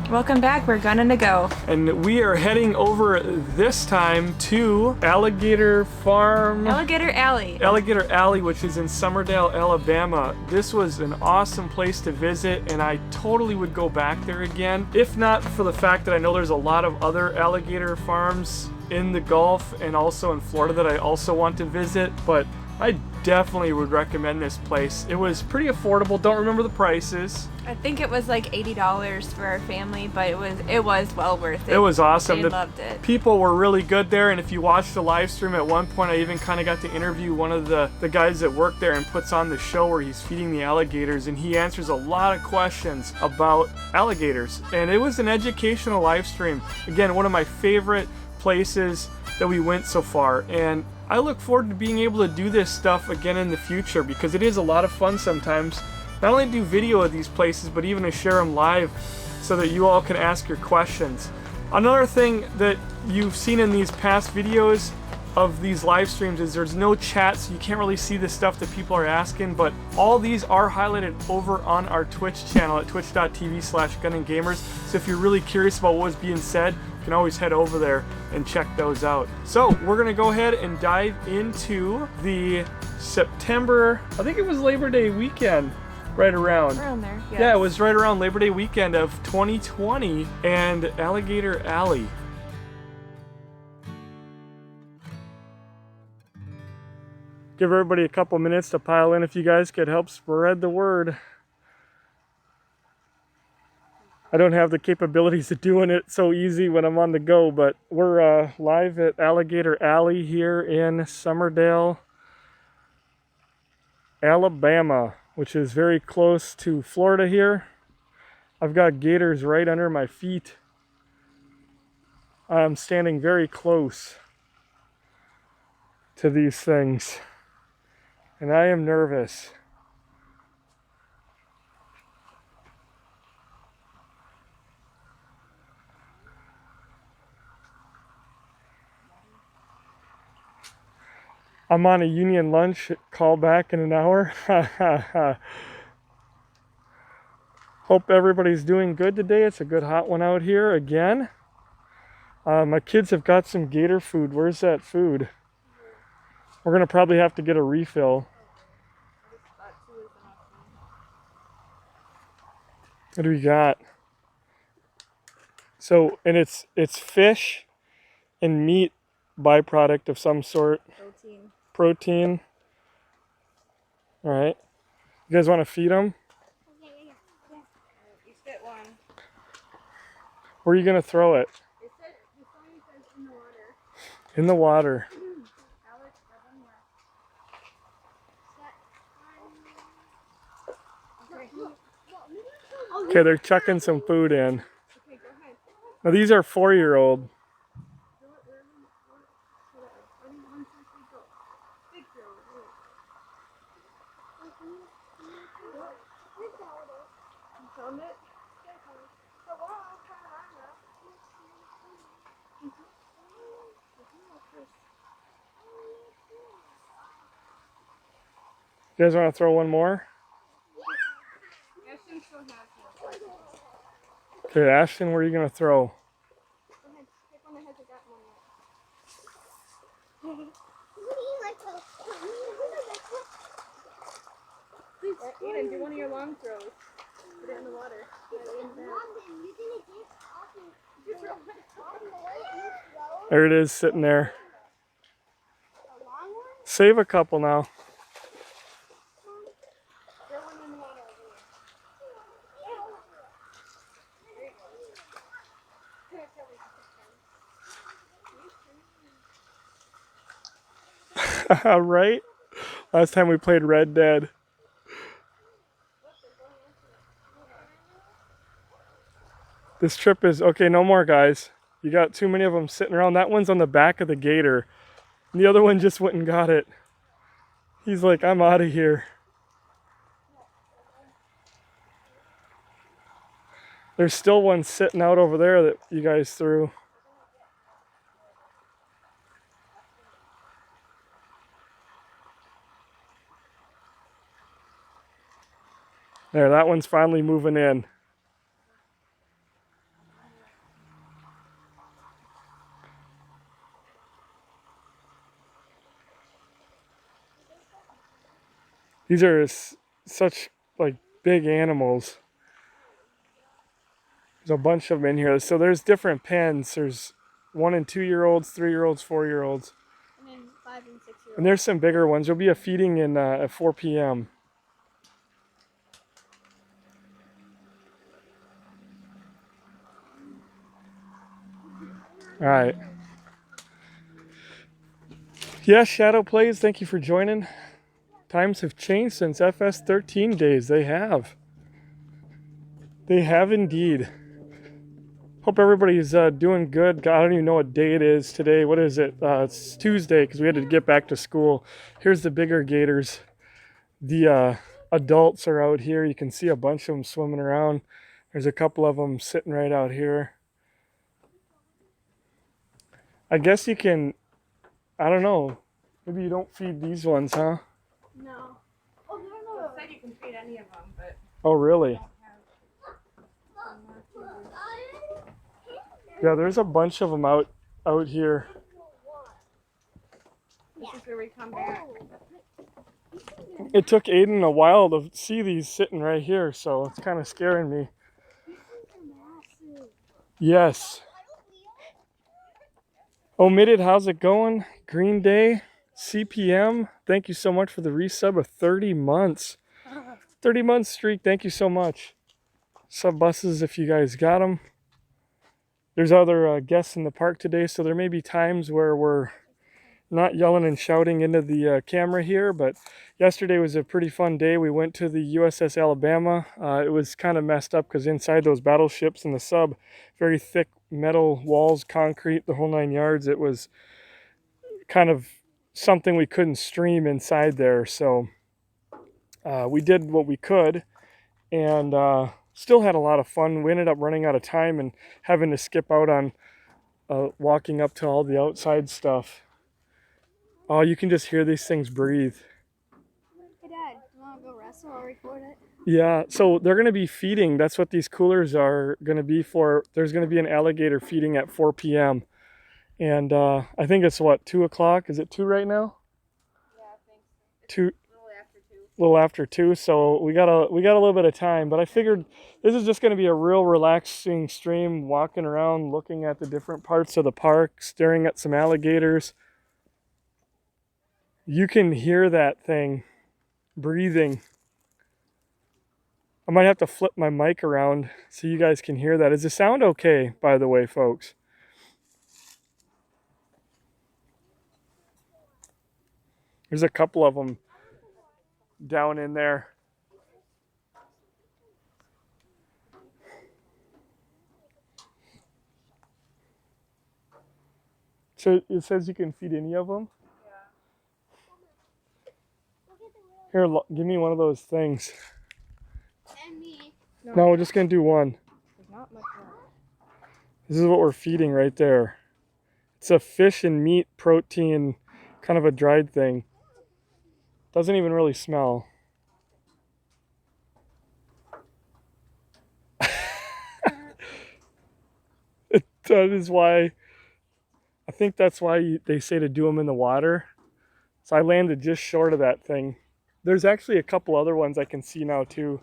Welcome back, we're gunning to go. And we are heading over this time to Alligator Alley, which is in Summerdale, Alabama. This was an awesome place to visit, and I totally would go back there again. If not for the fact that I know there's a lot of other alligator farms in the Gulf and also in Florida that I also want to visit, but I definitely would recommend this place. It was pretty affordable. Don't remember the prices. I think it was like $80 for our family, but it was well worth it. It was awesome. They loved it. People were really good there, and if you watched the live stream at one point, I even kind of got to interview one of the guys that work there and puts on the show where he's feeding the alligators, and he answers a lot of questions about alligators. And it was an educational live stream. Again, one of my favorite places that we went so far, and I look forward to being able to do this stuff again in the future because it is a lot of fun sometimes. Not only do video of these places, but even to share them live so that you all can ask your questions. Another thing that you've seen in these past videos of these live streams is there's no chat, so you can't really see the stuff that people are asking, but all these are highlighted over on our Twitch channel at twitch.tv/gunandgamers. So if you're really curious about what was being said, you can always head over there and check those out. So we're gonna go ahead and dive into the September, I think it was Labor Day weekend, right around there. Yes. Yeah, it was right around Labor Day weekend of 2020 and Alligator Alley. Give everybody a couple minutes to pile in if you guys could help spread the word. I don't have the capabilities of doing it so easy when I'm on the go, but we're live at Alligator Alley here in Summerdale, Alabama, which is very close to Florida here. I've got gators right under my feet. I'm standing very close to these things, and I am nervous. I'm on a union lunch, call back in an hour. Hope everybody's doing good today. It's a good hot one out here again. My kids have got some gator food. Where's that food? We're gonna probably have to get a refill. What do we got? So, and it's fish and meat byproduct of some sort. Protein. All right. You guys want to feed them? Yeah. You spit one. Where are you going to throw it? It said in the water. In the water. Okay, they're chucking some food in. Okay, go ahead. Now these are 4-year-old. You guys want to throw one more? Okay, Ashton, where are you going to throw? Eden, do one of your long throws. Put it in the water. There it is, sitting there. Save a couple now. Right? Last time we played Red Dead. This trip is, okay, no more guys. You got too many of them sitting around. That one's on the back of the gator. And the other one just went and got it. He's like, I'm out of here. There's still one sitting out over there that you guys threw. There, that one's finally moving in. These are such like big animals. There's a bunch of them in here. So there's different pens. There's 1 and 2-year-olds, 3-year-olds, 4-year-olds. And then 5 and 6-year-olds. And there's some bigger ones. There'll be a feeding in at 4 p.m. All right. Yeah, Shadow Plays, thank you for joining. Times have changed since FS13 days. They have. They have indeed. Hope everybody's doing good. God, I don't even know what day it is today. What is it? It's Tuesday because we had to get back to school. Here's the bigger gators. The adults are out here. You can see a bunch of them swimming around. There's a couple of them sitting right out here. I guess you can, I don't know. Maybe you don't feed these ones, huh? No. Oh, no. It said you can feed any of them, but Oh, really? Yeah, there's a bunch of them out here. this is where we come back. It took Aiden a while to see these sitting right here, so it's kind of scaring me. Yes. Omitted, how's it going? Green Day, CPM, thank you so much for the resub of 30 months. 30 month streak, thank you so much. Sub buses if you guys got them. There's other guests in the park today, so there may be times where we're not yelling and shouting into the camera here, but yesterday was a pretty fun day. We went to the USS Alabama. It was kind of messed up because inside those battleships in the sub, very thick metal walls, concrete, the whole 9 yards. It was kind of something we couldn't stream inside there, so we did what we could, and still had a lot of fun. We ended up running out of time and having to skip out on walking up to all the outside stuff. Oh, you can just hear these things breathe. Hey, Dad, you want to go wrestle or record it? Yeah, so they're going to be feeding. That's what these coolers are going to be for. There's going to be an alligator feeding at 4 p.m. And I think it's what, 2 o'clock? Is it 2 right now? Yeah, I think so. 2. A little after 2. A little after 2, so we got a little bit of time, but I figured this is just going to be a real relaxing stream, walking around, looking at the different parts of the park, staring at some alligators. You can hear that thing breathing. I might have to flip my mic around so you guys can hear that. Is the sound okay, by the way, folks? There's a couple of them down in there. So it says you can feed any of them? Here, give me one of those things. And me. No, we're just going to do one. There's not much more. This is what we're feeding right there. It's a fish and meat protein, kind of a dried thing. Doesn't even really smell. That is why, I think that's why they say to do them in the water. So I landed just short of that thing. There's actually a couple other ones I can see now too.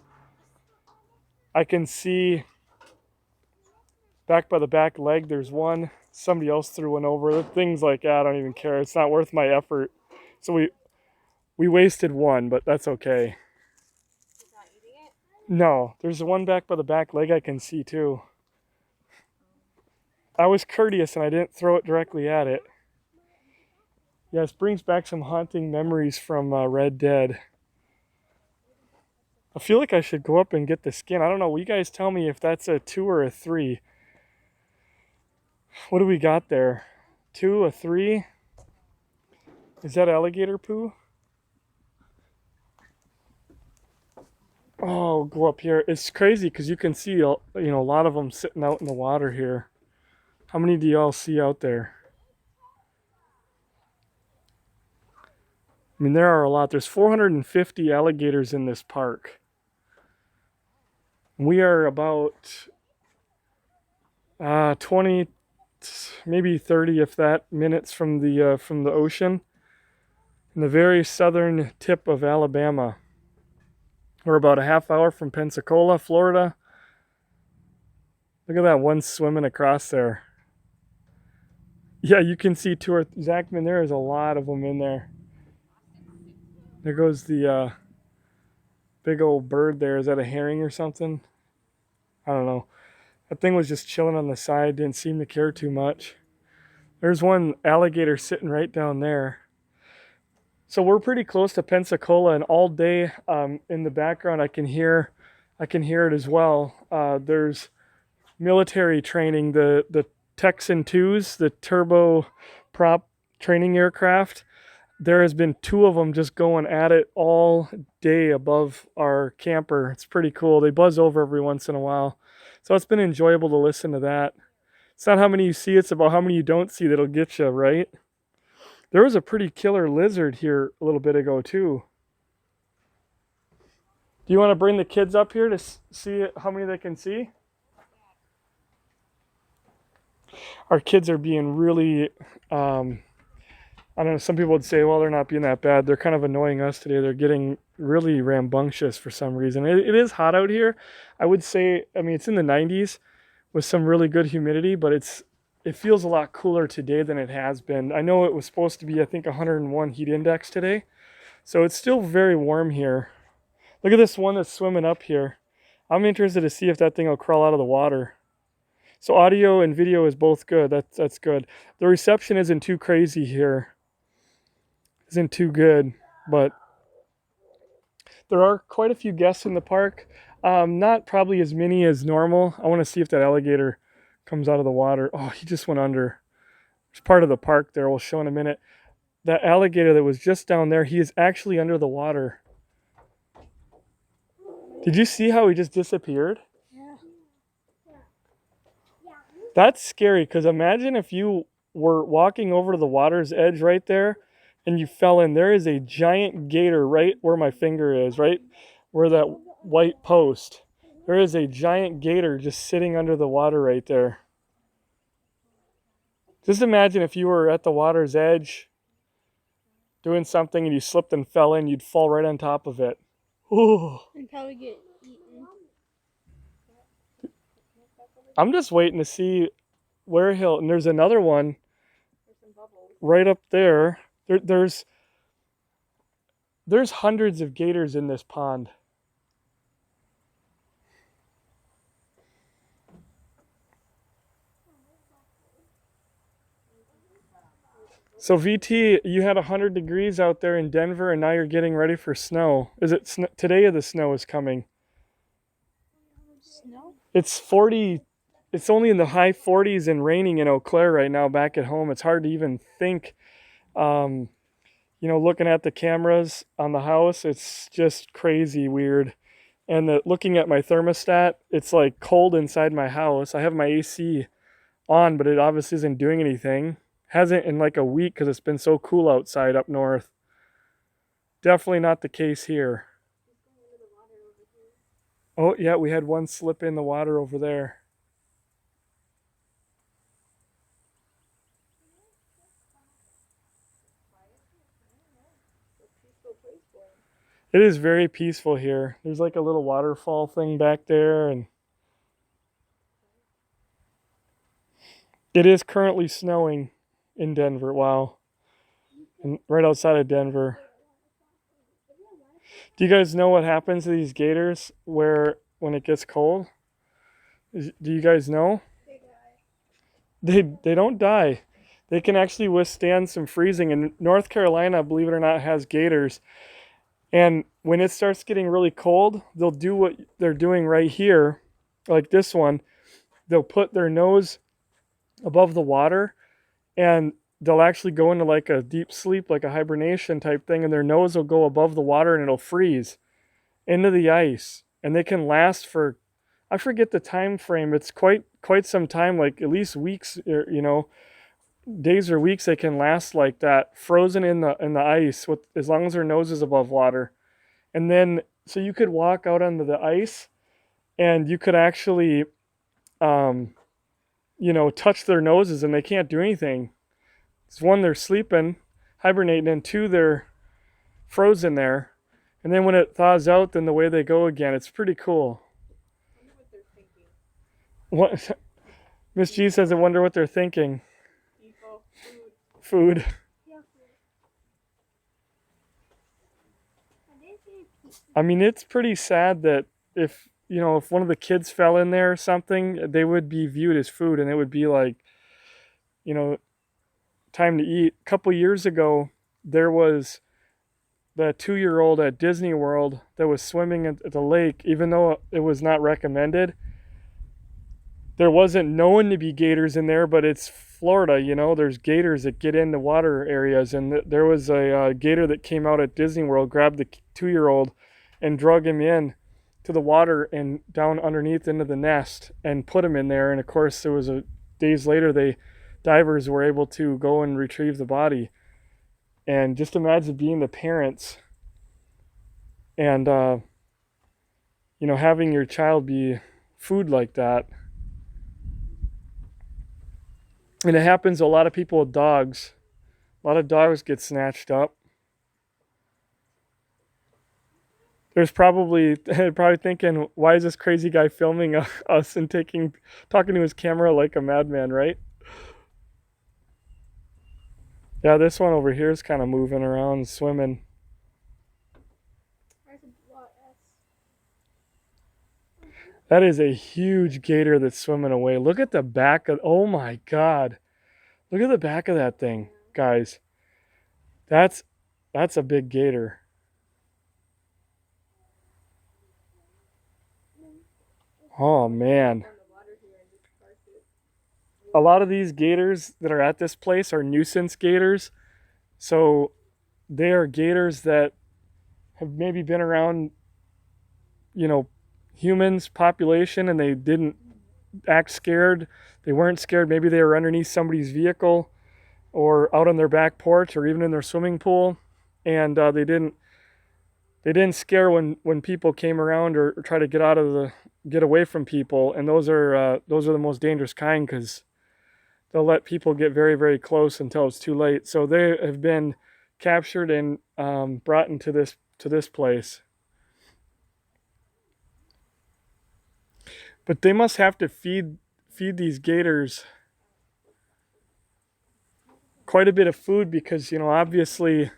I can see back by the back leg, there's one. Somebody else threw one over. Things like that, I don't even care. It's not worth my effort. So we wasted one, but that's okay. He's not eating it? No, there's one back by the back leg I can see too. I was courteous and I didn't throw it directly at it. Yes, brings back some haunting memories from Red Dead. I feel like I should go up and get the skin. I don't know. Will you guys tell me if that's a 2 or a 3? What do we got there? 2, a 3? Is that alligator poo? Oh, go up here. It's crazy because you can see a lot of them sitting out in the water here. How many do y'all see out there? I mean, there are a lot. There's 450 alligators in this park. We are about 20, maybe 30, if that, minutes from the ocean, in the very southern tip of Alabama. We're about a half hour from Pensacola, Florida. Look at that one swimming across there. Yeah, you can see two or Zachman, there is a lot of them in there. There goes the big old bird there. Is that a herring or something? I don't know. That thing was just chilling on the side, didn't seem to care too much. There's one alligator sitting right down there. So we're pretty close to Pensacola, and all day in the background I can hear it as well. There's military training, the Texan 2s, the turbo prop training aircraft. There has been two of them just going at it all day above our camper. It's pretty cool. They buzz over every once in a while. So it's been enjoyable to listen to that. It's not how many you see, it's about how many you don't see that'll get you, right? There was a pretty killer lizard here a little bit ago too. Do you want to bring the kids up here to see how many they can see? Our kids are being really, I don't know, some people would say, well, they're not being that bad. They're kind of annoying us today. They're getting really rambunctious for some reason. It is hot out here. I would say, I mean, it's in the 90s with some really good humidity, but it feels a lot cooler today than it has been. I know it was supposed to be, I think, 101 heat index today. So it's still very warm here. Look at this one that's swimming up here. I'm interested to see if that thing will crawl out of the water. So audio and video is both good. That's good. The reception isn't too crazy here. Isn't too good, but there are quite a few guests in the park. Not probably as many as normal. I want to see if that alligator comes out of the water. Oh, he just went under. There's part of the park there. We'll show in a minute. That alligator that was just down there, he is actually under the water. Did you see how he just disappeared? Yeah. That's scary, because imagine if you were walking over to the water's edge right there and you fell in. There is a giant gator right where my finger is, right where that white post. There is a giant gator just sitting under the water right there. Just imagine if you were at the water's edge doing something and you slipped and fell in, you'd fall right on top of it. Ooh. And probably get eaten. I'm just waiting to see where he'll, and there's another one right up there. There's hundreds of gators in this pond. So VT, you had 100 degrees out there in Denver, and now you're getting ready for snow. Is it today or the snow is coming? Snow? It's 40. It's only in the high 40s and raining in Eau Claire right now back at home. It's hard to even think. Looking at the cameras on the house, it's just crazy weird. And looking at my thermostat, it's like cold inside my house. I have my AC on, but it obviously isn't doing anything. Hasn't in like a week because it's been so cool outside up north. Definitely not the case here. Oh, yeah, we had one slip in the water over there. It is very peaceful here. There's like a little waterfall thing back there, and it is currently snowing in Denver. Wow. And right outside of Denver. Do you guys know what happens to these gators when it gets cold? Do you guys know? They don't die. They can actually withstand some freezing. And North Carolina, believe it or not, has gators. And when it starts getting really cold, they'll do what they're doing right here, like this one. They'll put their nose above the water, and they'll actually go into like a deep sleep, like a hibernation type thing, and their nose will go above the water and it'll freeze into the ice. And they can last for, I forget the time frame. It's quite some time, like at least weeks, days or weeks. They can last like that, frozen in the ice, with as long as their nose is above water. And then so you could walk out onto the ice, and you could actually touch their noses, and they can't do anything. It's one, they're sleeping, hibernating, and two, they're frozen there. And then when it thaws out, then the way they go again. It's pretty cool. I wonder what they're thinking. What? Miss G says, I wonder what they're thinking. People, Food. Yeah. I mean, it's pretty sad that if one of the kids fell in there or something, they would be viewed as food, and it would be like, time to eat. A couple years ago, there was the 2-year-old at Disney World that was swimming at the lake, even though it was not recommended. There wasn't known to be gators in there, but it's Florida, there's gators that get in the water areas, and there was a gator that came out at Disney World, grabbed the 2-year-old and drug him in to the water and down underneath into the nest and put him in there. And of course, it was days later, divers were able to go and retrieve the body. And just imagine being the parents and having your child be food like that. And it happens to a lot of people with dogs. A lot of dogs get snatched up. There's probably thinking, why is this crazy guy filming us and talking to his camera like a madman, right? Yeah, this one over here is kind of moving around, swimming. That is a huge gator that's swimming away. Look at the back of, oh my God. Look at the back of that thing, guys. That's a big gator. Oh man. A lot of these gators that are at this place are nuisance gators. So they are gators that have maybe been around, humans population, and they didn't act scared. They weren't scared. Maybe they were underneath somebody's vehicle or out on their back porch or even in their swimming pool, and they didn't scare when people came around or try to get away from people. And those are the most dangerous kind, because they'll let people get very, very close until it's too late. So they have been captured and brought into this place. But they must have to feed these gators quite a bit of food, because obviously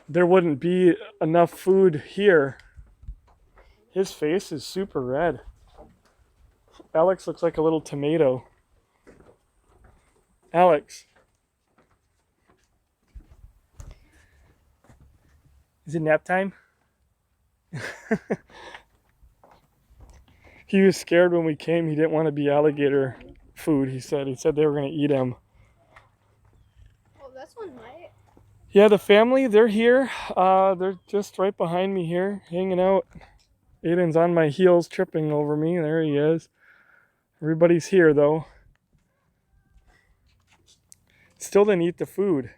there wouldn't be enough food here. His face is super red. Alex looks like a little tomato. Alex. Is it nap time? He was scared when we came. He didn't want to be alligator food, he said. He said they were going to eat him. Oh, that's one right. Yeah, the family, they're here. They're just right behind me here, hanging out. Aiden's on my heels, tripping over me. There he is. Everybody's here, though. Still didn't eat the food.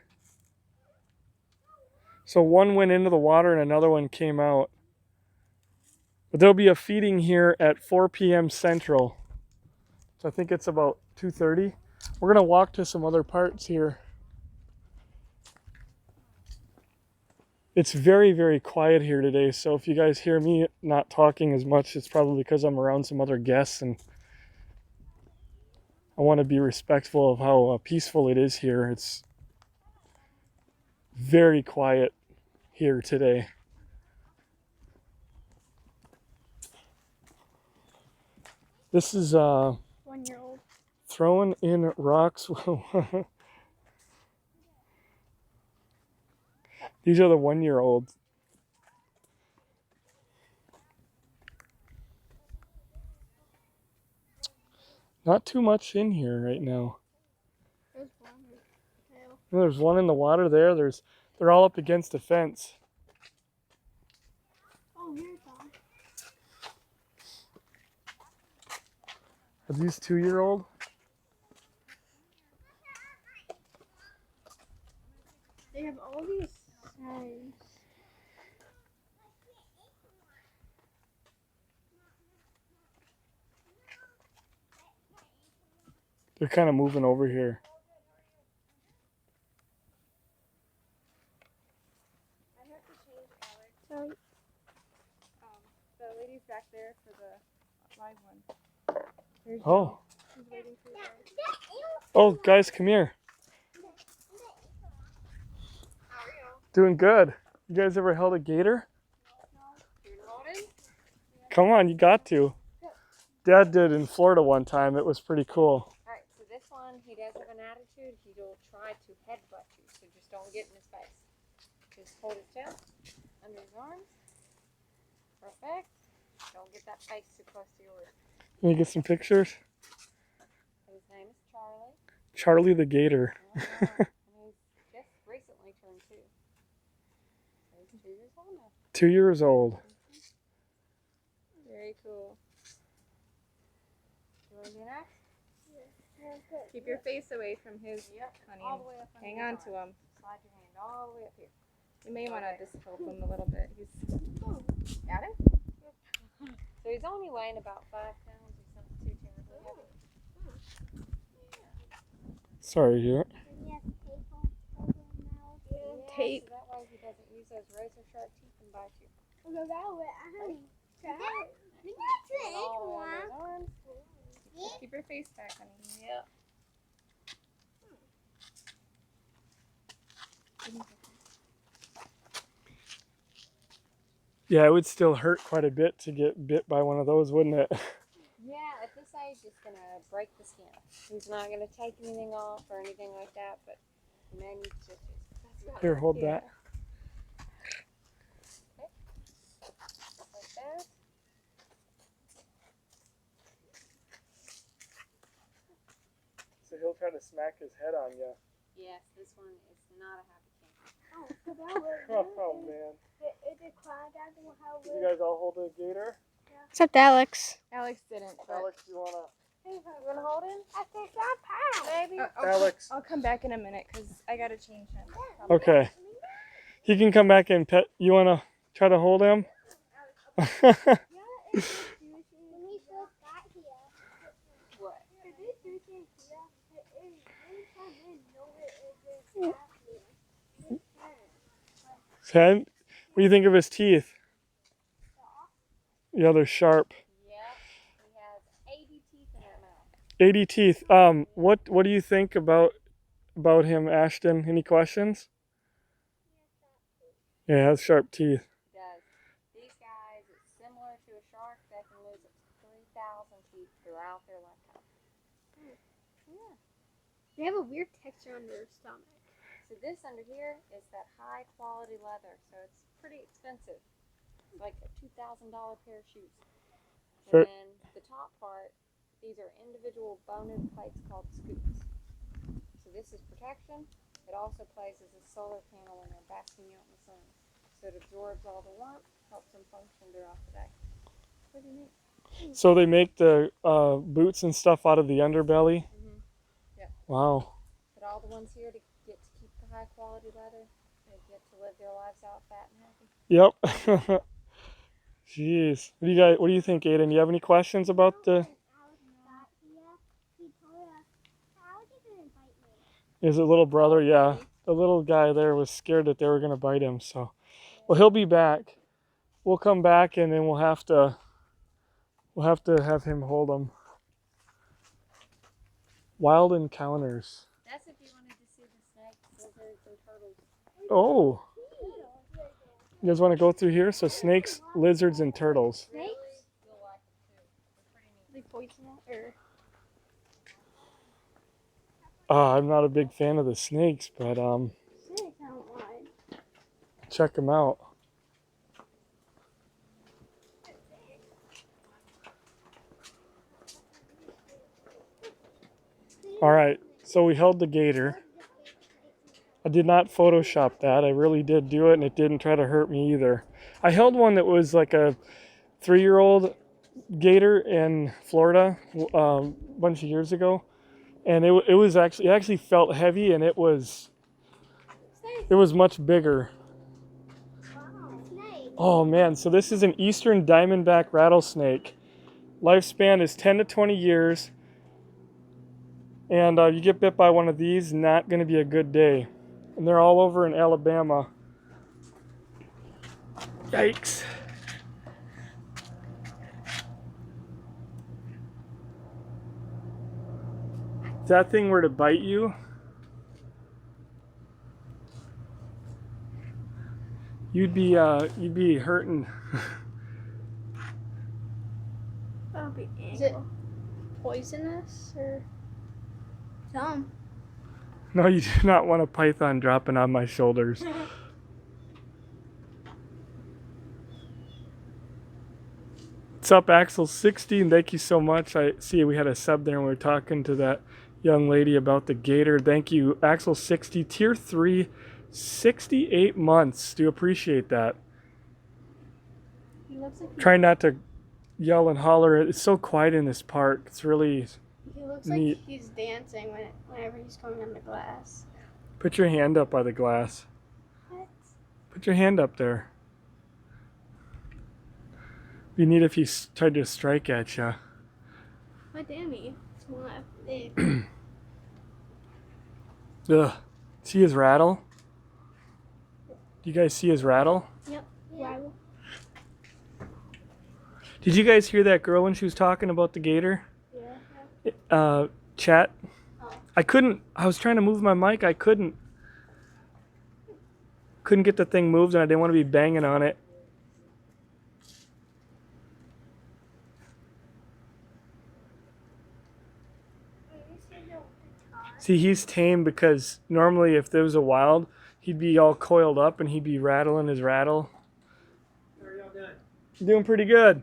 So one went into the water and another one came out. But there'll be a feeding here at 4 p.m. Central. So I think it's about 2:30. We're going to walk to some other parts here. It's very, very quiet here today. So if you guys hear me not talking as much, it's probably because I'm around some other guests, and I want to be respectful of how peaceful it is here. It's very quiet here today. This is 1-year-old. throwing in rocks. These are the 1-year-olds. Not too much in here right now. There's one. Tail. There's one in the water there. They're all up against the fence. Oh, here's one. Are these 2-year-old? They have all these signs. They're kind of moving over here. Sorry. Oh. He's waiting for you. Oh, guys, come here. How are you? Doing good. You guys ever held a gator? Loaded? Come on, you got to. Dad did in Florida one time. It was pretty cool. Alright, so this one, he does have an attitude. He will try to headbutt you, so just don't get in his face. Just hold his tail under his arms. Perfect. Don't get that face too close to yours. Can you get some pictures? His name is Charlie. Charlie the gator. And he's just recently turned 2. So he's 2 years old now. 2 years old. Very cool. You want to do next? Keep your face away from his. Yep. Honey, All the way up under hang his on arm. to him. Slide your hand all the way up here. You may want to just help him a little bit. He's Got him? So he's only weighing about 5 pounds. He's not too terribly heavy. Sorry, here. Tape. So that way he doesn't use those razor sharp teeth and bite you. We'll go that way. Put it all around his arms. keep your face back, honey. Yep. Yeah, it would still hurt quite a bit to get bit by one of those, wouldn't it? Yeah, at this age, it's going to break the skin. He's not going to take anything off or anything like that, but you may need stitches. That's about Here, it. hold Yeah. that. Okay. Just like that. So he'll try to smack his head on you. Yes, this one is not a happy camper. Oh, man. You guys all hold a gator? Except Alex. Alex didn't. But Alex, you wanna? You want to hold him? Maybe. Alex. I'll come back in a minute because I gotta change him. Okay. He can come back and pet. You wanna try to hold him? What? Okay. What do you think of his teeth? Yeah, they're sharp. Yeah. He has 80 teeth in that mouth. 80 teeth. What do you think about him, Ashton? Any questions? Yeah, he has sharp teeth. He does. These guys, it's similar to a shark. They can lose up to 3,000 teeth throughout their lifetime. Yeah. They have a weird texture on their stomach. So this under here is that high quality leather. So it's pretty expensive. It's like a $2,000 pair of shoes. Sure. And then the top part, these are individual bone-in plates called scoops. So this is protection. It also plays as a solar panel when they're basking out in the sun. So it absorbs all the warmth, helps them function throughout the day. Pretty neat. So they make the boots and stuff out of the underbelly? Mm-hmm. Yep. Wow. But all the ones here to get to keep the high quality leather, they get to live their lives out fat and happy. Yep. Jeez. What do you think, Aiden? You have any questions about the... Is it little brother? Yeah. The little guy there was scared that they were going to bite him, so... Well, he'll be back. We'll come back and then we'll have to have him hold him. Wild encounters. That's if you wanted to see the snakes, lizards, and turtles. Oh. You guys want to go through here? So snakes, lizards, and turtles. Snakes? You'll like them too. They're pretty neat. They poisonous or I'm not a big fan of the snakes, but snakes? I don't mind. check them out. All right, so we held the gator. I did not Photoshop that. I really did do it, and it didn't try to hurt me either. I held one that was like a 3-year-old gator in Florida a bunch of years ago, and it actually felt heavy, and it was much bigger. Snake. Oh man, so this is an eastern diamondback rattlesnake. Lifespan is 10 to 20 years. And you get bit by one of these, not going to be a good day. And they're all over in Alabama. Yikes. If that thing were to bite you, you'd be hurting. That'll be Is it poisonous or? dumb. No, you do not want a python dropping on my shoulders. What's up, Axel60? And thank you so much. I see we had a sub there and we were talking to that young lady about the gator. Thank you, Axel60, tier 3, 68 months. Do appreciate that. He looks like Try not to yell and holler. It's so quiet in this park. It's really he looks neat. like he's dancing whenever he's coming on the glass. Put your hand up by the glass. What? Put your hand up there. Be neat if he tried to strike at you. My dammy. It's one big. Ugh. See his rattle? Do you guys see his rattle? Yep. Yeah. Did you guys hear that girl when she was talking about the gator? Yeah. Chat? Oh. I was trying to move my mic. I couldn't get the thing moved and I didn't want to be banging on it. See, he's tame because normally if there was a wild, he'd be all coiled up and he'd be rattling his rattle. How are y'all doing? Doing pretty good.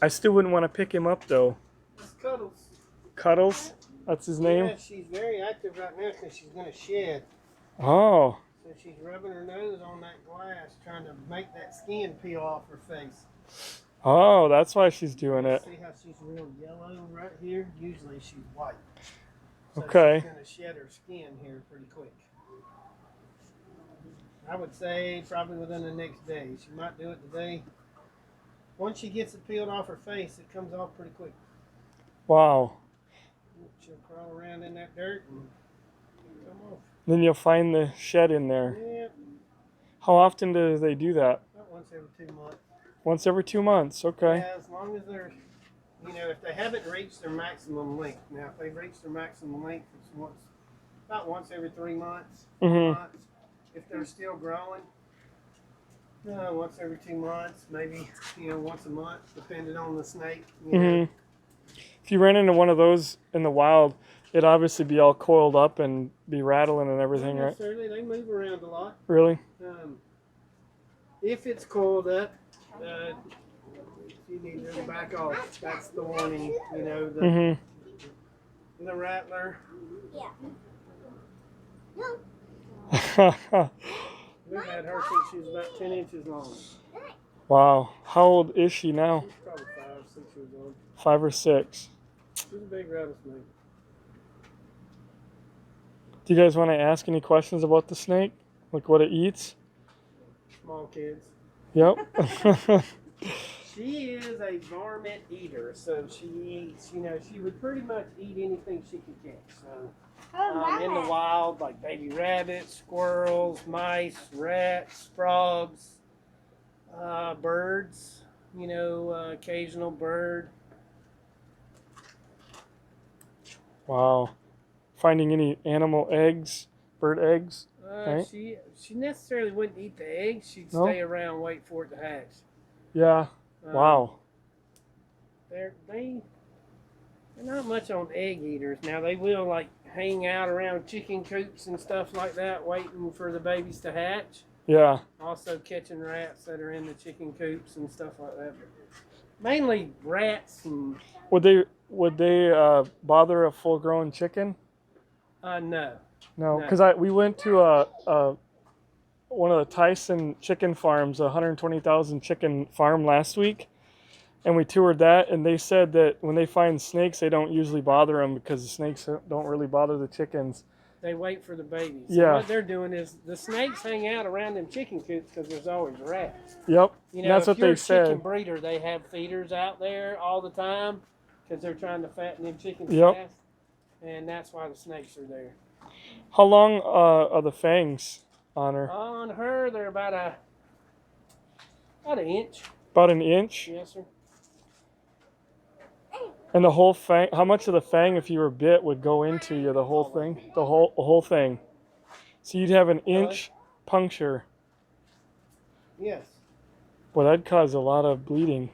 I still wouldn't want to pick him up though. It's Cuddles. Cuddles? That's his name? Yeah, she's very active right now because she's going to shed. Oh. So she's rubbing her nose on that glass, trying to make that skin peel off her face. Oh, that's why she's doing it. See how she's real yellow right here? Usually she's white. So Okay. she's going to shed her skin here pretty quick. I would say probably within the next day. She might do it today. Once she gets it peeled off her face, it comes off pretty quick. Wow. She'll crawl around in that dirt and come off. Then you'll find the shed in there. Yeah, How often do they do that? about once every 2 months. Once every 2 months. Okay. Yeah, as long as they're, if they haven't reached their maximum length. Now, if they've reached their maximum length, it's about once every 3 months. 4 Mhm. months. If they're still growing, once every 2 months, maybe, once a month, depending on the snake. Mhm. If you ran into one of those in the wild, it'd obviously be all coiled up and be rattling and everything, Not right? necessarily. They move around a lot. Really? If it's coiled up, you need to back off. That's the warning. Mhm. The rattler. We've had her since she was about 10 inches long. Wow. How old is she now? She's probably 5, 6 years old. 5 or 6. She's a big rattlesnake. Do you guys want to ask any questions about the snake? Like what it eats? Small kids. Yep. She is a varmint eater, so she eats, she would pretty much eat anything she could catch. So, in the wild, like baby rabbits, squirrels, mice, rats, frogs, birds, occasional bird. Wow. Finding any animal eggs, bird eggs? Right. She necessarily wouldn't eat the eggs. She'd No? stay around, wait for it to hatch. Yeah. Wow. They're not much on egg eaters. Now they will like hang out around chicken coops and stuff like that, waiting for the babies to hatch. Yeah. Also catching rats that are in the chicken coops and stuff like that. Mainly rats and Would they bother a full-grown chicken? no. No, because we went to one of the Tyson chicken farms, a 120,000 chicken farm last week, and we toured that, and they said that when they find snakes, they don't usually bother them because the snakes don't really bother the chickens. They wait for the babies. So Yeah. what they're doing is the snakes hang out around them chicken coops because there's always rats. Yep, You know, that's what if you're they a chicken said. breeder, they have feeders out there all the time because they're trying to fatten them chickens Yep. fast, and that's why the snakes are there. How long are the fangs on her? On her, they're about an inch. About an inch? Yes, sir. And the whole fang, how much of the fang, if you were bit, would go into you? The whole thing? The whole thing. So you'd have an inch puncture. Yes. Well, that'd cause a lot of bleeding.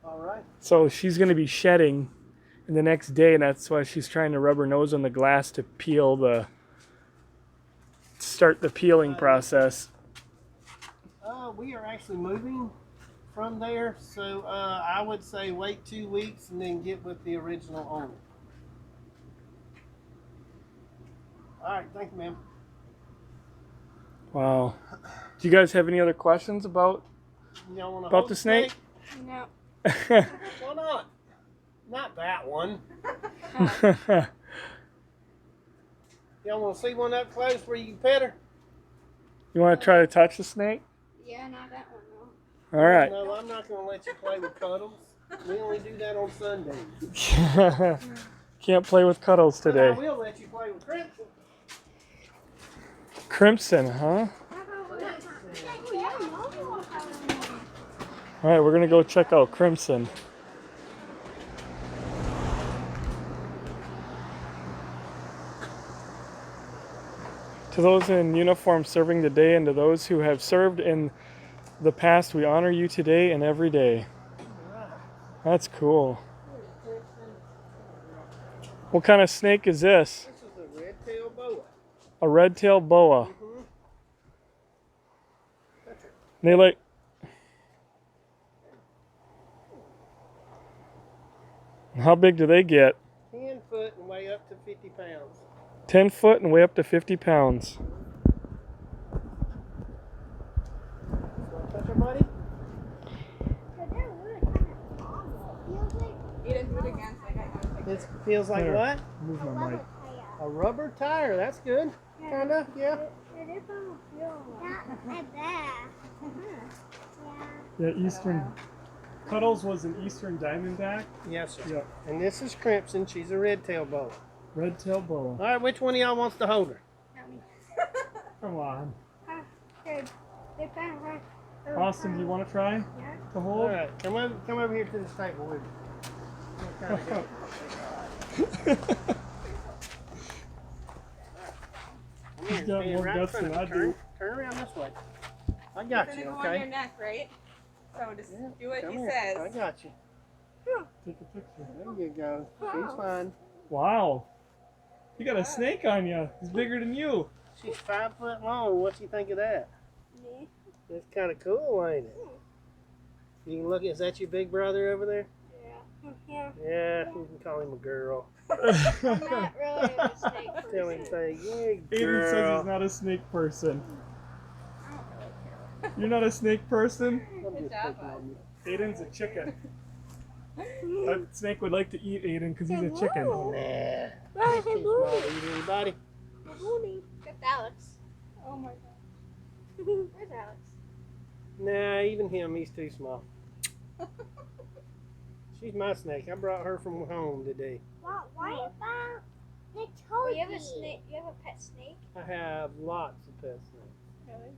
All right. So she's going to be shedding the next day, and that's why she's trying to rub her nose on the glass to start the peeling process. We are actually moving from there, so I would say wait 2 weeks and then get with the original owner. All right, thank you, ma'am. Wow. Do you guys have any other questions about Y'all wanna about hold the snake? No. Why not? Not that one. Y'all want to see one up close where you can pet her? You want to try to touch the snake? Yeah, not that one though. All right. No, I'm not going to let you play with cuddles. We only do that on Sundays. Can't play with cuddles But today. I will let you play with Crimson. Crimson, huh? All right, we're gonna go check out Crimson. To those in uniform serving the day, and to those who have served in the past, we honor you today and every day. That's cool. What kind of snake is this? This is a red-tailed boa. A red-tailed boa. Mm-hmm. They like. How big do they get? 10 foot and weigh up to 50 pounds. 10 foot and weigh up to 50 pounds. Want to touch her, buddy? Eden, do it again. So I got you. This feels like Here. what? Move my mic. A rubber tire. That's good. Kinda, yeah. Yeah, Eastern. Cuddles was an Eastern Diamondback. Yes, sir. Yeah. And this is Crimson. She's a red-tailed boa. Red-tailed boa. All right, which one of y'all wants to hold her? Come on. Good. They found her. Austin, do you want to try to All hold? right, come over here to this table with me. He's got more guts than I do. Turn around this way. I It's got gonna you, go on your okay? neck, right? So just do what Come he here. I says. got you. Take a picture. There you go. She's fine. Wow. You got a snake on you. He's bigger than you. She's 5 foot long. What you think of that? That's kind of cool, ain't it? You can look. Is that your big brother over there? Yeah. Yeah, you can call him a girl. I'm not really a snake person. Tell him, say, yeah, Aiden says girl. he's not a snake person. You're not a snake person? I'm just job, picking on you. Aiden's a chicken. That snake would like to eat Aiden because he's a chicken. Nah. He's too small to eat anybody. That's Alex. Oh my god. Where's Alex? Nah, even him, he's too small. She's my snake. I brought her from home today. Why about the toad? You have a snake? You have a pet snake? I have lots of pet snakes. Really?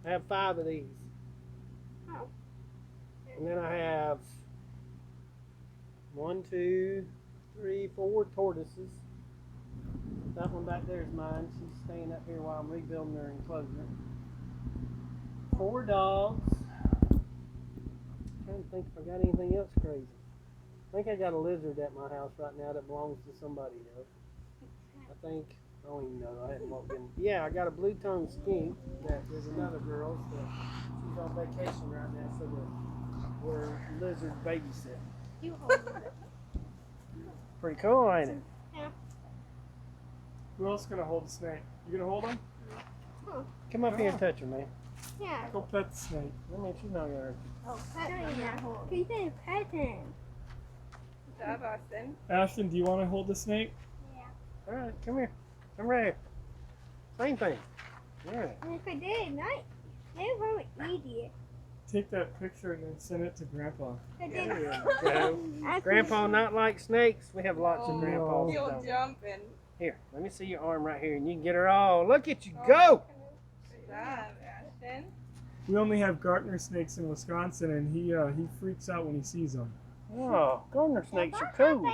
I have 5 of these. Oh. And then I have 1, 2, 3, 4 tortoises. That one back there is mine. She's staying up here while I'm rebuilding her enclosure. 4 dogs. I'm trying to think if I got anything else crazy. I think I got a lizard at my house right now that belongs to somebody else. I think, I don't even know. I hadn't walked in. Yeah, I got a blue-tongued skink that is another girl's. She's on vacation right now, so we're lizard babysitting. You hold it. Pretty cool, ain't it? Who else is going to hold the snake? You going to hold him? Come up here and touch her, man. Yeah. Go pet the snake. I mean, she's not gonna. Oh, pet him. He said pet him. Good job, Austin. Ashton, do you want to hold the snake? All right, come here. Come right here. Same thing. All right. And if I did, they won't eat it. Take that picture and then send it to Grandpa. I There did. you go. Grandpa not like snakes. We have lots of grandpas. He'll don't we? jump and Here, let me see your arm right here, and you can get her all. Look at you go! good job, Ashton. We only have Gartner snakes in Wisconsin, and he freaks out when he sees them. Oh, gardener snakes are cool.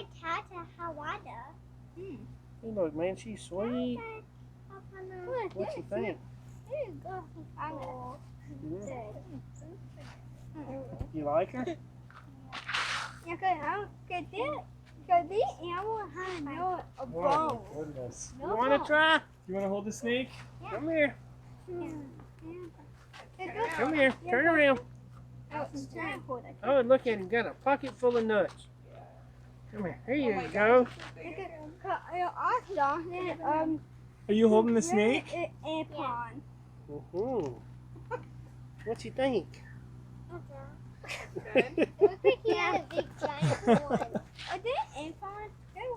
Hey, look, man, she's sweet. What you think? You like her? Oh, goodness. You want to try? You want to hold the snake? Come here. Come here. Turn around. Oh, look at him. Got a pocket full of nuts. Come here. Here you go. Are you holding the snake? What you think?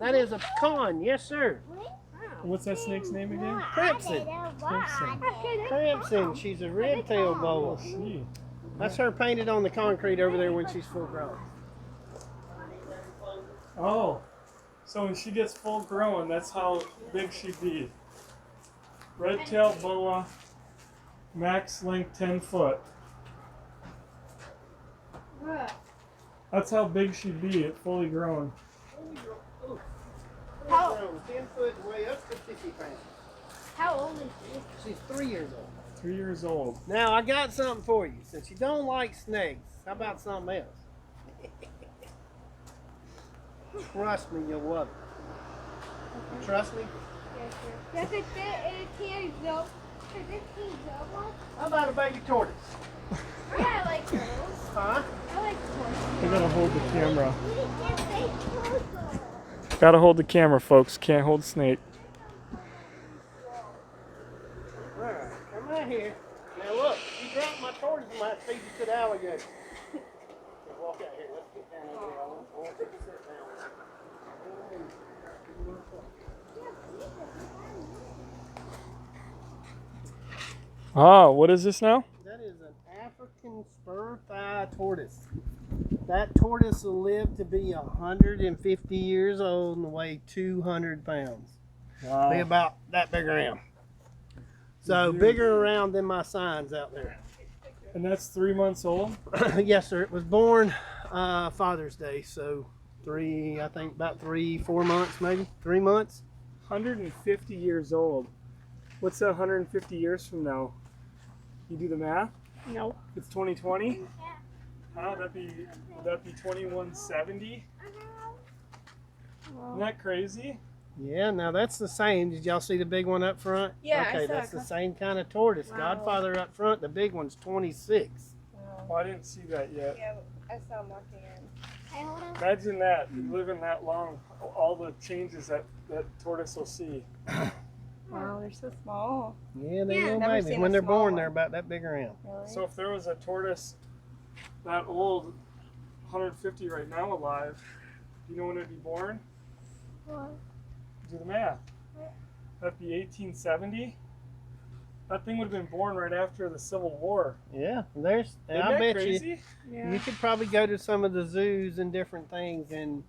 That is a pecan. Yes, sir. What's that snake's name again? Crimson. Crimson. She's a red-tailed boa. Gee. That's her painted on the concrete over there when she's full grown. Oh, so when she gets full grown, that's how big she'd be. Red-tailed boa, max length 10 foot. That's how big she'd be at fully grown. Full grown, 10 foot and weigh up to 50 pounds. How old is she? She's 3 years old. 3 years old. Now, I got something for you. Since you don't like snakes, how about something else? Trust me, you'll love it. Trust me? How about a baby tortoise? Yeah, I like turtles. Huh? I like tortoise. I gotta hold the camera. Gotta hold the camera, folks. Can't hold snake. Alright, come out here. Now look, you dropped my tortoise and might feed you to the alligator. Now walk out here. Let's get down over here. I want you to sit down. Ah, what is this now? That is an African spur thigh tortoise. That tortoise will live to be 150 years old and weigh 200 pounds. Wow. Be about that big around. So bigger around than my signs out there. And that's 3 months old? Yes, sir. It was born Father's Day, so about 4 months, maybe 3 months. 150 years old. What's that 150 years from now? You do the math? No. It's 2020? Would that be 2170? Isn't that crazy? Yeah, now that's the same. Did y'all see the big one up front? Yeah, I Okay, saw that's it. the same kind of tortoise. Wow. Godfather up front, the big one's 26. Oh, I didn't see that yet. Yeah, I saw him walking in. Imagine that, living that long, all the changes that tortoise will see. Wow, they're so small. Yeah, they're little Never babies. seen When a they're small born, one. they're about that big around. Really? So if there was a tortoise that old, 150 right now alive, you know when it'd be born? What? Do the math. That'd be 1870. That thing would have been born right after the Civil War. Yeah, Isn't I that bet crazy? you could probably go to some of the zoos and different things and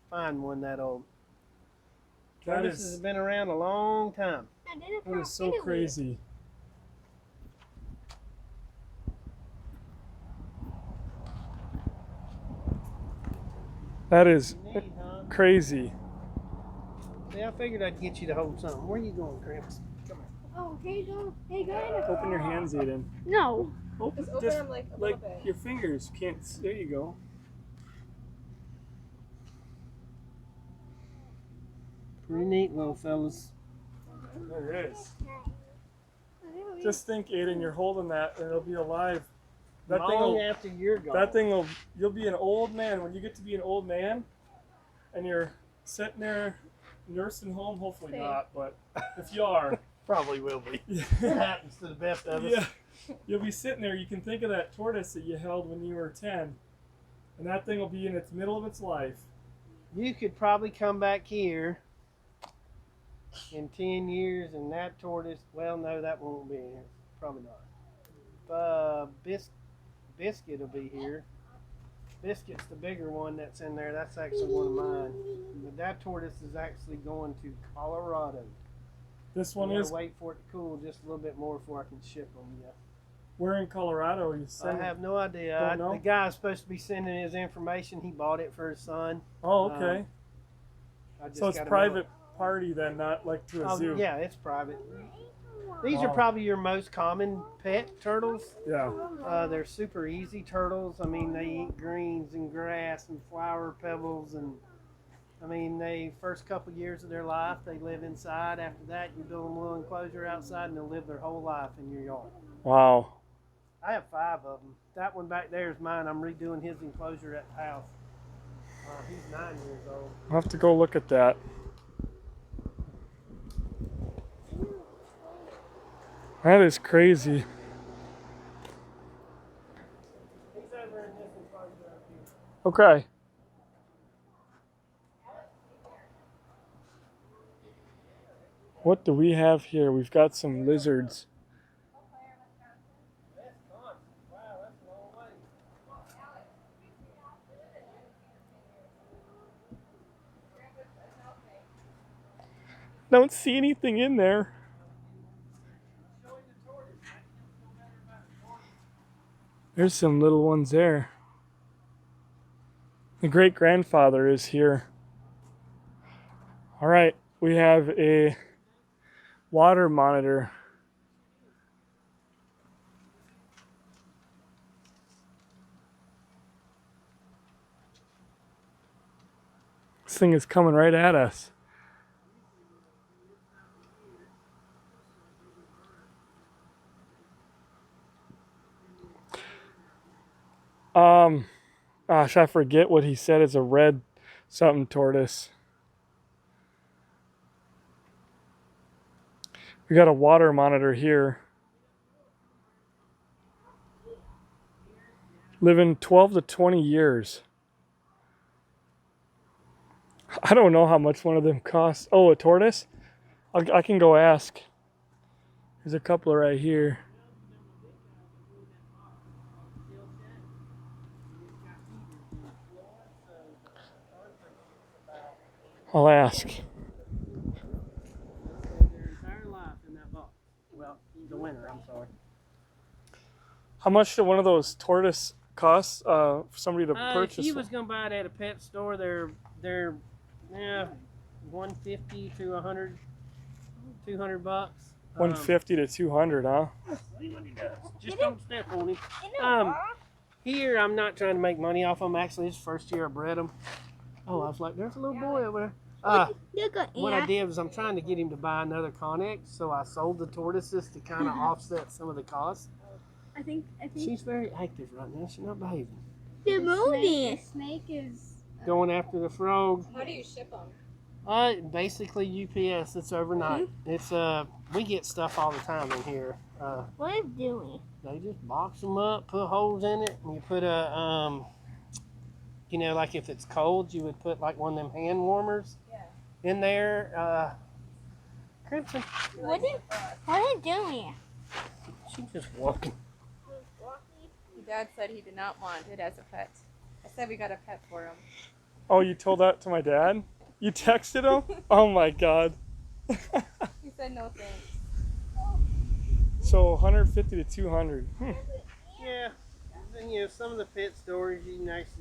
find one that old. That Tortoises have is, been around a long time. that is so crazy. That is Neat, huh? crazy. See, I figured I'd get you to hold something. Where are you going, Crimson? Come here. Oh, here you go. Here you go. Open your hands, Aiden. No. Just open Just them like a like little bit. your fingers can't. There you go. Pretty neat, little fellas. There it is. Just think, Aiden, you're holding that, and it'll be alive. That thing Long will. after you're gone. That thing will. You'll be an old man when you get to be an old man, and you're sitting there nursing home. Hopefully Same. not, but if you are, Probably will be. It yeah, happens to the best of us. you'll be sitting there. You can think of that tortoise that you held when you were 10, and that thing will be in its middle of its life. You could probably come back here in 10 years and that tortoise, well, no, that won't be here. Probably not. Biscuit will be here. Biscuit's the bigger one that's in there. That's actually one of mine. But that tortoise is actually going to Colorado. This I'm one gonna is. wait for it to cool just a little bit more before I can ship them. Yeah. Where in Colorado are you I sending? have no idea. Don't know? The guy's supposed to be sending his information. He bought it for his son. Oh, okay. I just So it's gotta private party then, not like to a mail it. zoo. Yeah, it's private. These are Wow. probably your most common pet turtles. Yeah. They're super easy turtles. I mean, they eat greens and grass and flower pebbles, and I mean, they first couple years of their life they live inside. After that, you build them a little enclosure outside, and they'll live their whole life in your yard. Wow. I have 5 of them. That one back there is mine. I'm redoing his enclosure at the house. He's 9 years old. I'll have to go look at that. That is crazy. He's over in this enclosure up here. Okay. What do we have here? We've got some lizards. That's constant. Wow, that's a long way. Don't see anything in there. There's some little ones there. The great-grandfather is here. All right, we have a water monitor. This thing is coming right at us. Gosh, I forget what he said. It's a red something tortoise. We got a water monitor here. Living 12 to 20 years. I don't know how much one of them costs. Oh, a tortoise? I can go ask. There's a couple right here. I'll ask. Their entire life in that box. Well, the winter, I'm sorry. How much did one of those tortoise cost for somebody to purchase? If you was gonna buy it at a pet store, they're yeah, 150 to 100, 200 bucks. 150 to 200, huh? Just don't step on him. Here I'm not trying to make money off them. Actually, it's the first year I bred them. Oh, I was like, there's a little boy over there. What I did was I'm trying to get him to buy another Connex, so I sold the tortoises to kind of offset some of the costs. I think She's very active right now. She's not behaving. they're moving. Snake is. Going after the frog. How do you ship them? Basically UPS. It's overnight. It's we get stuff all the time in here. What is it doing? They just box them up, put holes in it, and you put a you know, like if it's cold, you would put like one of them hand warmers in there. Crimson. What is it doing? She's just walking. Dad said he did not want it as a pet. I said we got a pet for him. Oh, you told that to my dad? You texted him? Oh my God. He said no thanks. So 150 to 200. Yeah. And, you know, some of the pet stores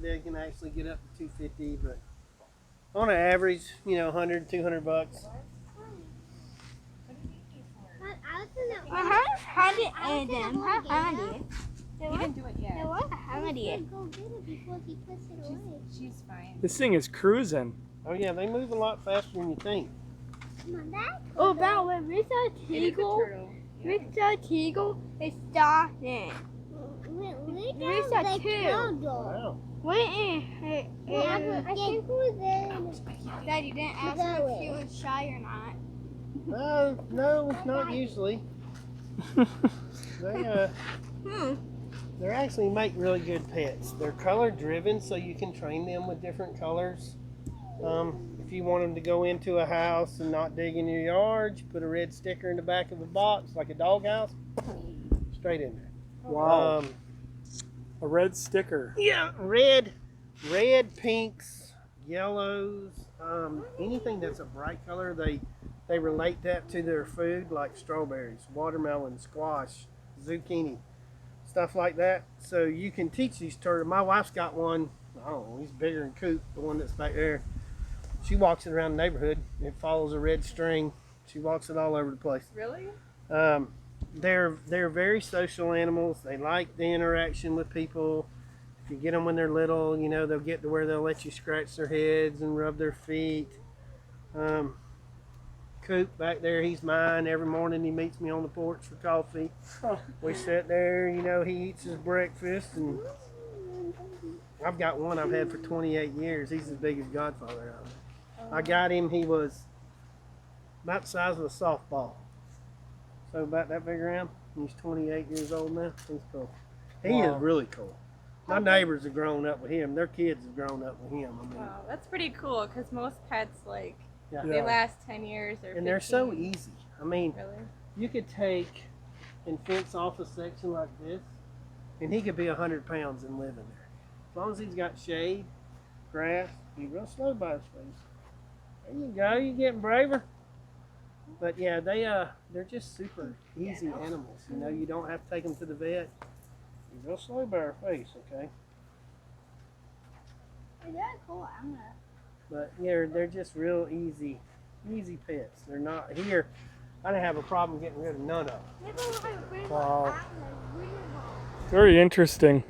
they can actually get up to 250, but on an average, you know, 100, 200 bucks. How did Adam? How did? He didn't do it yet. How did? Go get it before he puts it away. She's fine. This thing is cruising. Oh yeah, they move a lot faster than you think. Come on, Dad. Oh, about when we saw It is a Teagle, turtle. we saw Teagle, it stopped in. We saw the two. turtle. Wow. Wait, I think who's there? Dad, you didn't ask him if he was shy or not. No, not usually. They actually make really good pets. They're color driven, so you can train them with different colors. If you want them to go into a house and not dig in your yard, you put a red sticker in the back of the box, like a dog house, straight in there. Wow. A red sticker. Yeah, red, pinks, yellows, anything that's a bright color, they relate that to their food, like strawberries, watermelon, squash, zucchini. stuff like that. So you can teach these turtles. My wife's got one. I don't know. He's bigger than Coop, the one that's back there. She walks it around the neighborhood. It follows a red string. She walks it all over the place. Really? They're very social animals. They like the interaction with people. If you get them when they're little, you know, they'll get to where they'll let you scratch their heads and rub their feet. Coop back there, he's mine. Every morning he meets me on the porch for coffee. We sit there, you know, he eats his breakfast, and I've got one I've had for 28 years. He's as big as Godfather. I got him, he was about the size of a softball. So about that big around. He's 28 years old now. He's cool. He is really cool. My neighbors have grown up with him. Their kids have grown up with him. I mean, Wow, that's pretty cool because most pets, like, yeah. they last 10 years or 15. And they're so easy. I mean, Really? you could take and fence off a section like this, and he could be 100 pounds and live in there. As long as he's got shade, grass, be real slow by his face. There you go. You're getting braver. But yeah, they're just super easy animals. You know, you don't have to take them to the vet. Be real slow by her face, okay? Is that cool? I'm gonna. But yeah, they're just real easy pets. They're not here. I didn't have a problem getting rid of none of them. Wow. Very interesting.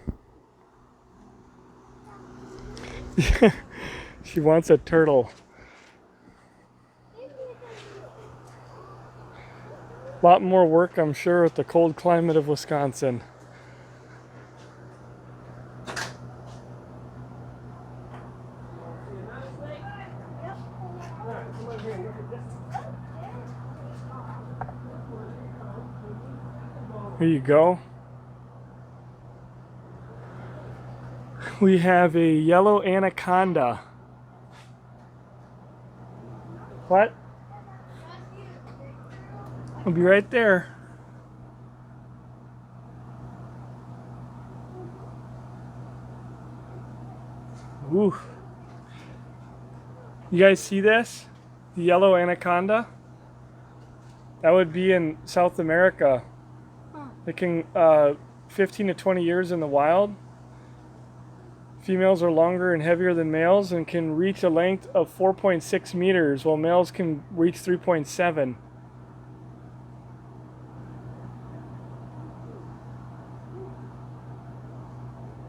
She wants a turtle. A lot more work, I'm sure, with the cold climate of Wisconsin. Here you go. We have a yellow anaconda. What? I'll be right there. Ooh. You guys see this? The yellow anaconda? That would be in South America. It can 15 to 20 years in the wild. Females are longer and heavier than males and can reach a length of 4.6 meters, while males can reach 3.7.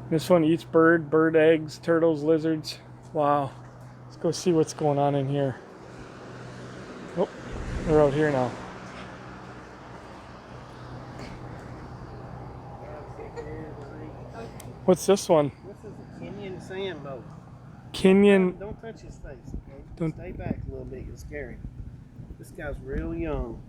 This one eats bird eggs, turtles, lizards. Wow. Let's go see what's going on in here. Oh, they're out here now. What's this one? This is a Kenyan sand boa. Kenyan. Don't touch his face, okay? Don't. Stay back a little bit. You'll scare him. This guy's real young.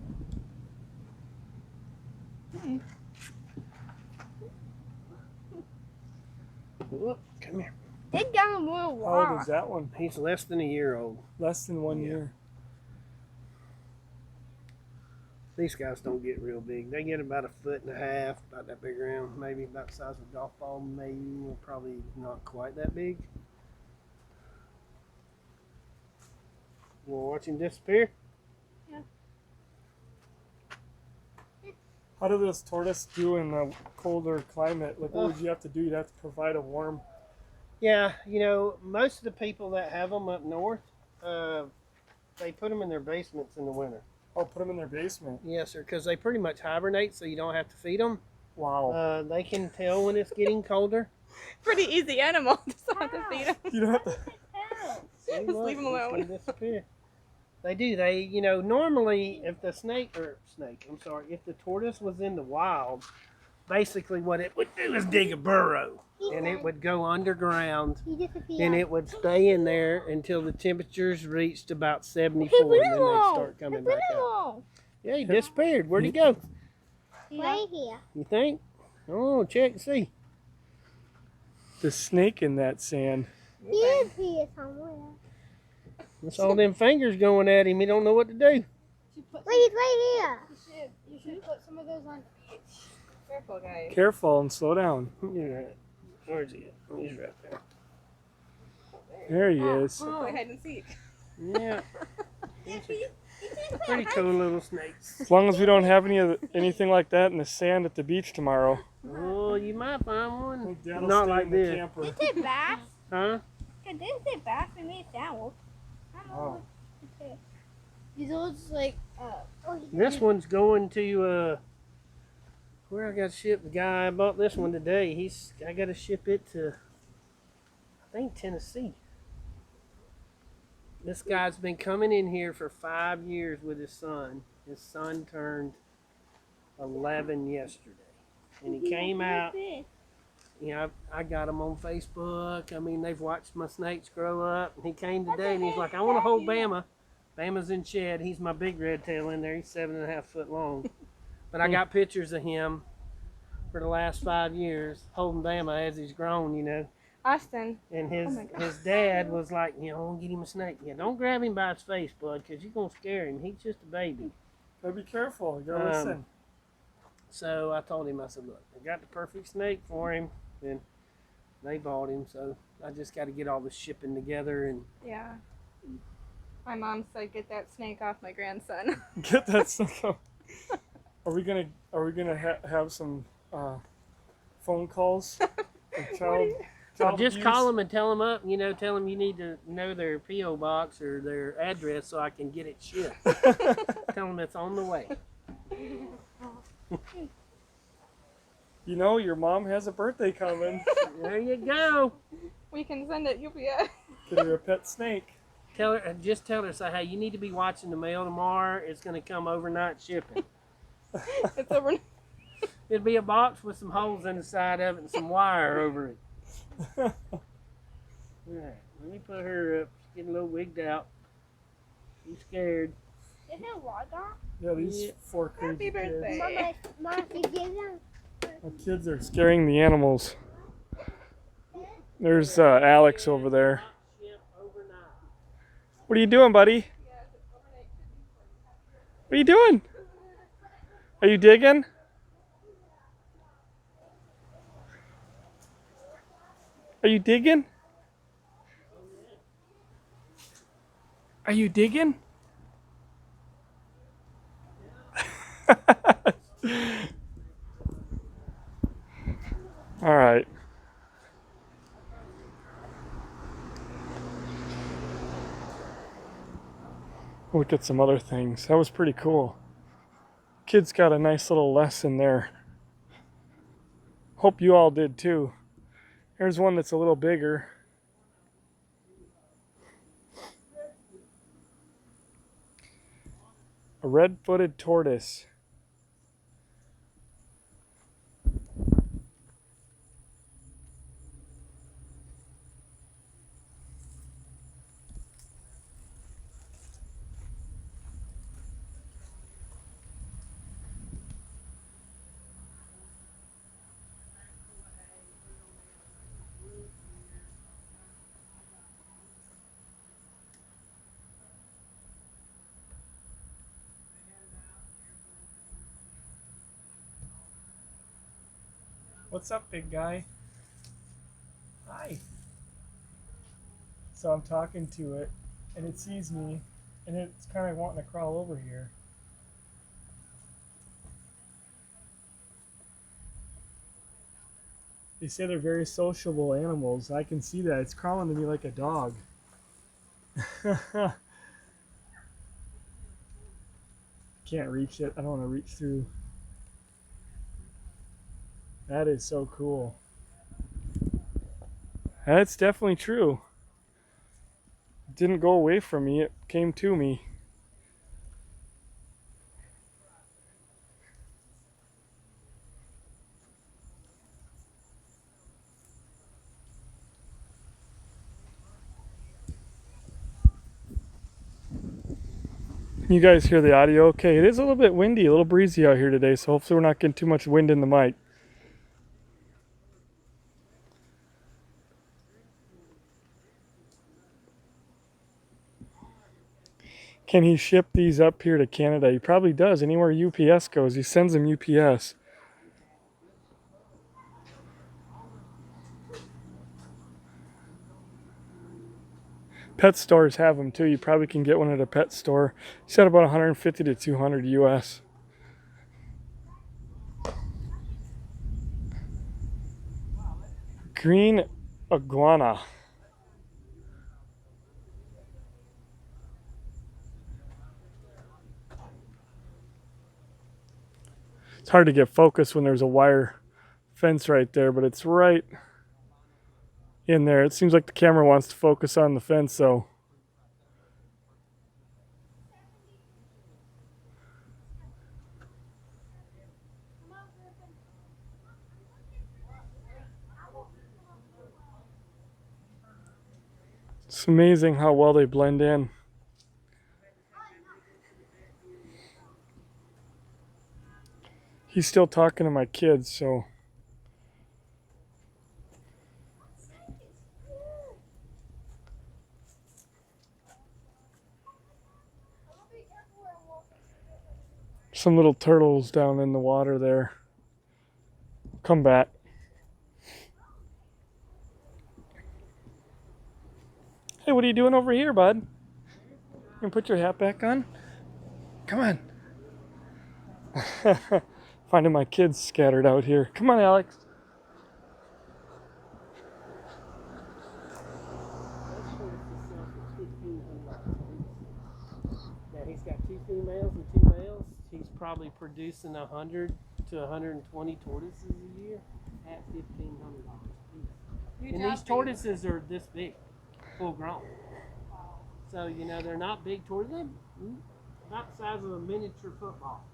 Whoop, come here. It's down a little How old water. is that one? He's less than a year old. Less than 1 year. These guys don't get real big. They get about 1.5 feet, about that big around, maybe about the size of a golf ball, maybe, probably not quite that big. You want to watch him disappear? How does this tortoise do in a colder climate? Like, what would you have to do? You'd have to provide a warm. Yeah, you know, most of the people that have them up north, they put them in their basements in the winter. Oh, put them in their basement. Yes, sir, because they pretty much hibernate, so you don't have to feed them. Wow. They can tell when it's getting colder. Pretty easy animal. Just don't have to feed them. You don't have to. See, Just look, leave 'em it's alone. gonna disappear. They do. They, you know, normally if the if the tortoise was in the wild, basically what it would do is dig a burrow, and it would go underground, He disappeared. and it would stay in there until the temperatures reached about 74, and then they'd start coming back out. Yeah, he disappeared. Where'd he go? Right here. You think? Oh, check and see. The snake in that sand. He is here somewhere. That's all them fingers going at him. He don't know what to do. Wait, he's right here. You should put some of those on the beach. Careful, guys. Careful and slow down. You're right. Where's he at? He's right there. There he is. Oh, hide and seek. Yeah. He Pretty cool little snakes. As long as we don't have anything like that in the sand at the beach tomorrow. Oh, you might find one. Dad'll Not stay like in the this. camper. Did they bath? Huh? Did they bath and made sandals? I don't know. Oh. Okay. These old like This one's going to where I got to ship. The guy I bought this one today. I got to ship it to, I think, Tennessee. This guy's been coming in here for 5 years with his son. His son turned 11 yesterday, and he came out. You know, I got him on Facebook. I mean, they've watched my snakes grow up. And he came today, and he's like, "I want to hold Bama." Bama's in shed. He's my big red tail in there. He's 7.5 foot long. But I got pictures of him for the last 5 years holding Bama as he's grown, you know. Austin. And his dad was like, you know, "Get him a snake. Yeah, don't grab him by his face, bud, because you're going to scare him. He's just a baby." Gotta be careful. You gotta listen. So I told him, I said, "Look, I got the perfect snake for him." And they bought him, so I just got to get all the shipping together. And Yeah. My mom said, "Get that snake off my grandson." Get that snake off. Are we gonna have some phone calls? Child just abuse? call them and tell them up. You know, tell them you need to know their P.O. box or their address so I can get it shipped. Tell them it's on the way. You know, your mom has a birthday coming. There you go. We can send it UPS. Get her a pet snake. Just tell her, say, "Hey, you need to be watching the mail tomorrow. It's going to come overnight shipping." It's over. It'll be a box with some holes in the side of it and some wire over it. All right, let me put her up. She's getting a little wigged out. She's scared. Is it water? Yeah, these Yeah. 4 crazy Happy kids. birthday. Mama, you give them. My kids are scaring the animals. There's Alex over there. What are you doing, buddy? What are you doing? Are you digging? Are you digging? Are you digging? All right. Look at some other things. That was pretty cool. Kids got a nice little lesson there. Hope you all did too. Here's one that's a little bigger. A red-footed tortoise. What's up, big guy? Hi. So I'm talking to it, and it sees me, and it's kind of wanting to crawl over here. They say they're very sociable animals. I can see that. It's crawling to me like a dog. Can't reach it. I don't want to reach through. That is so cool. That's definitely true. It didn't go away from me, it came to me. You guys hear the audio okay? It is a little bit windy, a little breezy out here today, so hopefully we're not getting too much wind in the mic. Can he ship these up here to Canada? He probably does. Anywhere UPS goes, he sends them UPS. Pet stores have them too. You probably can get one at a pet store. He said about 150 to 200 US. Green iguana. It's hard to get focused when there's a wire fence right there, but it's right in there. It seems like the camera wants to focus on the fence though. It's amazing how well they blend in. He's still talking to my kids, so. Some little turtles down in the water there. Come back. Hey, what are you doing over here, bud? You can put your hat back on? Come on. Finding my kids scattered out here. Come on, Alex. Now he's got 2 females and 2 males. He's probably producing 100 to 120 tortoises a year at $1,500 a piece. And these tortoises are this big, full grown. So, you know, they're not big tortoises. They're about the size of a miniature football.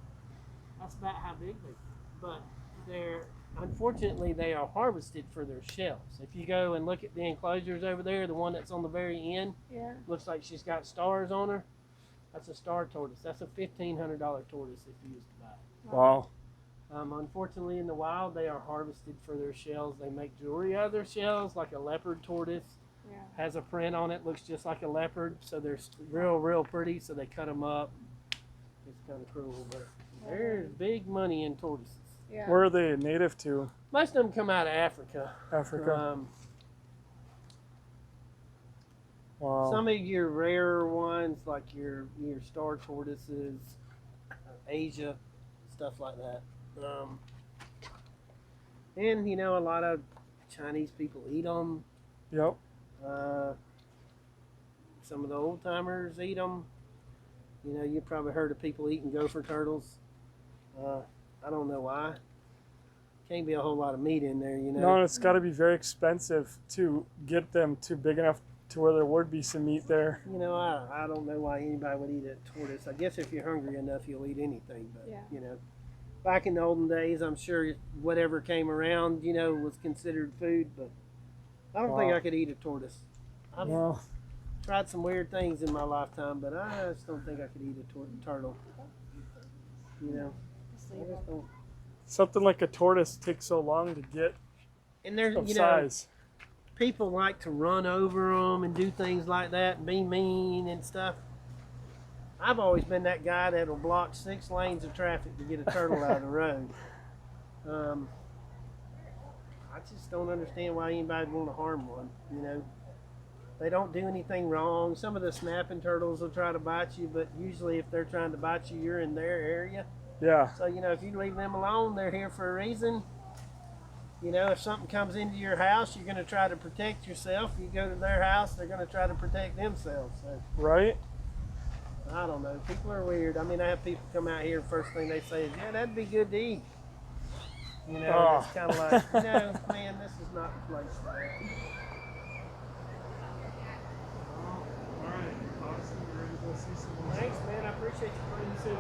That's about how big they are. But they're, unfortunately, they are harvested for their shells. If you go and look at the enclosures over there, the one that's on the very end, looks like she's got stars on her. That's a star tortoise. That's a $1,500 tortoise if you used to buy it. Wow. Unfortunately, in the wild, they are harvested for their shells. They make jewelry out of their shells, like a leopard tortoise. Has a print on it, looks just like a leopard. So they're real pretty. So they cut them up. It's kind of cruel, but there's big money in tortoises. Yeah. Where are they native to? Most of them come out of Africa. Africa. Wow. Some of your rarer ones, like your star tortoises, Asia, stuff like that. And you know, a lot of Chinese people eat them. Yep. Some of the old timers eat them. You know, you've probably heard of people eating gopher turtles. I don't know why. Can't be a whole lot of meat in there, you know. No, and it's got to be very expensive to get them to big enough to where there would be some meat there. You know, I don't know why anybody would eat a tortoise. I guess if you're hungry enough, you'll eat anything. But, you know, back in the olden days, I'm sure whatever came around, you know, was considered food. But I don't think I could eat a tortoise. I've tried some weird things in my lifetime, but I just don't think I could eat a turtle. You know, I just don't. Something like a tortoise takes so long to get And there's, of you know, size. people like to run over them and do things like that and be mean and stuff. I've always been that guy that'll block 6 lanes of traffic to get a turtle out of the road. I just don't understand why anybody would want to harm one, you know. They don't do anything wrong. Some of the snapping turtles will try to bite you, but usually if they're trying to bite you, you're in their area. Yeah. So, you know, if you leave them alone, they're here for a reason. You know, if something comes into your house, you're going to try to protect yourself. You go to their house, they're going to try to protect themselves. So, Right? I don't know. People are weird. I mean, I have people come out here, first thing they say is, yeah, that'd be good to eat. You know, it's kind of like, you know, man, this is not the place for that. Thanks, man. I appreciate you bringing this in.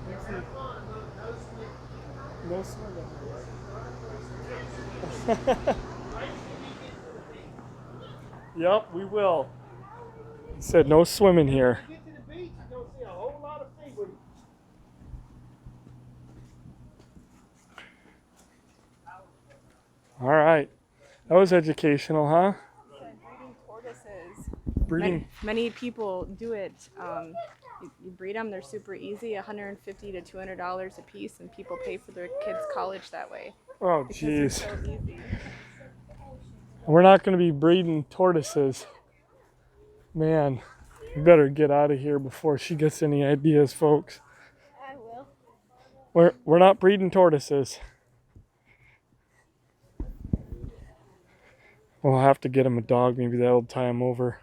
Thank you. No swimming. Yep, we will. He said no swimming here. When you get to the beach, you're going to see a whole lot of seaweed. All right. That was educational, huh? Breeding tortoises. Breeding. Many people do it. You breed them, they're super easy, $150 to $200 a piece, and people pay for their kids' college that way. Oh, Because they're jeez. so easy. We're not going to be breeding tortoises. Man, we better get out of here before she gets any ideas, folks. I will. We're not breeding tortoises. We'll have to get him a dog. Maybe that'll tie him over.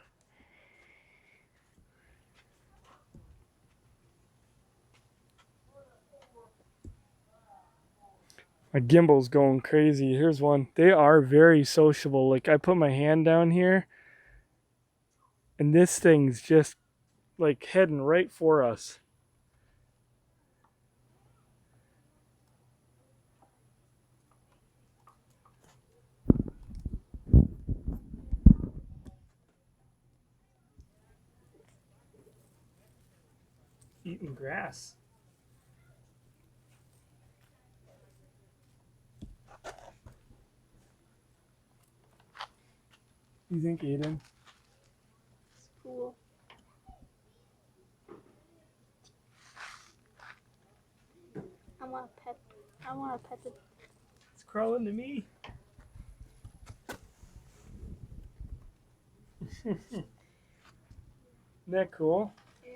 My gimbal's going crazy. Here's one. They are very sociable. Like, I put my hand down here, and this thing's just like heading right for us. Eating grass. You think, Aiden? It's cool. I want to pet it. It's crawling to me. Isn't that cool? Yeah.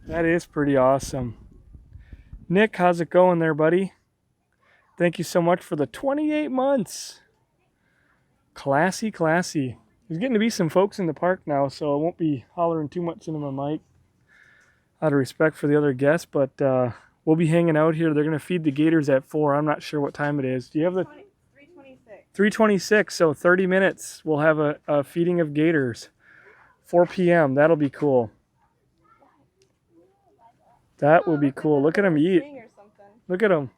That is pretty awesome. Nick, how's it going there, buddy? Thank you so much for the 28 months. Classy, classy. There's getting to be some folks in the park now, so I won't be hollering too much into my mic out of respect for the other guests, but we'll be hanging out here. They're going to feed the gators at 4. I'm not sure what time it is. Do you have the... 3:26. 3:26, so 30 minutes. We'll have a feeding of gators. 4 p.m. That'll be cool. That will be cool. Look at them eat. Or something. Look at them.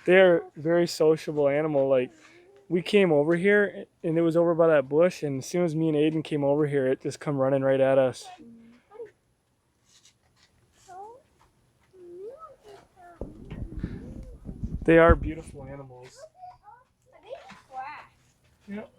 They're a very sociable animal. Like, we came over here and it was over by that bush, and as soon as me and Aiden came over here, it just come running right at us. They are beautiful animals. Yep.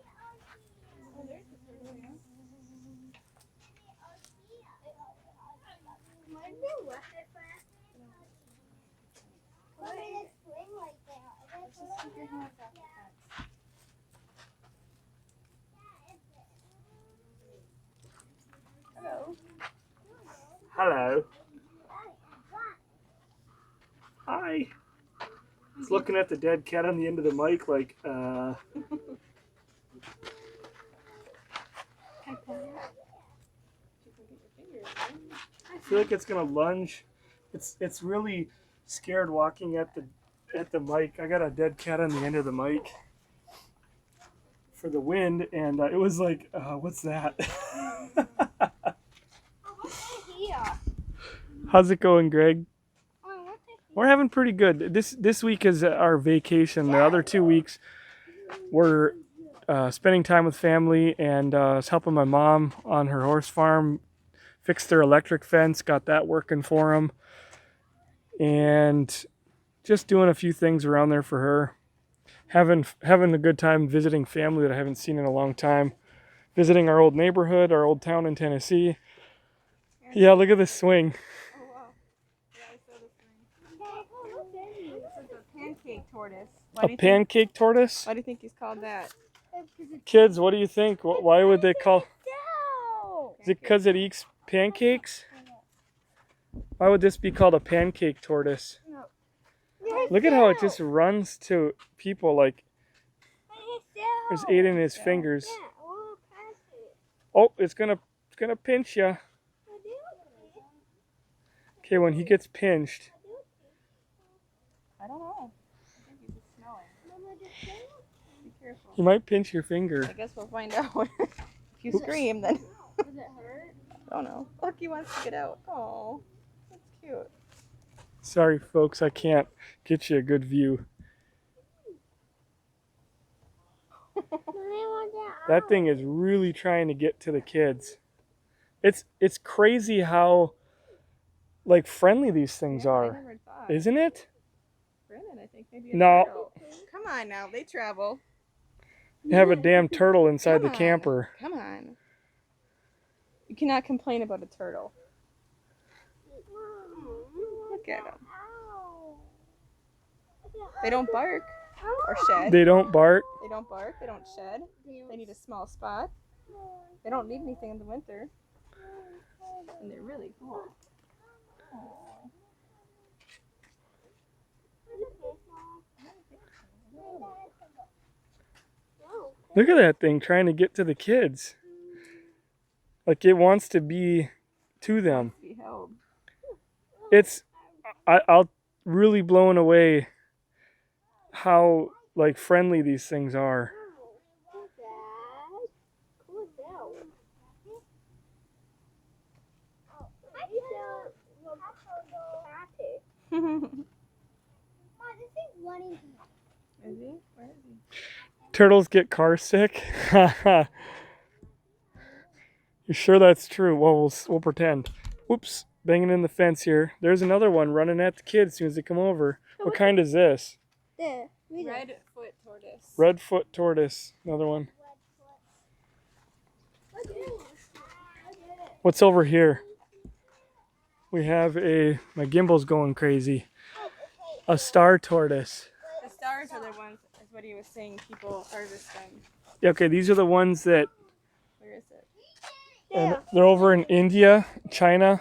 Hello. Hi. He's looking at the dead cat on the end of the mic like, I feel like it's gonna lunge. It's really scared walking at the mic. I got a dead cat on the end of the mic for the wind, and it was like, what's that? How's it going, Greg? We're having pretty good. This week is our vacation. The other 2 weeks we're spending time with family, and I was helping my mom on her horse farm, fix their electric fence, got that working for them, and just doing a few things around there for her. Having a good time visiting family that I haven't seen in a long time. Visiting our old neighborhood, our old town in Tennessee. Yeah, look at this swing. Oh, wow. Yeah, I saw this thing. This is a pancake tortoise. A pancake tortoise? Why do you think he's called that? Kids, what do you think? Why would they call... Is it because it eats pancakes? Why would this be called a pancake tortoise? Look at how it just runs to people like... There's 8 in his fingers. Oh, it's gonna pinch you. Okay, when he gets pinched... I don't know. I think he's just smelling. Be careful. He might pinch your finger. I guess we'll find out. If you scream, then... Does it hurt? I don't know. Look, he wants to get out. Oh, that's cute. Sorry, folks, I can't get you a good view. That thing is really trying to get to the kids. It's crazy how like friendly these things Yeah, I are, never thought. isn't it? Brennan, I think maybe a No. turtle. Come on now, they travel. You have a damn turtle inside the Come on. camper. Come on. You cannot complain about a turtle. Look at them. They don't bark or shed. They don't bark. They don't bark. They don't shed. They need a small spot. They don't need anything in the winter. And they're really cool. Look at that thing trying to get to the kids. Like it wants to be to them. Be held. It's, I'll really blown away how like friendly these things are. Is he? Where is he? Turtles get car sick? You sure that's true? Well, we'll pretend. Whoops, banging in the fence here. There's another one running at the kids as soon as they come over. What kind is this? There. Redfoot tortoise. Redfoot tortoise. Another one. What's over here? We have my gimbal's going crazy. A star tortoise. The stars are the ones, is what he was saying, people harvest them. Yeah, okay, these are the ones that, Where is it? and they're over in India, China.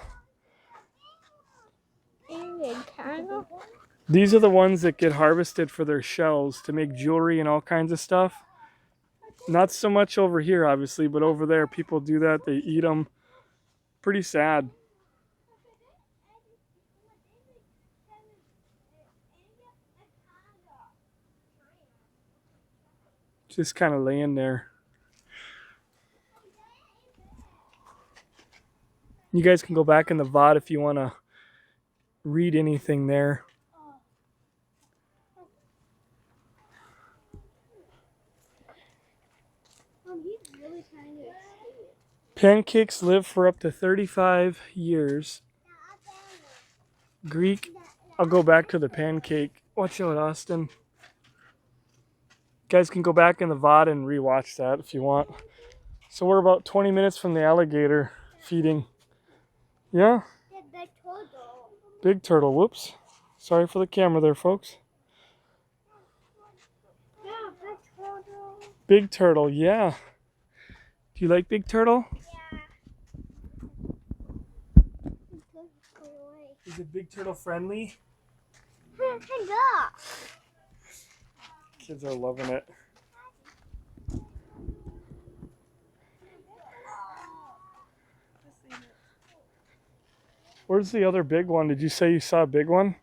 These are the ones that get harvested for their shells to make jewelry and all kinds of stuff. Not so much over here, obviously, but over there, people do that. They eat them. Pretty sad. Just kind of laying there. You guys can go back in the VOD if you want to read anything there. He's really trying to escape. Pancakes live for up to 35 years. Greek, I'll go back to the pancake. Watch out, Austin. You guys can go back in the VOD and rewatch that if you want. So we're about 20 minutes from the alligator feeding. Yeah? Big turtle. Big turtle. Whoops. Sorry for the camera there, folks. Yeah, big turtle. Big turtle, yeah. Do you like big turtle? Yeah. Is it big turtle friendly? Hey, go. Kids are loving it. Where's the other big one? Did you say you saw a big one?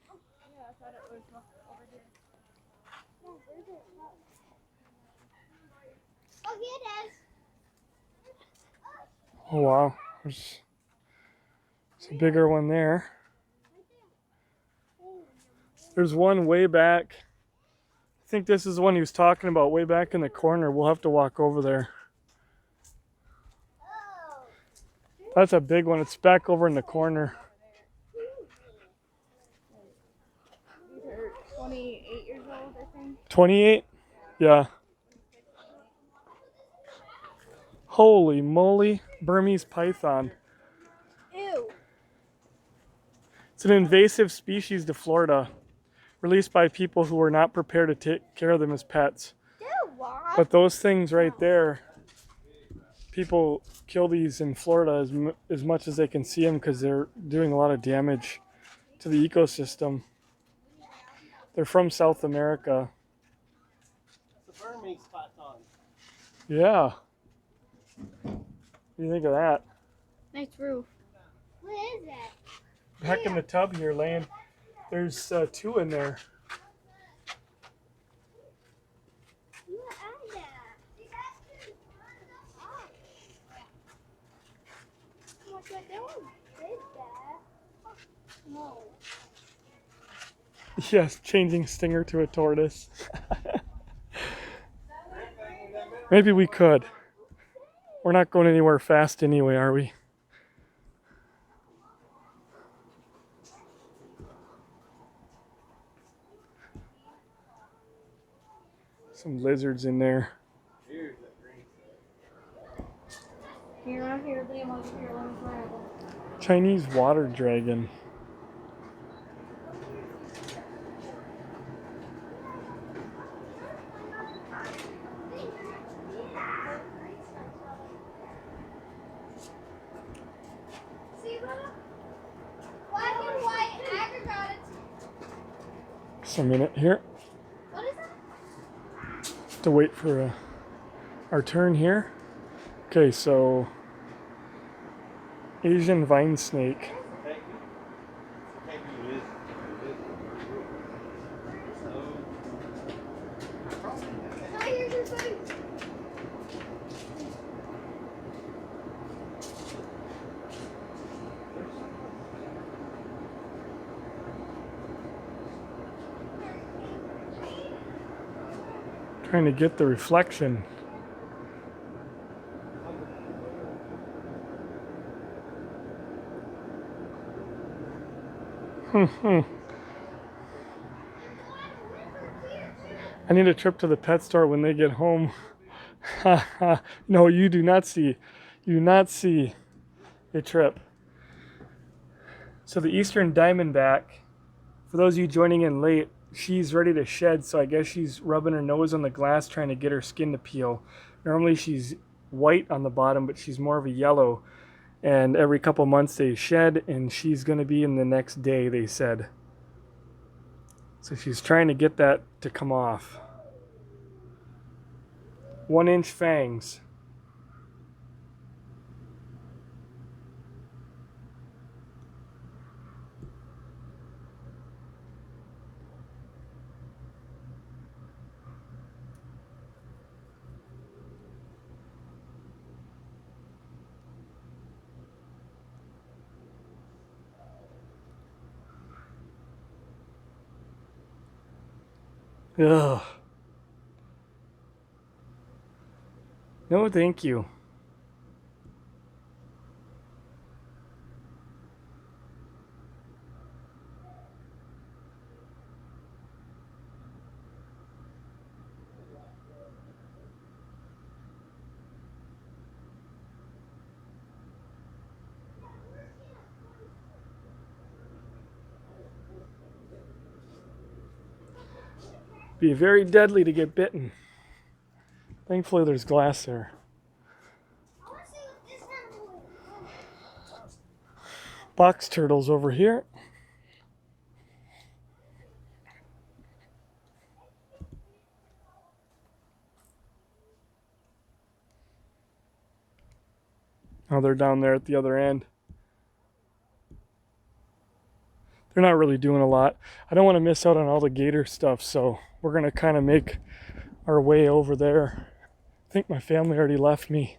Yeah, I thought it was over here. Oh, here it is. Oh wow, there's a bigger one there. There's one way back. I think this is the one he was talking about, way back in the corner. We'll have to walk over there. That's a big one. It's back over in the corner. These are 28 years old, I think. 28? Yeah. Holy moly, Burmese python. Ew. It's an invasive species to Florida, released by people who were not prepared to take care of them as pets. But those things right there, people kill these in Florida as much as they can see them because they're doing a lot of damage to the ecosystem. They're from South America. It's a Burmese python. Yeah. What do you think of that? Nice roof. What is it? Back in the tub here, laying. There's two in there. What are they? What's that doing? Big Dad. No. Yes, changing stinger to a tortoise. Maybe we could. We're not going anywhere fast anyway, are we? Some lizards in there. Chinese water dragon. Black and white agriculture. Just a minute here. What is that? To wait for our turn here. Okay, so Asian vine snake. Here's your food. Trying to get the reflection. I need a trip to the pet store when they get home. No, you do not see a trip. So the Eastern Diamondback, for those of you joining in late, she's ready to shed, so I guess she's rubbing her nose on the glass trying to get her skin to peel. Normally she's white on the bottom, but she's more of a yellow. And every couple months they shed, and she's going to be in the next day, they said. So she's trying to get that to come off. 1-inch fangs. Ugh. No, thank you. Be very deadly to get bitten. Thankfully there's glass there. I want to see what this animal is. Box turtles over here. Oh, they're down there at the other end. They're not really doing a lot. I don't want to miss out on all the gator stuff, so we're going to kind of make our way over there. I think my family already left me.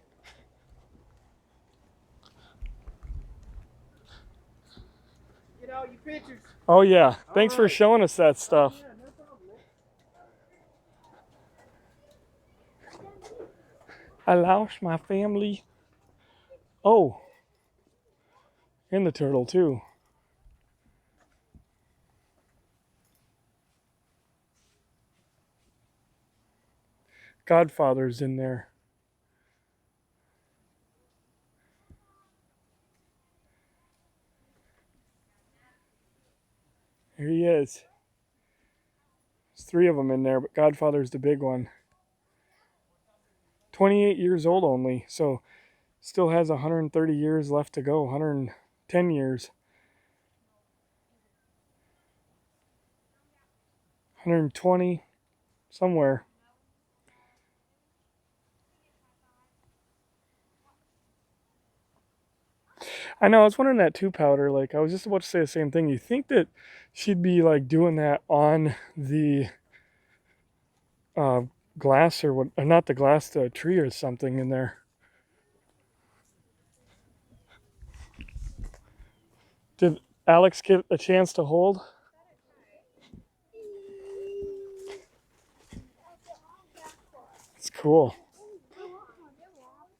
Get all your pictures. Oh yeah, thanks for showing us that stuff. Yeah, no problem. I lost my family. Oh, and the turtle too. Godfather's in there. Here he is. There's 3 of them in there, but Godfather's the big one. 28 years old only, so still has 130 years left to go, 110 years. 120, somewhere. I know, I was wondering that too, Powder. Like, I was just about to say the same thing. You think that she'd be, like, doing that on the glass or what, not the glass, the tree or something in there. Did Alex get a chance to hold? It's cool.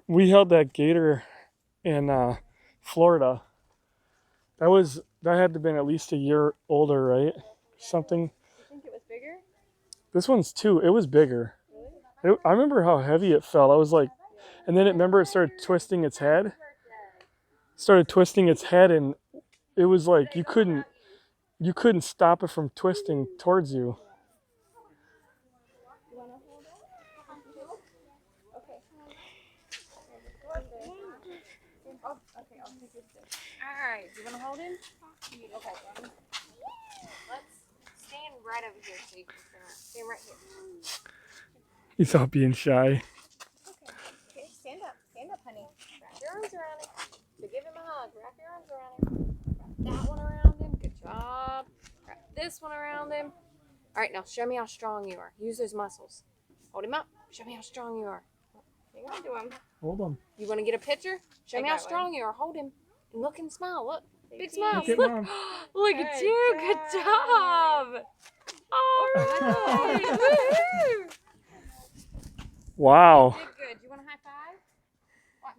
We held that gator in Florida. That had to have been at least a year older, right? Something. You think it was bigger? This one's 2. It was bigger. I remember how heavy it felt. I was like, and then remember it started twisting its head. started twisting its head, and it was like you couldn't stop it from twisting towards you. Alright, you want to hold him? Okay. Let's stand right over here so you can stand right here. He's all being shy. Okay, stand up, honey. Wrap your arms around him. So give him a hug. Wrap your arms around him. Wrap that one around him. Good job. Wrap this one around him. Alright, now show me how strong you are. Use those muscles. Hold him up. Show me how strong you are. Hang on to him. Hold on. You want to get a picture? Show me how got strong you are. Hold him. And look and smile. Look. Big smile. Look at Mom. Look at you. Good job. Oh, right. Woohoo. Wow. Did good. You want a high five? Watch.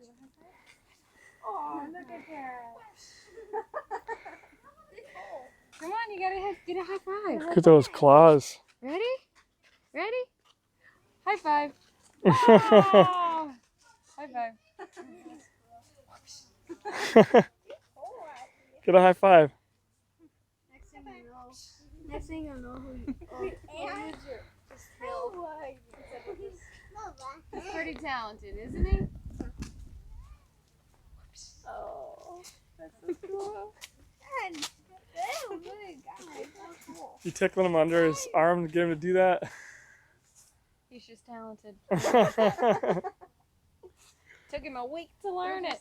Oh, look at that. Come on, you gotta get a high five. Look at those claws. Ready? Ready? High five. Get High five. a high five. Next thing you know who you He's pretty talented, isn't he? Oh, that's so cool. You tickling him under his arm to get him to do that? He's just talented. Took him a week to learn it.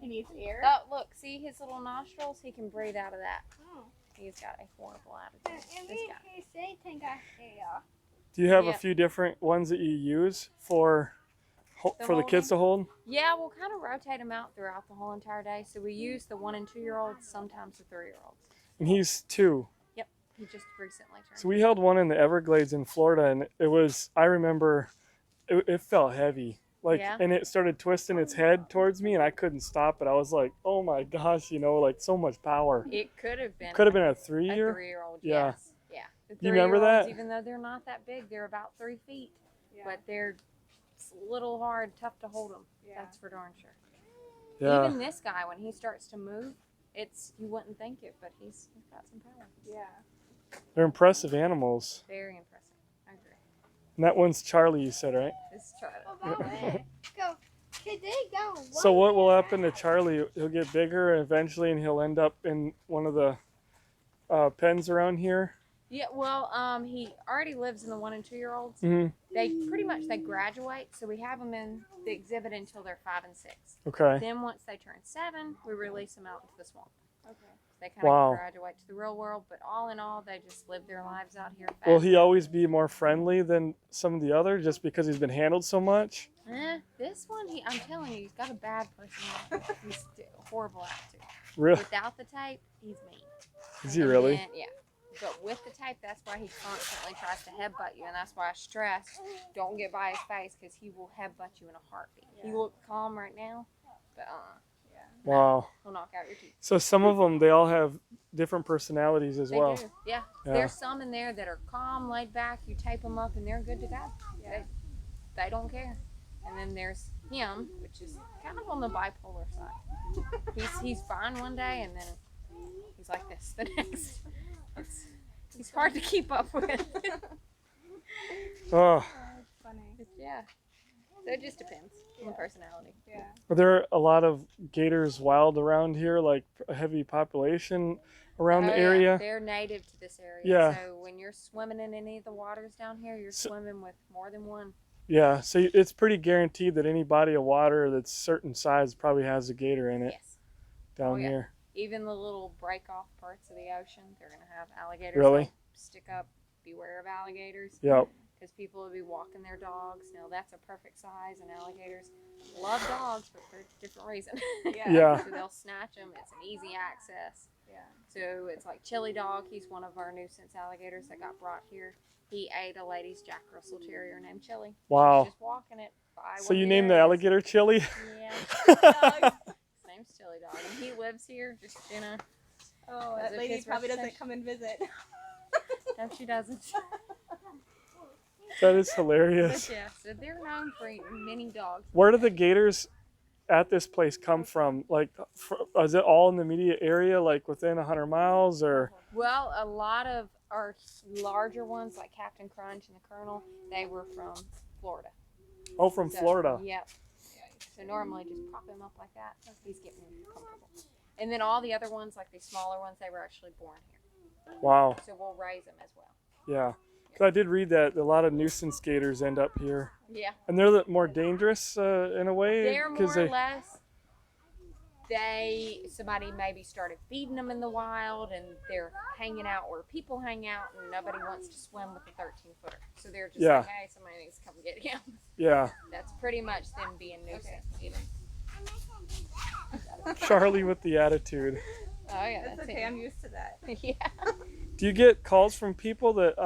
He needs air. Oh, look, see his little nostrils? He can breathe out of that. He's got a horrible attitude. This guy. Do you have Yeah. a few different ones that you use for the kids to hold? Yeah, we'll kind of rotate them out throughout the whole entire day. So we use the 1 and 2 year olds, sometimes the 3-year-olds. And he's 2. Yep, he just recently turned. So we held one in the Everglades in Florida, and it was, I remember, it felt heavy. Like, Yeah. and it started twisting its head towards me, and I couldn't stop it. I was like, oh my gosh, like so much power. It could have been. Could have been a A 3-year. 3-year-old, Yeah. yes. Yeah. The You remember 3-year-olds, that? even though they're not that big, they're about 3 feet. Yeah. But they're a little hard, tough to hold them. Yeah. That's for darn sure. Yeah. Even this guy, when he starts to move, you wouldn't think it, but he's got some power. Yeah. They're impressive animals. Very impressive. I agree. And that one's Charlie, you said, right? This is Charlie. Go. Today go. So what will happen to Charlie? He'll get bigger eventually, and he'll end up in one of the pens around here. Yeah, well, he already lives in the 1 and 2 year olds. Mm-hmm. They pretty much graduate, so we have them in the exhibit until they're 5 and 6. Okay. Then once they turn 7, we release them out into the swamp. Okay. They kind of Wow. graduate to the real world, but all in all, they just live their lives out here. Will he always be more friendly than some of the others, just because he's been handled so much? This one, I'm telling you, he's got a bad personality. He's a horrible attitude. Really? Without the tape, he's mean. Is he And really? then- yeah. But with the tape, that's why he constantly tries to headbutt you, and that's why I stress, don't get by his face, because he will headbutt you in a heartbeat. He looks calm right now, but Wow. he'll knock out your teeth. So some of them, they all have different personalities as They well. do, yeah. Yeah. There's some in there that are calm, laid back. You tape them up, and they're good to go. Yeah. They don't care. And then there's him, which is kind of on the bipolar side. He's fine one day, and then he's like this the next. He's hard to keep up with. Oh, That's funny. Yeah. So it just depends on the personality. Yeah. are there a lot of gators wild around here, like a heavy population around the Oh, yeah. area? They're native to this area. Yeah. So when you're swimming in any of the waters down here, you're swimming with more than one. Yeah, so it's pretty guaranteed that any body of water that's certain size probably has a gator in it Yes. down Oh, yeah. here. Even the little break off parts of the ocean, they're going to have alligators. Really? They'll stick up, beware of alligators. Yep. Because people will be walking their dogs. Now that's a perfect size, and alligators love dogs, but for a different reason. Yeah. So they'll snatch them. It's an easy access. Yeah. So it's like Chili Dog. He's one of our nuisance alligators that got brought here. He ate a lady's Jack Russell Terrier named Chili. Wow. She's just walking it by. So one you of named the areas. alligator Chili? Yeah. His name's Chili Dog, and he lives here just in a. Oh, As that a lady kid's probably doesn't reputation. come and visit. No, she doesn't. That is But hilarious. yeah, so they're known for eating many dogs. Where do the gators at this place come from? Like, is it all in the immediate area, like within 100 miles, or? Well, a lot of our larger ones, like Captain Crunch and the Colonel, they were from Florida. Oh, from So, Florida. Yep. So normally just prop him up like that. He's getting comfortable. And then all the other ones, like these smaller ones, they were actually born here. Wow. So we'll raise them as well. Yeah. 'Cause I did read that a lot of nuisance gators end up here. Yeah. And they're the more dangerous in a way. They're more or less. Somebody maybe started feeding them in the wild, and they're hanging out where people hang out, and nobody wants to swim with a 13-footer. So they're just like, hey, somebody needs to come get him. Yeah. That's pretty much them being nuisance. Charlie with the attitude. Oh yeah, That's okay. I'm used to that. Yeah. Do you get calls from people that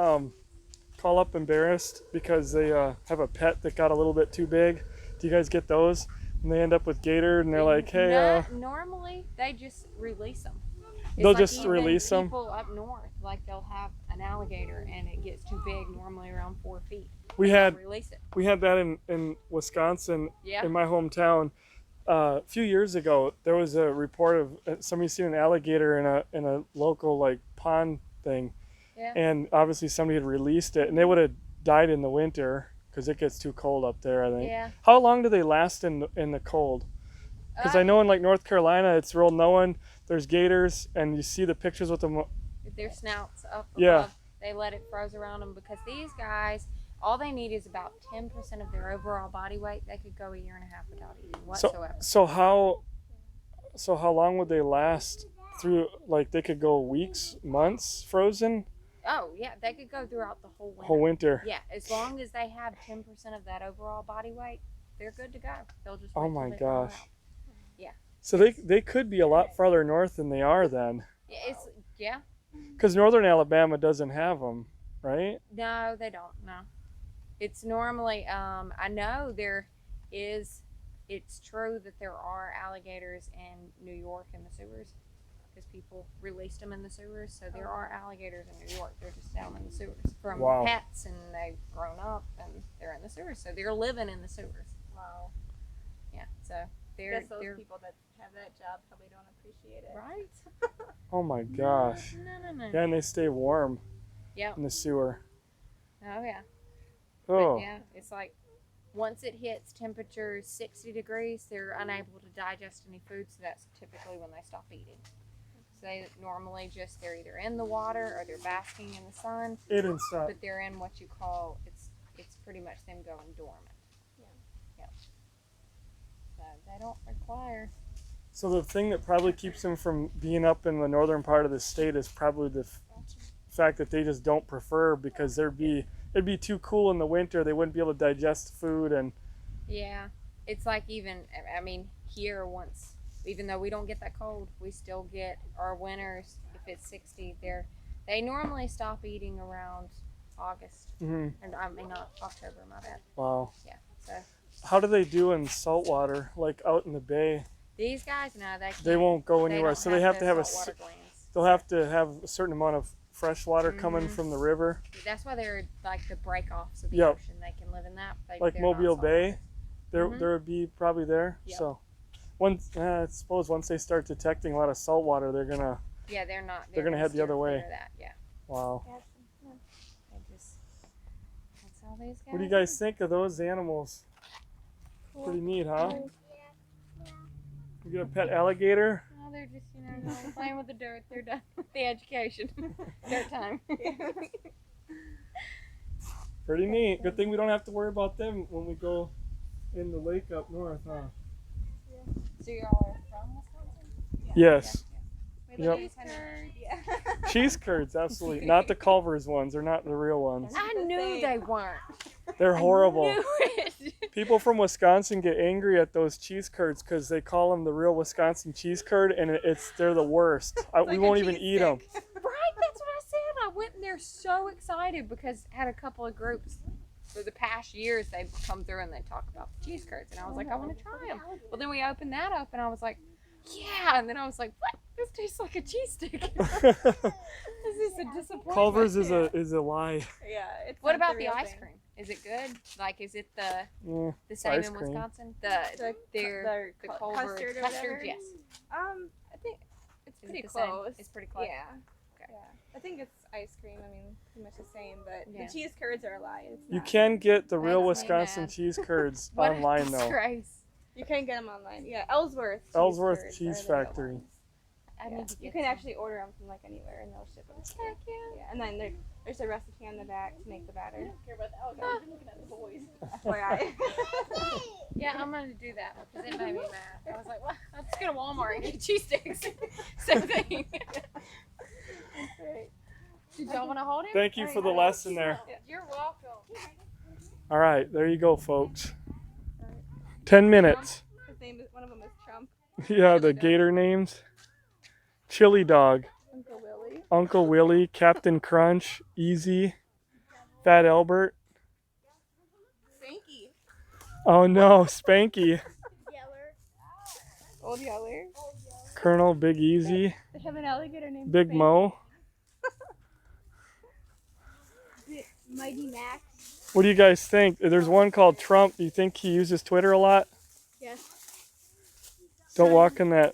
call up embarrassed because they have a pet that got a little bit too big? Do you guys get those? And they end up with gator, and they're like, hey. Normally, they just release them. They'll just release them? People up north, like they'll have an alligator, and it gets too big, normally around 4 feet. We had release it. We had that in Wisconsin, Yeah. in my hometown. A few years ago, there was a report of somebody seen an alligator in a local like pond thing, Yeah. and obviously somebody had released it, and they would have died in the winter because it gets too cold up there, I think. Yeah. How long do they last in the cold? Because I know in like North Carolina, it's real known. There's gators, and you see the pictures with them. Their snouts up above. Yeah. They let it froze around them because these guys, all they need is about 10% of their overall body weight. They could go a year and a half without eating whatsoever. So how long would they last through? Like they could go weeks, months frozen. Oh yeah, they could go throughout the whole winter. Whole winter. Yeah, as long as they have 10% of that overall body weight, they're good to go. They'll just. Oh wait my till they thaw gosh. out. Yeah. So they could be a lot farther north than they are then. Yeah. Because northern Alabama doesn't have them, right? No, they don't. No. It's normally, I know it's true that there are alligators in New York in the sewers because people released them in the sewers. So there are alligators in New York. They're just down in the sewers from Wow. pets, and they've grown up and they're in the sewers. So they're living in the sewers. Wow. Yeah. So I they're, guess those people that have that job probably don't appreciate it. right? Oh my gosh. No. Yeah, and they stay warm Yep. in the sewer. Oh yeah. Oh. But yeah, it's like once it hits temperature 60 degrees, they're unable to digest any food, so that's typically when they stop eating. So they normally they're either in the water or they're basking in the sun, It and stuff. but they're in what you call, it's pretty much them going dormant. Yep. So they don't require. So the thing that probably keeps them from being up in the northern part of the state is probably the fact that they just don't prefer, because it'd be too cool in the winter. They wouldn't be able to digest food, and Yeah, it's like here even though we don't get that cold, we still get our winters. If it's 60, they normally stop eating around August, mhm. and not October. My bad. Wow. Yeah. So How do they do in saltwater, like out in the bay? these guys, no, They won't go they anywhere, don't so they have to have saltwater glands. they'll have to have a certain amount of fresh water coming Mhm. from the river, That's why they're like the break-offs of the Yep. ocean. They can live in that. like they're not Mobile Bay. saltwater. There Mhm. would be probably there. Yep. So, I suppose once they start detecting a lot of salt water, they're gonna. Yeah, they're not. They're gonna head the steer other way. clear of that. Yeah. Wow. That's all these guys. What do you guys think of those animals? Pretty neat, huh? You get a pet alligator? Oh, they're just, they're playing with the dirt. They're done with the education. Dirt time. Pretty neat. Good thing we don't have to worry about them when we go in the lake up north, huh? So you all are from Wisconsin? Yes. We Yep. live in Cheese curds, absolutely. Not the Culver's ones. They're not the real ones. I knew they weren't. They're horrible. I knew it. People from Wisconsin get angry at those cheese curds because they call them the real Wisconsin cheese curd, and they're the worst. We won't even eat them. Right, that's what I said. I went in there so excited because I had a couple of groups for the past years. They'd come through and they'd talk about the cheese curds, and I was like, I want to try them. Well, then we opened that up, and I was like, yeah. And then I was like, what? This tastes like a cheese stick. This is a disappointment. Culver's is a lie. Yeah. It's What not about the the real ice thing. cream? Is it good? Like, is it the It's same ice in cream. Wisconsin? The Culver custard or whatever? yes. I think it's Is pretty it the same? close. It's pretty close. Yeah. Okay. Yeah. I think it's ice cream. I mean, pretty much the same, but Yeah. the cheese curds are a lie. It's You not. can get the real Makes me Wisconsin mad. cheese curds What online a though. disgrace. You can get them online. Yeah, Ellsworth. Ellsworth curds Cheese are the real Factory. ones. I Yeah. need to get You can some. actually order them from like anywhere, and they'll ship them. Heck yeah. Yeah, and then there's a recipe on the back to make the batter. care about the alligators. You're looking at the boys. FYI. Yeah, I'm gonna do that because it made me mad. I was like, well, I'm just gonna Walmart and get cheese sticks. Same thing. Did y'all want to hold him? Thank you for the lesson there. You're welcome. All right, there you go, folks. 10 minutes. His name is, one of them is Trump. Yeah, the gator names. Chili Dog, Uncle Willie. Uncle Willie, Captain Crunch, Easy, Fat Albert. Spanky. Oh no, Spanky, Old Yeller. Colonel Big Easy, They have an alligator named Big Spanky. Mo. Mighty Max. What do you guys think? There's one called Trump. Do you think he uses Twitter a lot? Yes. Don't walk in that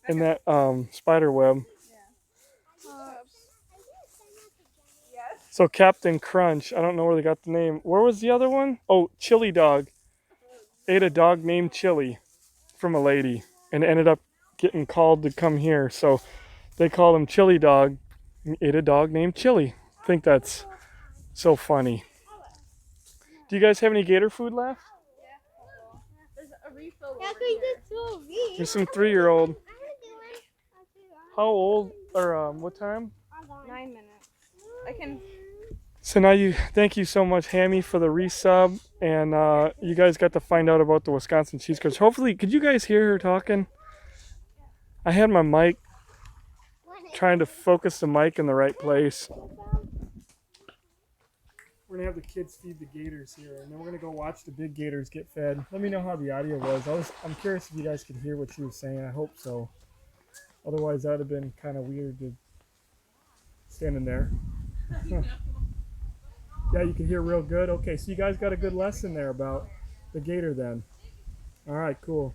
Okay, enough. spider web. Yes. So Captain Crunch, I don't know where they got the name. Where was the other one? Oh, Chili Dog. Ate a dog named Chili from a lady and ended up getting called to come here. So they called him Chili Dog. And ate a dog named Chili. I think that's so funny. Do you guys have any gator food left? There's a refill Yeah, over we here. did 2 of these. There's some 3-year-old. How old or what time? 9 minutes. I can. So now thank you so much, Hammy, for the resub, and you guys got to find out about the Wisconsin cheese curds. Hopefully, could you guys hear her talking? I had my mic trying to focus the mic in the right place. We're gonna have the kids feed the gators here, and then we're gonna go watch the big gators get fed. Let me know how the audio was. I'm curious if you guys could hear what she was saying. I hope so. Otherwise, that'd have been kind of weird to standing there. Yeah, you can hear real good. Okay, so you guys got a good lesson there about the gator then. All right, cool.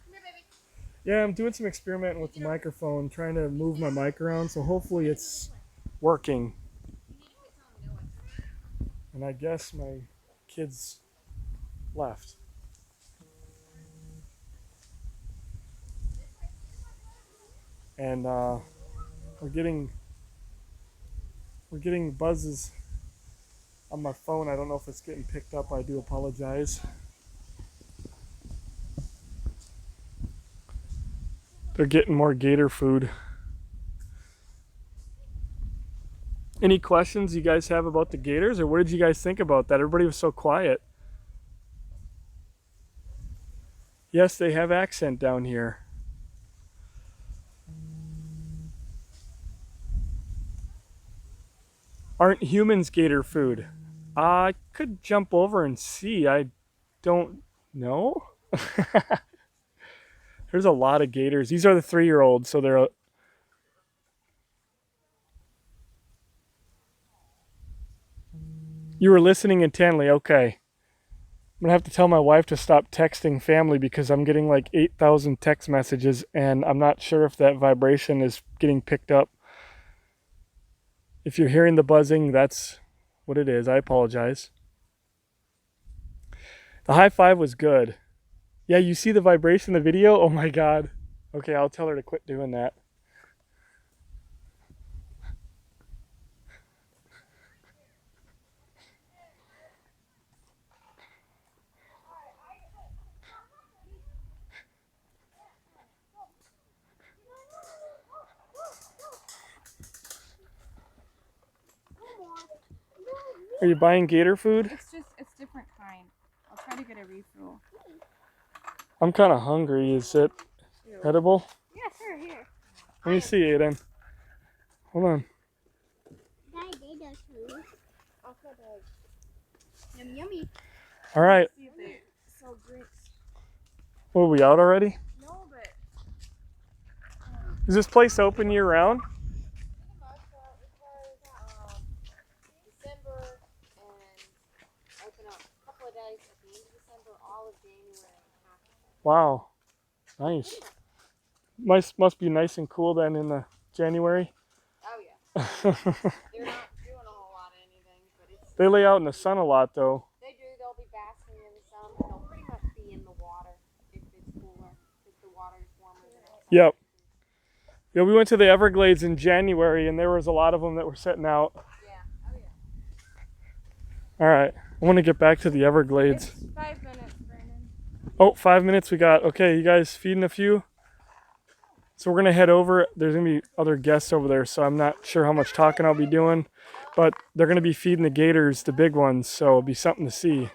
Yeah, I'm doing some experimenting with the microphone, trying to move my mic around, so hopefully it's working. And I guess my kids left. And we're getting buzzes on my phone. I don't know if it's getting picked up. I do apologize. They're getting more gator food. Any questions you guys have about the gators, or what did you guys think about that? Everybody was so quiet. Yes, they have accent down here. Aren't humans gator food? I could jump over and see. I don't know. There's a lot of gators. These are the 3-year-olds, so they're... You were listening intently. Okay. I'm going to have to tell my wife to stop texting family because I'm getting like 8,000 text messages and I'm not sure if that vibration is getting picked up. If you're hearing the buzzing, that's what it is. I apologize. The high five was good. Yeah, you see the vibration in the video? Oh my God. Okay, I'll tell her to quit doing that. Are you buying gator food? It's different kind. I'll try to get a refill. I'm kind of hungry. Is it edible? Yeah, sure, here. Let me see, Aiden. Hold on. Yum yummy. All right. See if they sell drinks. What, are we out already? No, but Is this place open year round? December and Nice. Must be nice and cool then in the January. Oh yeah. They're not doing a whole lot of anything, but it's. They lay out in the sun a lot though. They do. They'll be basking in the sun, and they'll pretty much be in the water if it's cooler, if the water is warmer than outside. Yep. Yeah, we went to the Everglades in January, and there was a lot of them that were sitting out. Yeah. Oh yeah. All right, I want to get back to the Everglades. It's 5 minutes, Brandon. Oh, 5 minutes we got. Okay, you guys feeding a few? So we're gonna head over. There's gonna be other guests over there, so I'm not sure how much talking I'll be doing, but they're gonna be feeding the gators, the big ones, so it'll be something to see.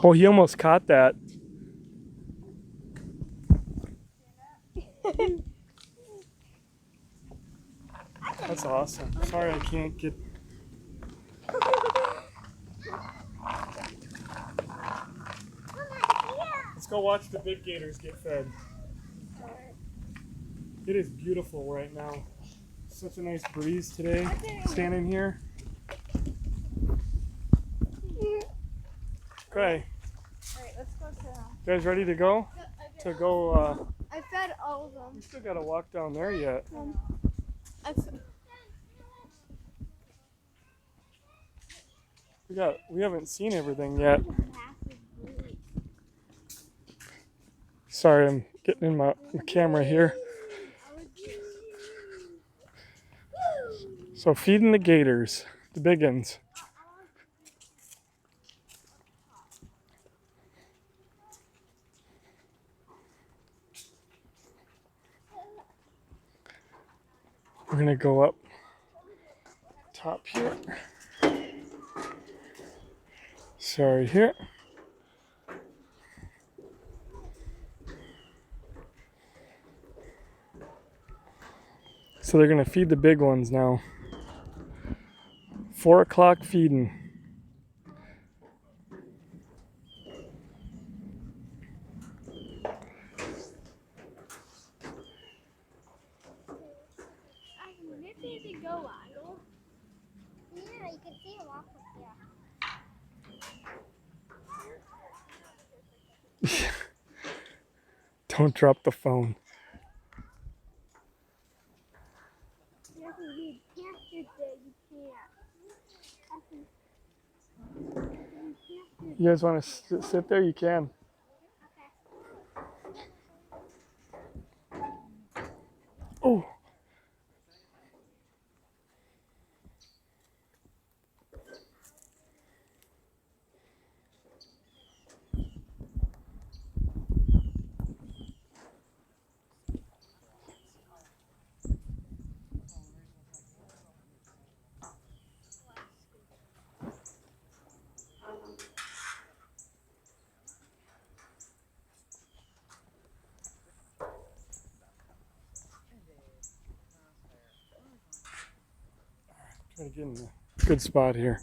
Oh, he almost caught that. That's awesome. Sorry I can't get... Let's go watch the big gators get fed. It is beautiful right now. Such a nice breeze today, standing here. Okay. Alright, let's go to... You guys ready to go? I fed all of them. We still gotta walk down there yet. We haven't seen everything yet. Sorry, I'm getting in my camera here. So feeding the gators, the big ones. We're gonna go up top here. Sorry, here. So they're gonna feed the big ones now. 4 o'clock feeding. Yeah, you can see a lot of Don't drop the phone. You guys want to sit there? You can. Oh. Try to get in a good spot here.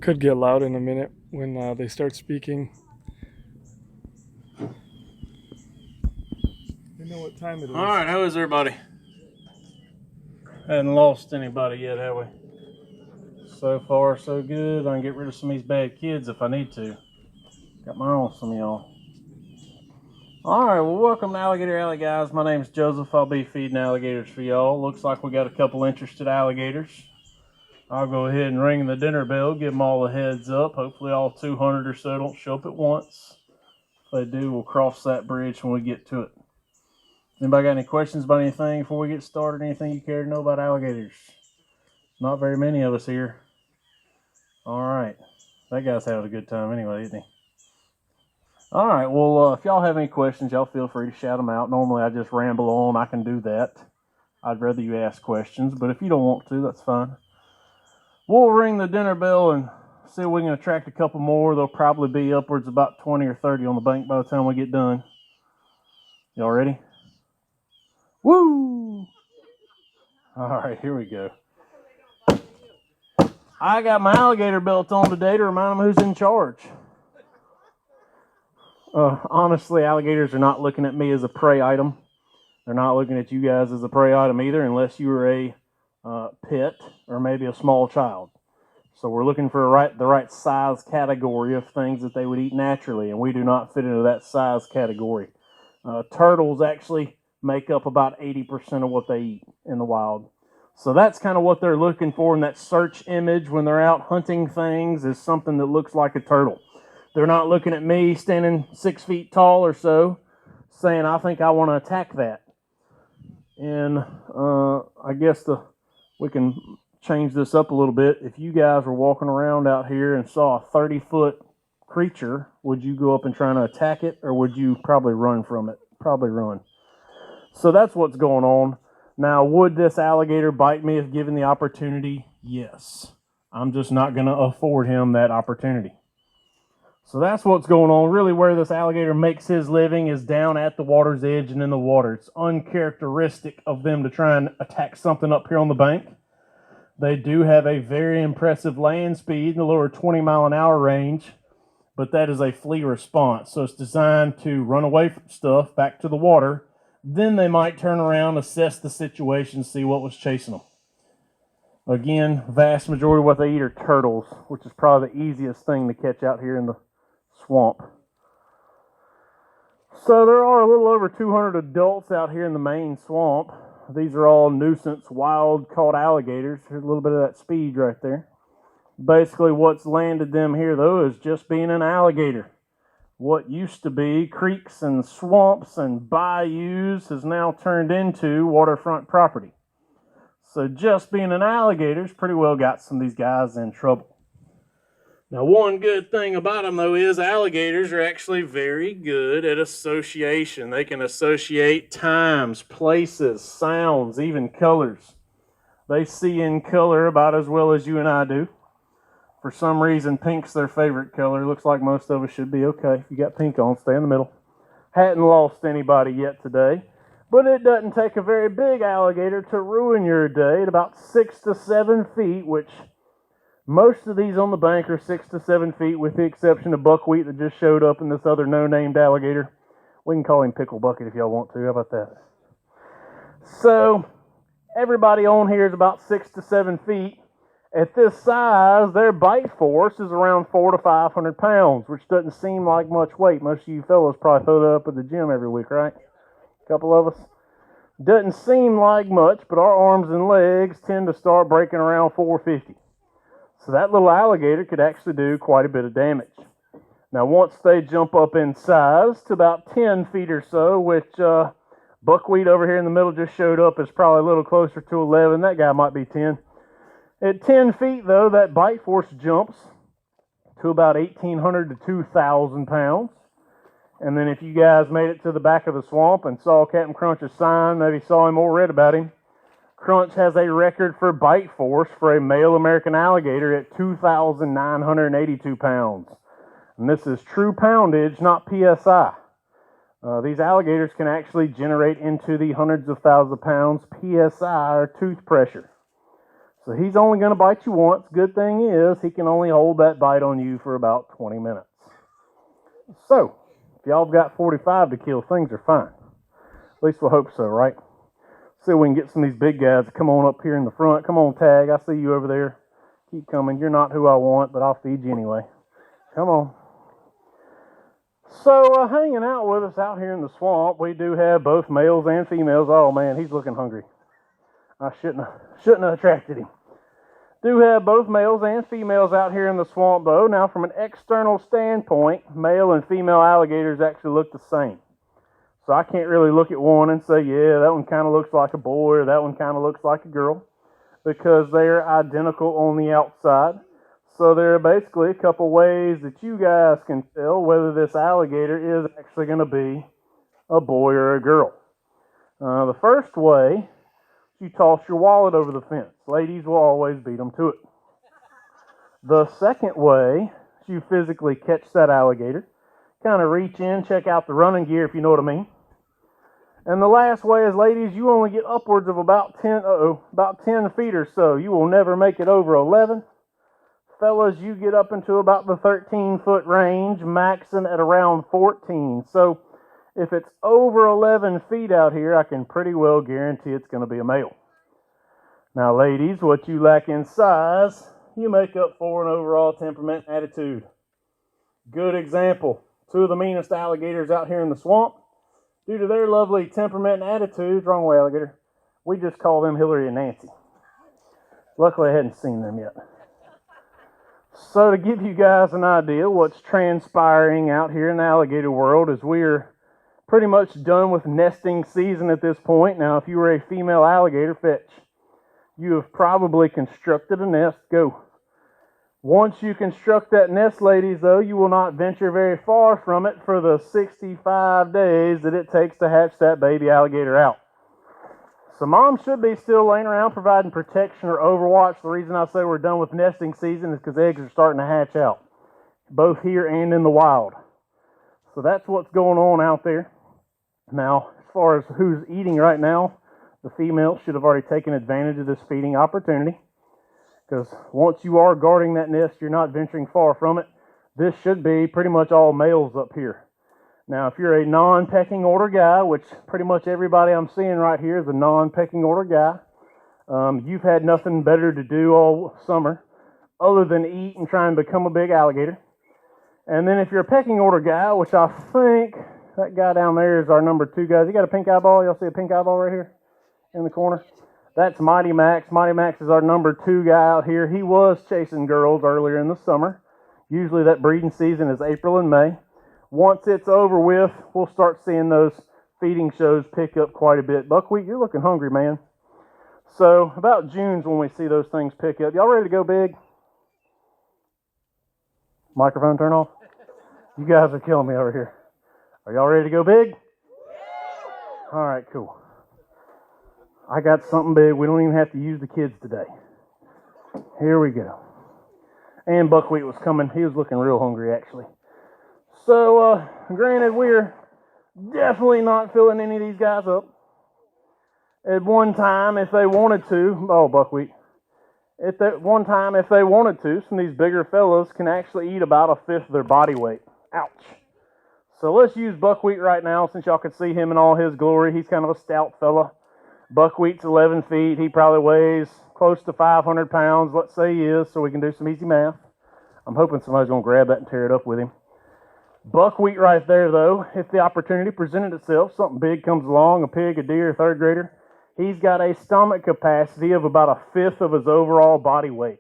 Could get loud in a minute when they start speaking. They know what time it is. All right, how is everybody? Hadn't lost anybody yet, have we? So far, so good. I can get rid of some of these bad kids if I need to. Got my own some of y'all. All right, well, welcome to Alligator Alley, guys. My name's Joseph. I'll be feeding alligators for y'all. Looks like we got a couple interested alligators. I'll go ahead and ring the dinner bell, give them all a heads up. Hopefully all 200 or so don't show up at once. If they do, we'll cross that bridge when we get to it. Anybody got any questions about anything before we get started? Anything you care to know about alligators? Not very many of us here. All right. That guy's having a good time anyway, isn't he? All right. Well, if y'all have any questions, y'all feel free to shout them out. Normally, I just ramble on. I can do that. I'd rather you ask questions, but if you don't want to, that's fine. We'll ring the dinner bell and see if we can attract a couple more. There'll probably be upwards of about 20 or 30 on the bank by the time we get done. Y'all ready? Woo! All right, here we go. I got my alligator belt on today to remind them who's in charge. Honestly, alligators are not looking at me as a prey item. They're not looking at you guys as a prey item either, unless you are a pet or maybe a small child. So we're looking for the right size category of things that they would eat naturally, and we do not fit into that size category. Turtles actually make up about 80% of what they eat in the wild. So that's kind of what they're looking for in that search image when they're out hunting things, is something that looks like a turtle. They're not looking at me standing 6 feet tall or so saying, I think I want to attack that. And I guess we can change this up a little bit. If you guys were walking around out here and saw a 30-foot creature, would you go up and try to attack it, or would you probably run from it? Probably run. So that's what's going on. Now, would this alligator bite me if given the opportunity? Yes. I'm just not going to afford him that opportunity. So that's what's going on. Really, where this alligator makes his living is down at the water's edge and in the water. It's uncharacteristic of them to try and attack something up here on the bank. They do have a very impressive land speed in the lower 20-mile-an-hour range, but that is a flee response. So it's designed to run away from stuff back to the water. Then they might turn around, assess the situation, see what was chasing them. Again, vast majority of what they eat are turtles, which is probably the easiest thing to catch out here in the swamp. So there are a little over 200 adults out here in the main swamp. These are all nuisance, wild-caught alligators. Here's a little bit of that speed right there. Basically, what's landed them here, though, is just being an alligator. What used to be creeks and swamps and bayous has now turned into waterfront property. So just being an alligator's pretty well got some of these guys in trouble. Now, one good thing about them, though, is alligators are actually very good at association. They can associate times, places, sounds, even colors. They see in color about as well as you and I do. For some reason, pink's their favorite color. Looks like most of us should be okay. If you got pink on, stay in the middle. Hadn't lost anybody yet today. But it doesn't take a very big alligator to ruin your day at about 6 to 7 feet, which most of these on the bank are 6 to 7 feet, with the exception of Buckwheat that just showed up, and this other no-named alligator. We can call him Pickle Bucket if y'all want to. How about that? So, everybody on here is about 6 to 7 feet. At this size, their bite force is around 400 to 500 pounds, which doesn't seem like much weight. Most of you fellas probably throw that up at the gym every week, right? A couple of us. Doesn't seem like much, but our arms and legs tend to start breaking around 450. So that little alligator could actually do quite a bit of damage. Now, once they jump up in size to about 10 feet or so, which Buckwheat over here in the middle just showed up, is probably a little closer to 11. That guy might be 10. At 10 feet, though, that bite force jumps to about 1,800 to 2,000 pounds. And then if you guys made it to the back of the swamp and saw Captain Crunch's sign, maybe saw him or read about him, Crunch has a record for bite force for a male American alligator at 2,982 pounds. And this is true poundage, not PSI. These alligators can actually generate into the hundreds of thousands of pounds PSI, or tooth pressure. So he's only going to bite you once. Good thing is he can only hold that bite on you for about 20 minutes. So, if y'all have got 45 to kill, things are fine. At least we'll hope so, right? See if we can get some of these big guys to come on up here in the front. Come on, Tag. I see you over there. Keep coming. You're not who I want, but I'll feed you anyway. Come on. So, hanging out with us out here in the swamp, we do have both males and females. Oh, man, he's looking hungry. I shouldn't have attracted him. Do have both males and females out here in the swamp though. Now from an external standpoint, male and female alligators actually look the same. So I can't really look at one and say, yeah, that one kind of looks like a boy or that one kind of looks like a girl, because they're identical on the outside. So there are basically a couple ways that you guys can tell whether this alligator is actually going to be a boy or a girl. The first way, you toss your wallet over the fence. Ladies will always beat them to it. The second way, you physically catch that alligator, kind of reach in, check out the running gear if you know what I mean. And the last way is, ladies, you only get upwards of about 10 feet or so. You will never make it over 11. Fellas, you get up into about the 13-foot range, maxing at around 14. So if it's over 11 feet out here, I can pretty well guarantee it's going to be a male. Now, ladies, what you lack in size, you make up for in overall temperament and attitude. Good example. 2 of the meanest alligators out here in the swamp. Due to their lovely temperament and attitude, wrong way, alligator, we just call them Hillary and Nancy. Luckily, I hadn't seen them yet. So to give you guys an idea what's transpiring out here in the alligator world is we're pretty much done with nesting season at this point. Now, if you were a female alligator, fetch. You have probably constructed a nest. Go. Once you construct that nest, ladies, though, you will not venture very far from it for the 65 days that it takes to hatch that baby alligator out. So mom should be still laying around providing protection or overwatch. The reason I say we're done with nesting season is because eggs are starting to hatch out, both here and in the wild. So that's what's going on out there. Now, as far as who's eating right now, the female should have already taken advantage of this feeding opportunity, because once you are guarding that nest, you're not venturing far from it. This should be pretty much all males up here. Now, if you're a non-pecking order guy, which pretty much everybody I'm seeing right here is a non-pecking order guy, you've had nothing better to do all summer other than eat and try and become a big alligator. And then if you're a pecking order guy, which I think that guy down there is our number 2 guy. He got a pink eyeball. Y'all see a pink eyeball right here in the corner? That's Mighty Max. Mighty Max is our number 2 guy out here. He was chasing girls earlier in the summer. Usually that breeding season is April and May. Once it's over with, we'll start seeing those feeding shows pick up quite a bit. Buckwheat, you're looking hungry, man. So about June's when we see those things pick up. Y'all ready to go big? Microphone turn off? You guys are killing me over here. Are y'all ready to go big? All right, cool. I got something big. We don't even have to use the kids today. Here we go. And Buckwheat was coming. He was looking real hungry, actually. So, granted, we're definitely not filling any of these guys up. At one time, if they wanted to, Buckwheat. At that one time, if they wanted to, some of these bigger fellas can actually eat about 1/5 of their body weight. Ouch. So let's use Buckwheat right now, since y'all can see him in all his glory. He's kind of a stout fella. Buckwheat's 11 feet. He probably weighs close to 500 pounds. Let's say he is, so we can do some easy math. I'm hoping somebody's going to grab that and tear it up with him. Buckwheat right there, though, if the opportunity presented itself, something big comes along, a pig, a deer, a 3rd grader, he's got a stomach capacity of about 1/5 of his overall body weight.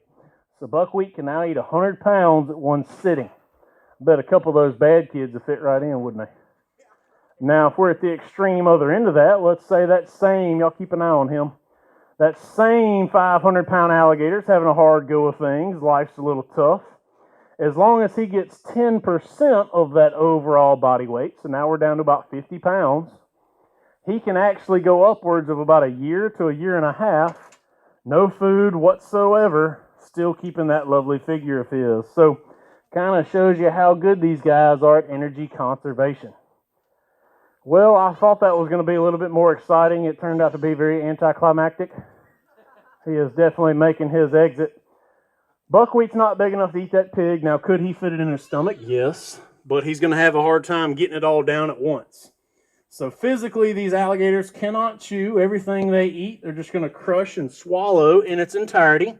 So Buckwheat can now eat 100 pounds at one sitting. I bet a couple of those bad kids would fit right in, wouldn't they? Now, if we're at the extreme other end of that, let's say that same, y'all keep an eye on him, that same 500-pound alligator's having a hard go of things. Life's a little tough. As long as he gets 10% of that overall body weight, so now we're down to about 50 pounds, he can actually go upwards of about 1 year to 1.5 years, no food whatsoever, still keeping that lovely figure of his. So, kind of shows you how good these guys are at energy conservation. Well, I thought that was going to be a little bit more exciting. It turned out to be very anticlimactic. He is definitely making his exit. Buckwheat's not big enough to eat that pig. Now, could he fit it in his stomach? Yes. But he's going to have a hard time getting it all down at once. So physically, these alligators cannot chew everything they eat. They're just going to crush and swallow in its entirety.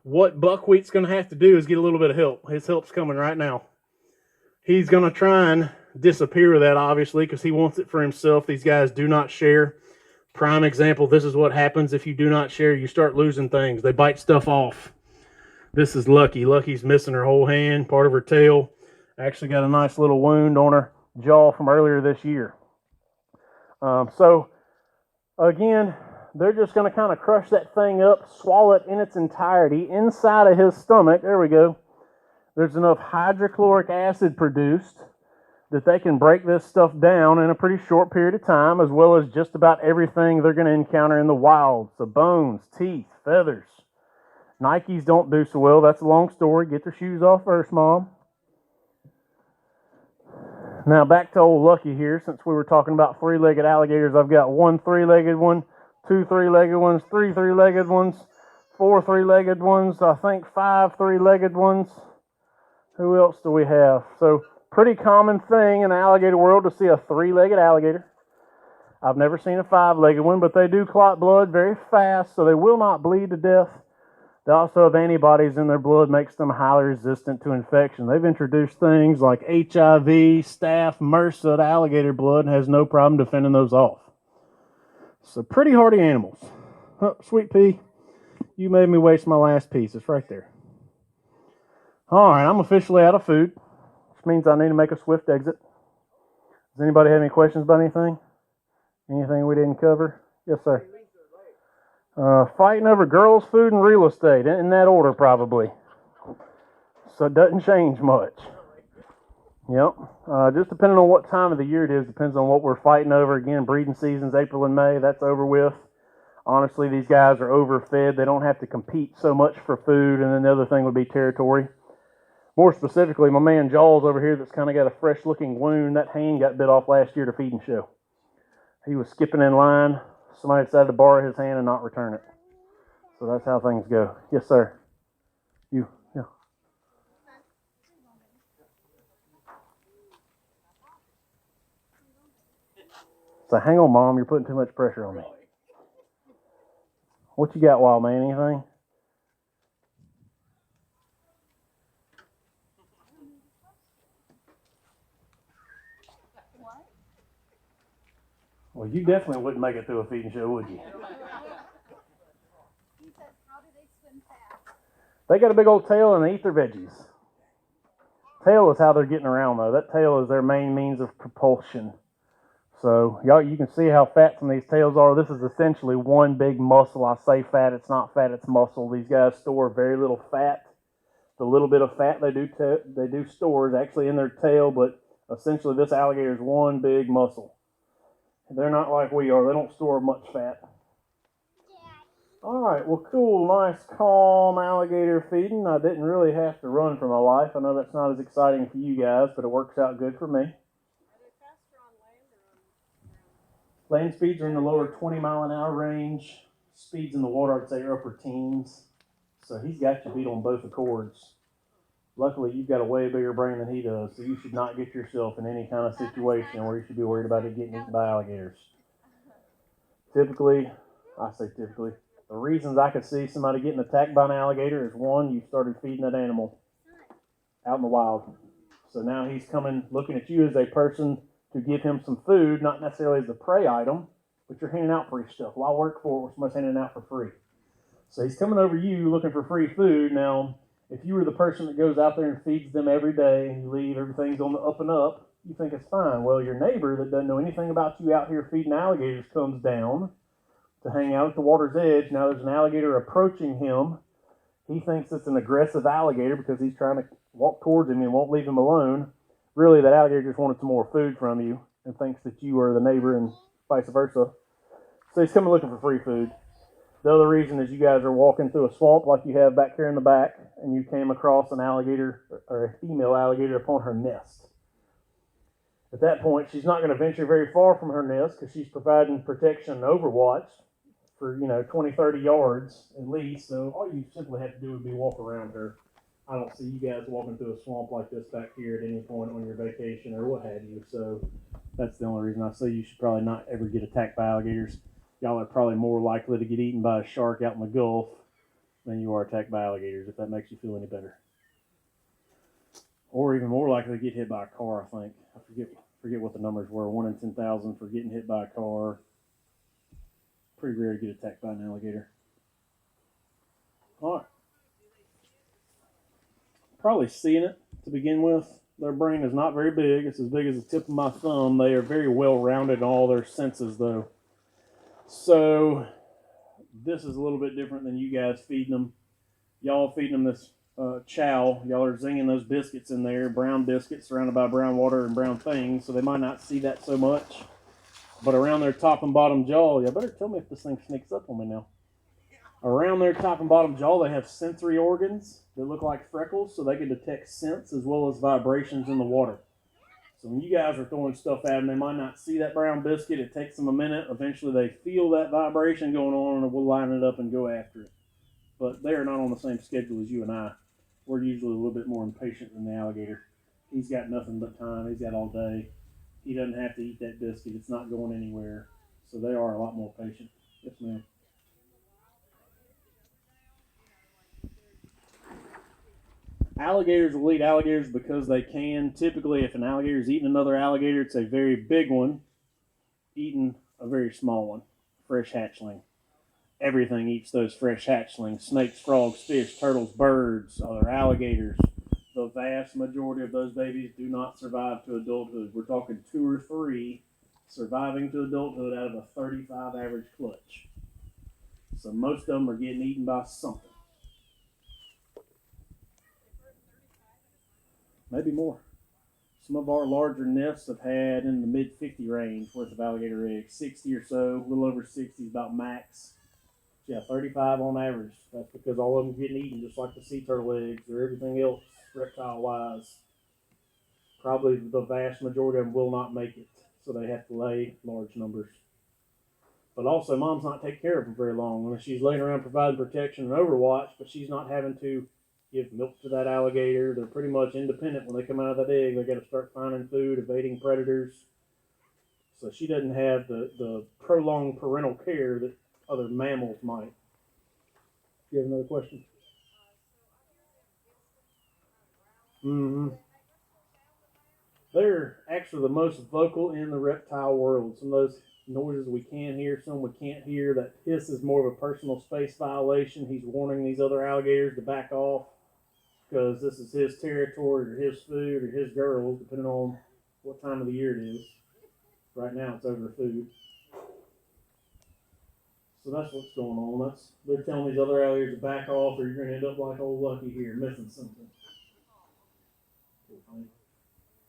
What Buckwheat's going to have to do is get a little bit of help. His help's coming right now. He's going to try and disappear with that, obviously, because he wants it for himself. These guys do not share. Prime example, this is what happens if you do not share. You start losing things. They bite stuff off. This is Lucky. Lucky's missing her whole hand, part of her tail. Actually got a nice little wound on her jaw from earlier this year. So again, they're just going to kind of crush that thing up, swallow it in its entirety. Inside of his stomach, there we go, there's enough hydrochloric acid produced that they can break this stuff down in a pretty short period of time, as well as just about everything they're going to encounter in the wild. So bones, teeth, feathers. Nikes don't do so well. That's a long story. Get their shoes off first, Mom. Now back to old Lucky here. Since we were talking about three-legged alligators, I've got one three-legged one, two three-legged ones, three three-legged ones, four three-legged ones, I think 5 three-legged ones. Who else do we have? So pretty common thing in the alligator world to see a three-legged alligator. I've never seen a 5-legged one, but they do clot blood very fast, so they will not bleed to death. They also have antibodies in their blood, makes them highly resistant to infection. They've introduced things like HIV, staph, MRSA to alligator blood and has no problem defending those off. So pretty hardy animals. Oh, Sweet Pea, you made me waste my last piece. It's right there. All right, I'm officially out of food, which means I need to make a swift exit. Does anybody have any questions about anything? Anything we didn't cover? Yes, sir. Fighting over girls, food, and real estate. In that order, probably. So it doesn't change much. Yep. Just depending on what time of the year it is, depends on what we're fighting over. Again, breeding season's April and May. That's over with. Honestly, these guys are overfed. They don't have to compete so much for food. And then the other thing would be territory. More specifically, my man Jaws over here that's kind of got a fresh-looking wound. That hand got bit off last year to feed and show. He was skipping in line. Somebody decided to borrow his hand and not return it. So that's how things go. Yes, sir. You. Yeah. So hang on, Mom. You're putting too much pressure on me. What you got, wild man? Anything? Well, you definitely wouldn't make it through a feeding show, would you? He says, how do they swim fast? They got a big old tail and they eat their veggies. Tail is how they're getting around, though. That tail is their main means of propulsion. So, y'all, you can see how fat some of these tails are. This is essentially one big muscle. I say fat, it's not fat, it's muscle. These guys store very little fat. The little bit of fat they do store is actually in their tail, but essentially this alligator is one big muscle. They're not like we are. They don't store much fat. All right, well, cool, nice, calm alligator feeding. I didn't really have to run for my life. I know that's not as exciting for you guys, but it works out good for me. Are they faster on land or on ground? Land speeds are in the lower 20-mile-an-hour range. Speeds in the water, I'd say, are upper teens. So he's got you beat on both accords. Luckily, you've got a way bigger brain than he does, so you should not get yourself in any kind of situation where you should be worried about it getting eaten by alligators. Typically, the reasons I could see somebody getting attacked by an alligator is, one, you started feeding that animal out in the wild. So now he's coming, looking at you as a person to give him some food, not necessarily as a prey item, but you're handing out free stuff. Well, I work for it where somebody's handing it out for free. So he's coming over you looking for free food. Now, if you were the person that goes out there and feeds them every day and you leave, everything's on the up and up, you think it's fine. Well, your neighbor that doesn't know anything about you out here feeding alligators comes down to hang out at the water's edge. Now there's an alligator approaching him. He thinks it's an aggressive alligator because he's trying to walk towards him and won't leave him alone. Really, that alligator just wanted some more food from you and thinks that you are the neighbor and vice versa. So he's coming looking for free food. The other reason is you guys are walking through a swamp like you have back here in the back, and you came across an alligator, or a female alligator, upon her nest. At that point, she's not going to venture very far from her nest because she's providing protection and overwatch for, 20, 30 yards at least. So all you simply have to do would be walk around her. I don't see you guys walking through a swamp like this back here at any point on your vacation or what have you. So that's the only reason I say you should probably not ever get attacked by alligators. Y'all are probably more likely to get eaten by a shark out in the Gulf than you are attacked by alligators, if that makes you feel any better. Or even more likely to get hit by a car, I think. I forget what the numbers were. 1 in 10,000 for getting hit by a car. Pretty rare to get attacked by an alligator. All right. probably seeing it to begin with. Their brain is not very big. It's as big as the tip of my thumb. They are very well rounded in all their senses, though. So this is a little bit different than you guys feeding them. Y'all feeding them this chow. Y'all are zinging those biscuits in there, brown biscuits surrounded by brown water and brown things, so they might not see that so much. But around their top and bottom jaw, y'all better tell me if this thing sneaks up on me now. Around their top and bottom jaw, they have sensory organs that look like freckles, so they can detect scents as well as vibrations in the water. So when you guys are throwing stuff at them, they might not see that brown biscuit. It takes them a minute. Eventually, they feel that vibration going on, and we'll line it up and go after it. But they are not on the same schedule as you and I. We're usually a little bit more impatient than the alligator. He's got nothing but time. He's got all day. He doesn't have to eat that biscuit. It's not going anywhere. So they are a lot more patient. Yes, ma'am. Alligators will eat alligators because they can. Typically, if an alligator is eating another alligator, it's a very big one eating a very small one, fresh hatchling. Everything eats those fresh hatchlings. Snakes, frogs, fish, turtles, birds, other alligators. The vast majority of those babies do not survive to adulthood. We're talking 2 or 3 surviving to adulthood out of a 35 average clutch. So most of them are getting eaten by something. Maybe more. Some of our larger nests have had in the mid-50 range worth of alligator eggs. 60 or so, a little over 60 is about max. Yeah, 35 on average. That's because all of them are getting eaten, just like the sea turtle eggs or everything else reptile-wise. Probably the vast majority of them will not make it, so they have to lay large numbers. But also, mom's not taking care of them very long. I mean, she's laying around providing protection and overwatch, but she's not having to give milk to that alligator. They're pretty much independent when they come out of that egg. They got to start finding food, evading predators. So she doesn't have the prolonged parental care that other mammals might. You have another question? They're actually the most vocal in the reptile world. Some of those noises we can hear, some we can't hear. That hiss is more of a personal space violation. He's warning these other alligators to back off because this is his territory or his food or his girls, depending on what time of the year it is. Right now it's over food. So that's what's going on. They're telling these other alligators to back off or you're going to end up like old Lucky here, missing something.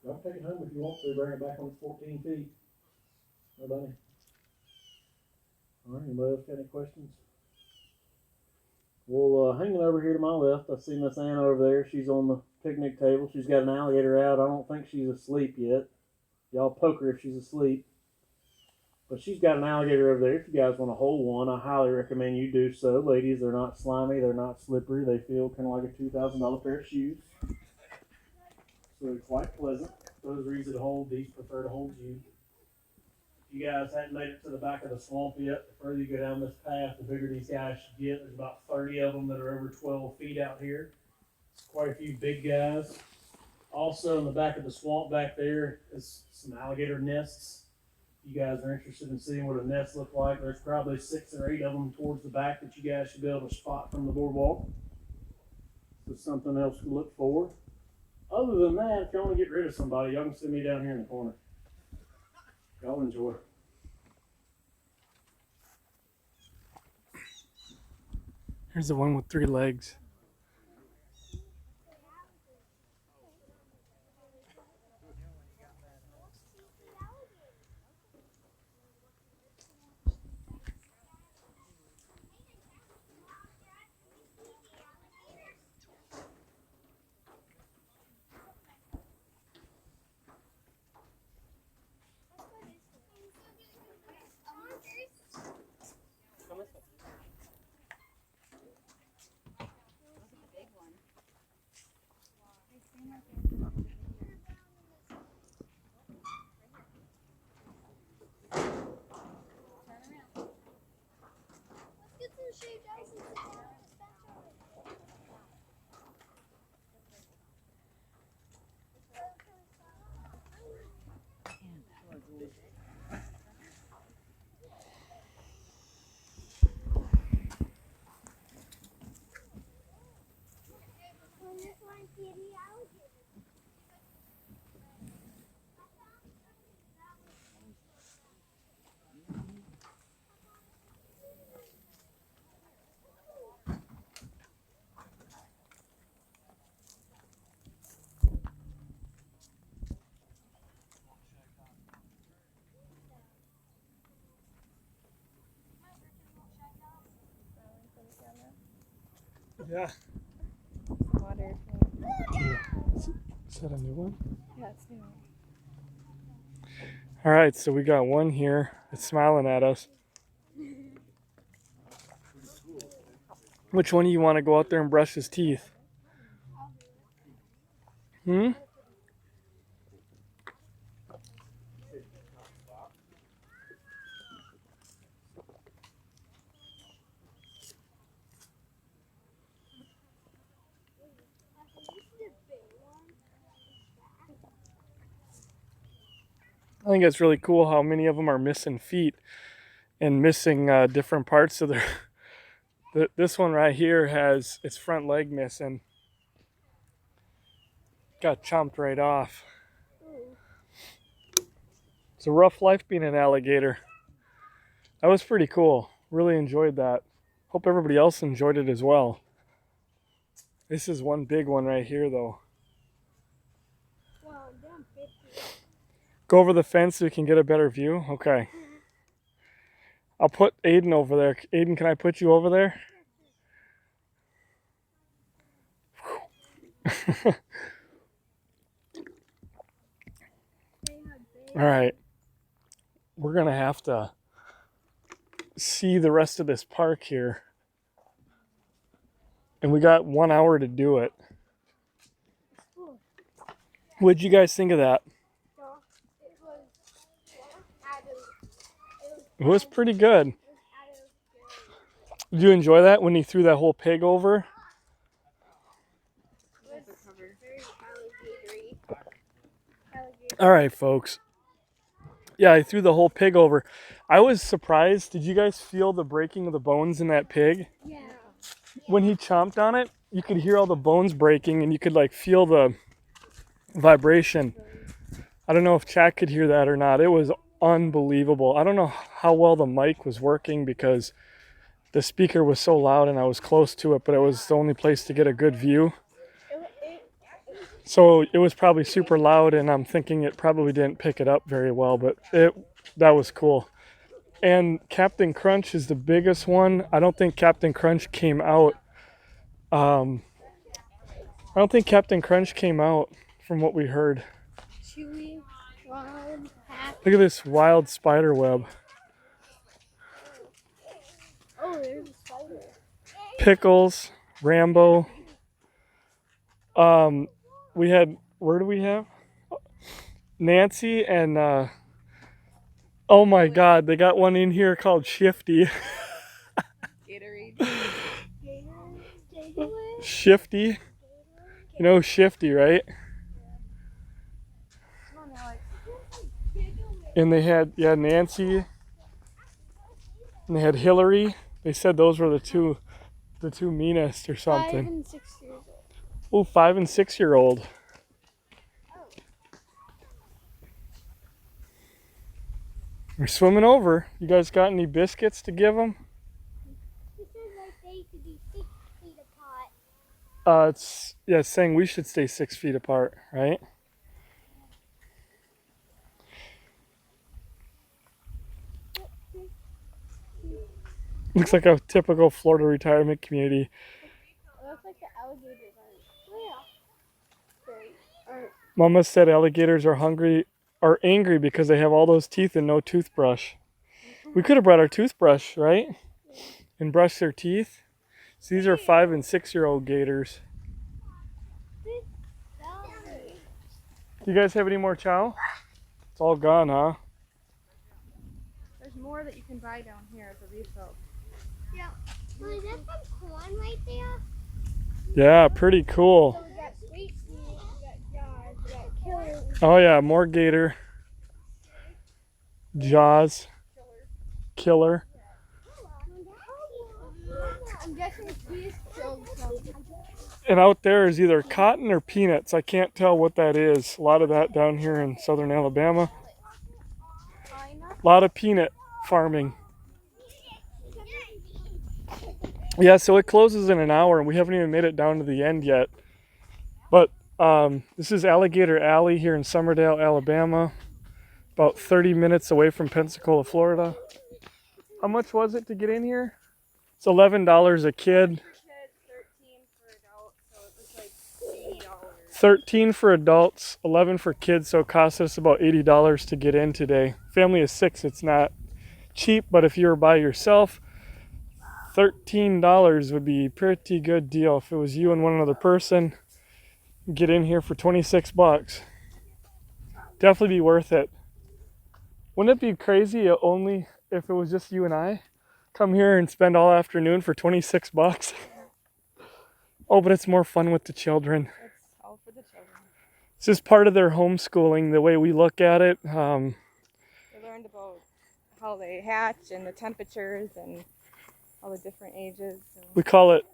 Y'all take it home if you want to. Bring it back on its 14 feet. Nobody? All right, anybody else got any questions? Well, hanging over here to my left, I see Miss Anna over there. She's on the picnic table. She's got an alligator out. I don't think she's asleep yet. Y'all poke her if she's asleep. But she's got an alligator over there. If you guys want to hold one, I highly recommend you do so. Ladies, they're not slimy. They're not slippery. They feel kind of like a $2,000 pair of shoes. So they're quite pleasant. Those are easy to hold. These prefer to hold you. If you guys hadn't made it to the back of the swamp yet, the further you go down this path, the bigger these guys should get. There's about 30 of them that are over 12 feet out here. It's quite a few big guys. Also in the back of the swamp back there is some alligator nests. You guys are interested in seeing what a nest looks like. There's probably 6 or 8 of them towards the back that you guys should be able to spot from the boardwalk. So something else to look for. Other than that, if you want to get rid of somebody, y'all can send me down here in the corner. Y'all enjoy. Here's the one with 3 legs. Kitty Yeah. Water. Is that a new one? Yeah, it's new. All right, so we got one here. It's smiling at us. Which one do you want to go out there and brush his teeth? Hmm? I think it's really cool how many of them are missing feet and missing different parts of their... This one right here has its front leg missing. Got chomped right off. It's a rough life being an alligator. That was pretty cool. Really enjoyed that. Hope everybody else enjoyed it as well. This is one big one right here though. Go over the fence so you can get a better view? Okay. I'll put Aiden over there. Aiden, can I put you over there? All right. We're going to have to see the rest of this park here. And we got 1 hour to do it. What'd you guys think of that? It was pretty good. Did you enjoy that when he threw that whole pig over? All right, folks. Yeah, I threw the whole pig over. I was surprised. Did you guys feel the breaking of the bones in that pig? Yeah. When he chomped on it, you could hear all the bones breaking and you could like feel the vibration. I don't know if Chad could hear that or not. It was unbelievable. I don't know how well the mic was working because the speaker was so loud and I was close to it, but it was the only place to get a good view. So it was probably super loud and I'm thinking it probably didn't pick it up very well, but that was cool. And Captain Crunch is the biggest one. I don't think Captain Crunch came out. I don't think Captain Crunch came out from what we heard. Chewy, wild, happy. Look at this wild spider web. Oh, there's a spider. Pickles, Rambo. We had, where do we have? Nancy and, oh my God, they got one in here called Shifty. Gatorade. Shifty. You know Shifty, right? And they had, yeah, Nancy. And they had Hillary. They said those were the two meanest or something. 5 and 6 years old. Oh, 5 and 6 year old. We're swimming over. You guys got any biscuits to give them? It says like they could be 6 feet apart. It's saying we should stay 6 feet apart, right? Looks like a typical Florida retirement community. It looks like the alligators aren't. Mama said alligators are angry because they have all those teeth and no toothbrush. We could have brought our toothbrush, right? And brushed their teeth. So these are 5 and 6 year old gators. Do you guys have any more chow? It's all gone, huh? There's more that you can buy down here at the refill. Yeah. So is that some corn right there? Yeah, pretty cool. So we got sweet meat, we got jaws, we got killer. Oh yeah, more gator. Jaws. Killer. I'm guessing these killed some. And out there is either cotton or peanuts. I can't tell what that is. A lot of that down here in southern Alabama. A lot of peanut farming. Yeah, so it closes in an hour and we haven't even made it down to the end yet. But this is Alligator Alley here in Summerdale, Alabama. About 30 minutes away from Pensacola, Florida. How much was it to get in here? It's $11 a kid. 13 for adults, 11 for kids, so it cost us about $80 to get in today. Family of 6, it's not cheap, but if you were by yourself, $13 would be a pretty good deal. If it was you and one other person, get in here for 26 bucks. Definitely be worth it. Wouldn't it be crazy only if it was just you and I? Come here and spend all afternoon for 26 bucks. Oh, but it's more fun with the children. It's all for the children. It's just part of their homeschooling, the way we look at it. They learned about how they hatch and the temperatures and all the different ages. And We call it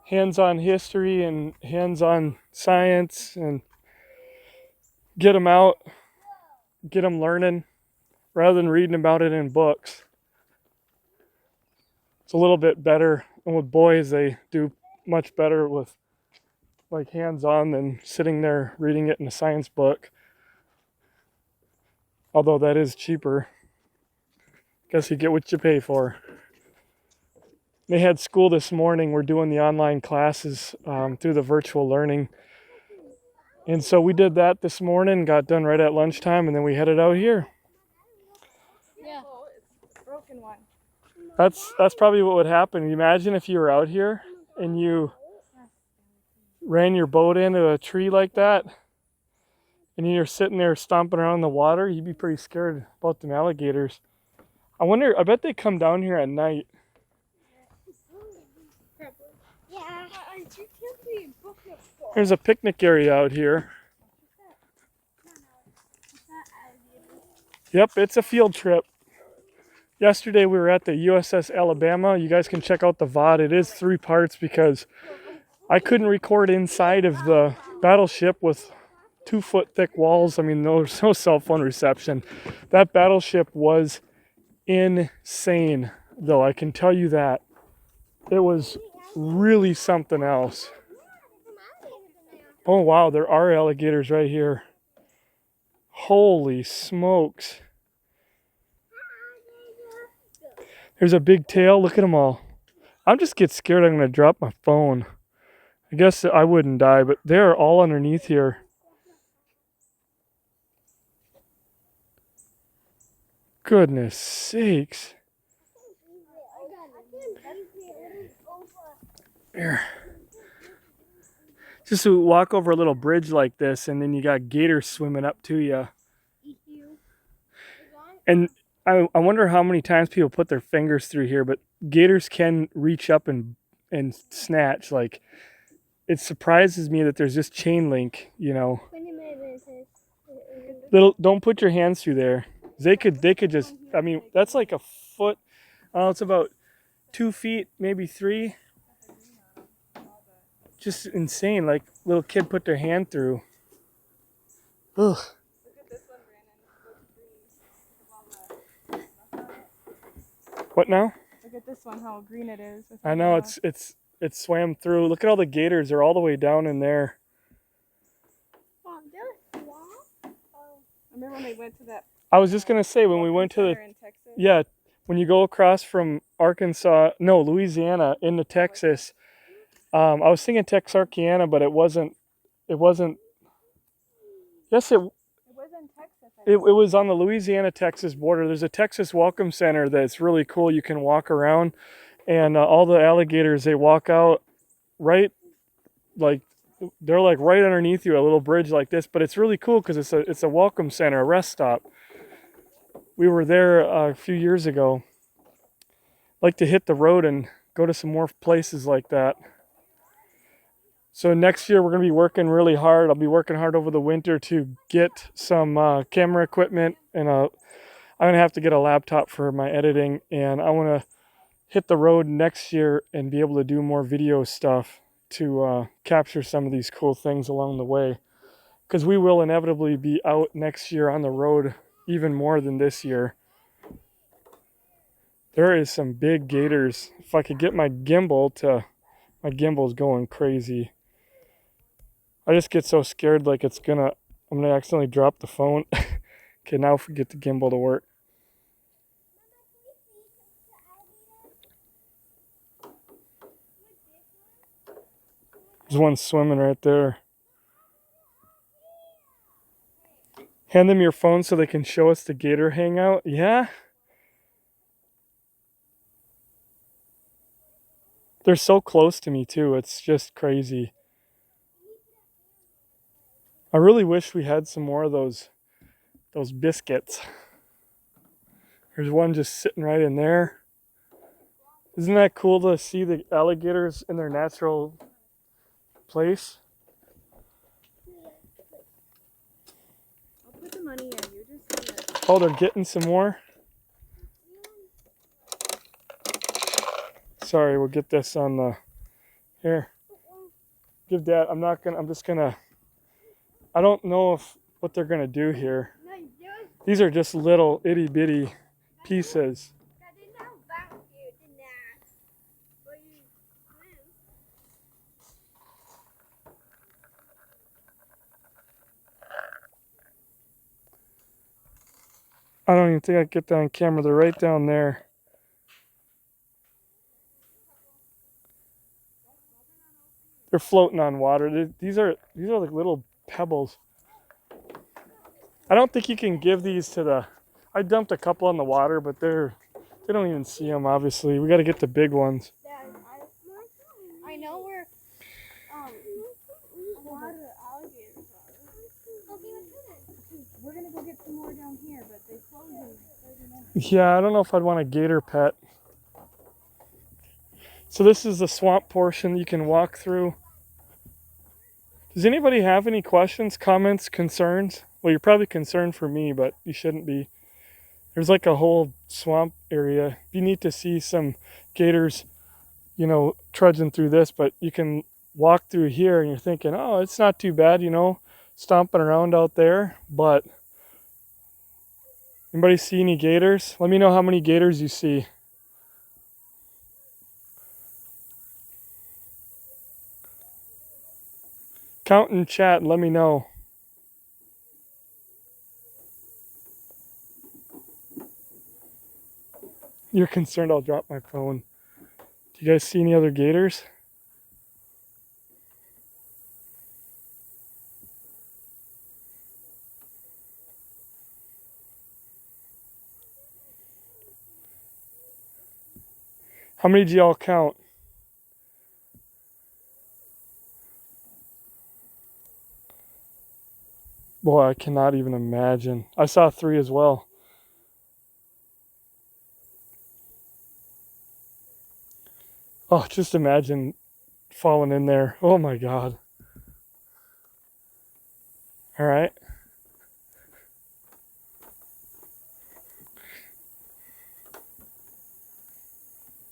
hands-on history and hands-on science, and get them out, get them learning, rather than reading about it in books. It's a little bit better, and with boys they do much better with like hands-on than sitting there reading it in a science book. Although that is cheaper. Guess you get what you pay for. They had school this morning. We're doing the online classes through the virtual learning. And so we did that this morning, got done right at lunchtime, and then we headed out here. yeah, oh, it's a broken one. That's probably what would happen. Imagine if you were out here and you ran your boat into a tree like that, and you're sitting there stomping around in the water. You'd be pretty scared about them alligators. I bet they come down here at night. Yeah. There's a picnic area out here. Yep, it's a field trip. Yesterday we were at the USS Alabama. You guys can check out the VOD. It is 3 parts because I couldn't record inside of the battleship with 2-foot thick walls. I mean, there's no cell phone reception. That battleship was insane, though, I can tell you that. It was really something else. Oh wow, there are alligators right here. Holy smokes. There's a big tail. Look at them all. I'm just get scared I'm going to drop my phone. I guess I wouldn't die, but they're all underneath here. Goodness sakes. Here. Just to walk over a little bridge like this, and then you got gators swimming up to you. And I wonder how many times people put their fingers through here, but gators can reach up and snatch. Like, it surprises me that there's just chain link, you know. Don't put your hands through there. They could just, I mean, that's like a foot. It's about 2 feet, maybe 3. Just insane. Like, little kid put their hand through. Ugh. What now? Look at this one, how green it is. I know, it's swam through. Look at all the gators. They're all the way down in there. Remember when we went to that? I was just gonna say, when we went to the, in Texas? yeah, when you go across from Louisiana into Texas. I was thinking Texarkana, but it wasn't. Yes, it was in Texas. it was on the Louisiana-Texas border. There's a Texas Welcome Center that's really cool. You can walk around, and all the alligators, they walk out right, like, they're like right underneath you, a little bridge like this. But it's really cool because it's a welcome center, a rest stop. We were there a few years ago. Like to hit the road and go to some more places like that. So next year we're going to be working really hard. I'll be working hard over the winter to get some camera equipment, and I'm going to have to get a laptop for my editing, and I want to hit the road next year and be able to do more video stuff to capture some of these cool things along the way, because we will inevitably be out next year on the road even more than this year. There is some big gators. If I could get my gimbal's going crazy. I just get so scared like I'm gonna accidentally drop the phone. Okay, now forget the gimbal to work. There's one swimming right there. Hand them your phone so they can show us the gator hangout. Yeah? They're so close to me too. It's just crazy. I really wish we had some more of those biscuits. There's one just sitting right in there. Isn't that cool to see the alligators in their natural place? I'll put the money in. You just Oh, they're getting some more? Sorry, we'll get this on the... Here. Give Dad... I'm just gonna... I don't know what they're gonna do here. These are just little itty bitty pieces. I don't even think I can get that on camera. They're right down there. They're floating on water. These are like little pebbles. I don't think you can give these to the... I dumped a couple in the water, but they don't even see them, obviously. We got to get the big ones. I know where alligators are. We're gonna go get some more down here, but they close in 30 minutes. Yeah, I don't know if I'd want a gator pet. So this is the swamp portion you can walk through. Does anybody have any questions, comments, concerns? Well, you're probably concerned for me, but you shouldn't be. There's like a whole swamp area. It'd be neat to see some gators, you know, trudging through this, but you can walk through here and you're thinking, oh, it's not too bad, you know, stomping around out there. But anybody see any gators? Let me know how many gators you see. Count in chat and let me know. You're concerned I'll drop my phone. Do you guys see any other gators? How many do y'all count? Boy, I cannot even imagine. I saw 3 as well. Oh, just imagine falling in there. Oh my God. All right.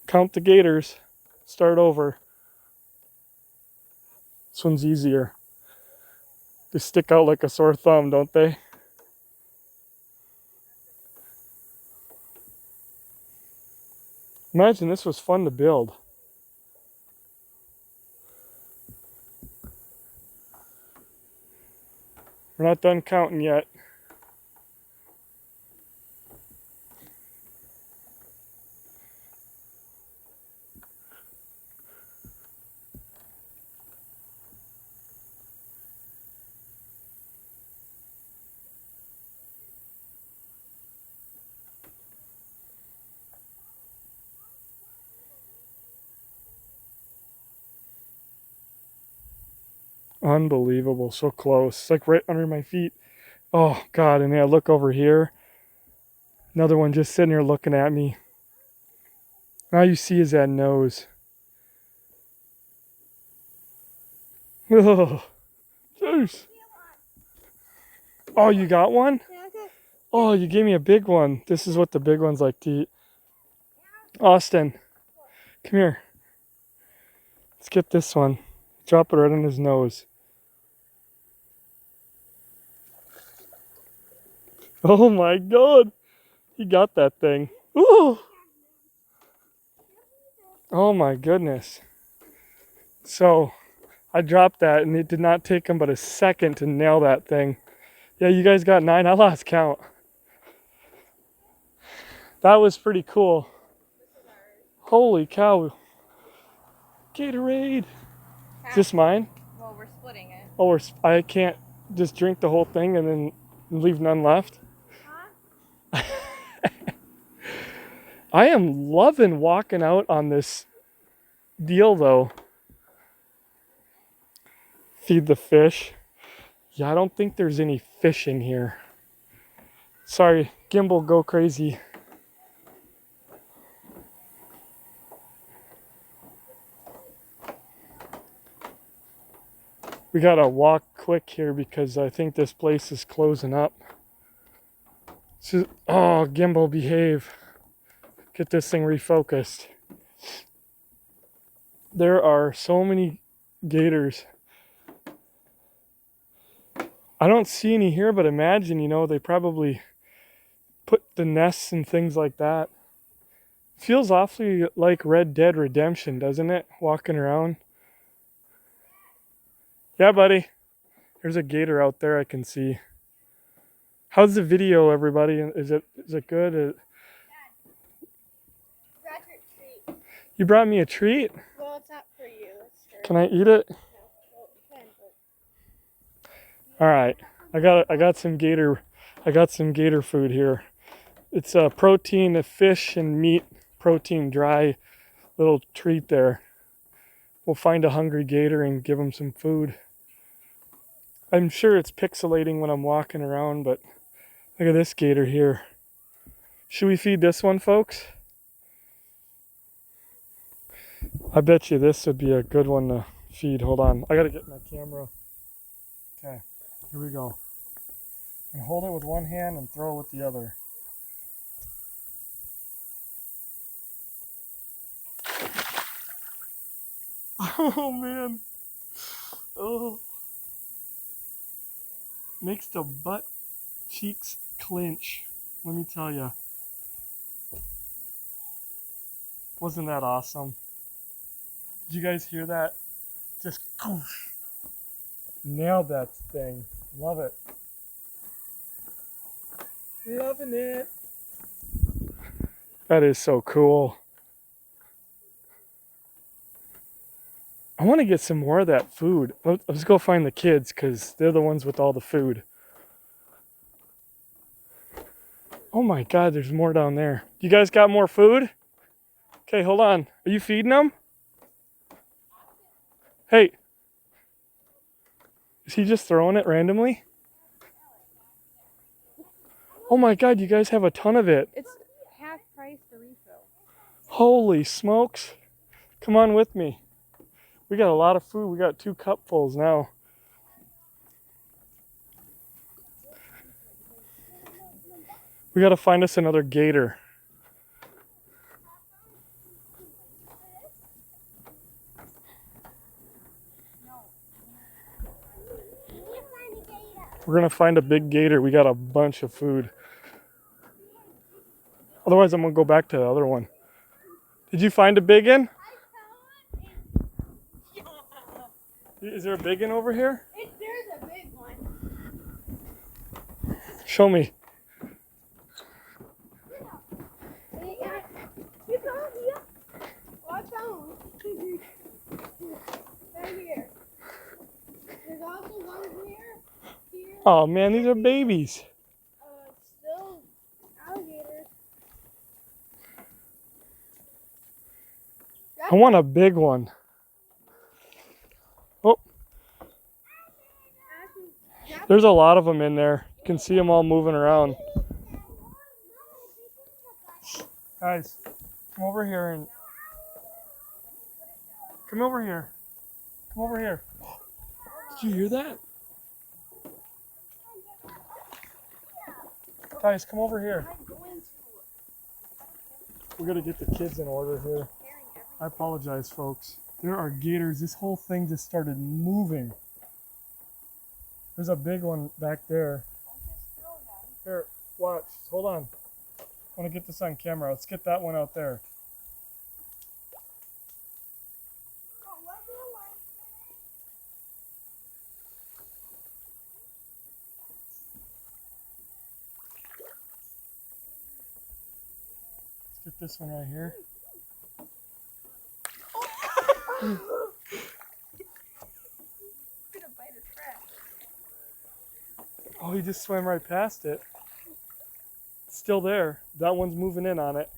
Count the gators. Start over. This one's easier. They stick out like a sore thumb, don't they? Imagine this was fun to build. We're not done counting yet. Unbelievable, so close. It's like right under my feet. Oh God, and then I look over here. Another one just sitting here looking at me. All you see is that nose. Oh, jeez. Oh, you got one? Oh, you gave me a big one. This is what the big ones like to eat. Austin, come here. Let's get this one. Drop it right on his nose. Oh my God. He got that thing. Ooh. Oh my goodness. So I dropped that and it did not take him but a second to nail that thing. Yeah, you guys got 9. I lost count. That was pretty cool. Holy cow. Gatorade. Is this mine? Well, we're splitting it. Oh, I can't just drink the whole thing and then... Leave none left? I am loving walking out on this deal though. Feed the fish. Yeah, I don't think there's any fish in here. Sorry, gimbal, go crazy. We gotta walk quick here because I think this place is closing up. So, oh, gimbal, behave. Get this thing refocused. There are so many gators. I don't see any here, but imagine, you know, they probably put the nests and things like that. Feels awfully like Red Dead Redemption, doesn't it? Walking around. Yeah, buddy. There's a gator out there I can see. How's the video, everybody? Is it good? Brought your treat. You brought me a treat? Well, it's not for you. It's for Can I eat it? no. Well, you can, but All right. I got some gator food here. It's a protein, a fish and meat protein dry little treat there. We'll find a hungry gator and give him some food. I'm sure it's pixelating when I'm walking around, but look at this gator here. Should we feed this one, folks? I bet you this would be a good one to feed. Hold on. I gotta get my camera. Okay, here we go. And hold it with one hand and throw it with the other. Oh man. Oh. Makes the butt cheeks clench. Let me tell you. Wasn't that awesome? Did you guys hear that? Just nailed that thing. Love it. Loving it. That is so cool. I want to get some more of that food. Let's go find the kids because they're the ones with all the food. Oh my God, there's more down there. You guys got more food? Okay, hold on. Are you feeding them? Hey. Is he just throwing it randomly? Oh my God, you guys have a ton of it. It's half price the refill. Holy smokes. Come on with me. We got a lot of food. We got 2 cupfuls now. We got to find us another gator. We're going to find a big gator. We got a bunch of food. Otherwise, I'm going to go back to the other one. Did you find a big one? Is there a big one over here? there's a big one. Show me. You found here. I found. Right here. There's also one here. Oh man, these are babies. Still alligators. I want a big one. Oh, there's a lot of them in there. You can see them all moving around. Guys, come over here and come over here. Come over here. Did you hear that? Guys, come over here. We gotta get the kids in order here. I apologize, folks. There are gators. This whole thing just started moving. There's a big one back there. Here, watch. Hold on. I want to get this on camera. Let's get that one out there. Let's get this one right here. Oh, he just swam right past it. It's still there. That one's moving in on it.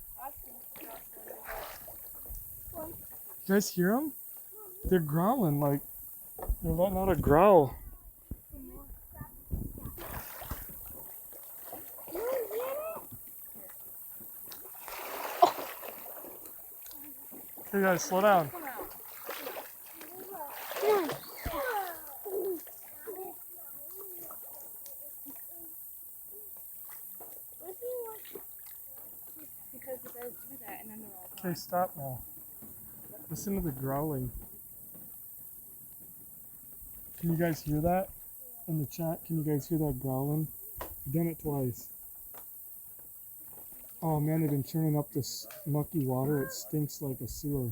You guys hear them? They're growling like they're letting out a growl. Okay, guys, slow down. Because the birds do that and then they're all Okay, stop now. Listen to the growling. Can you guys hear that in the chat? Can you guys hear that growling? I've done it twice. Oh man, they've been churning up this mucky water. It stinks like a sewer.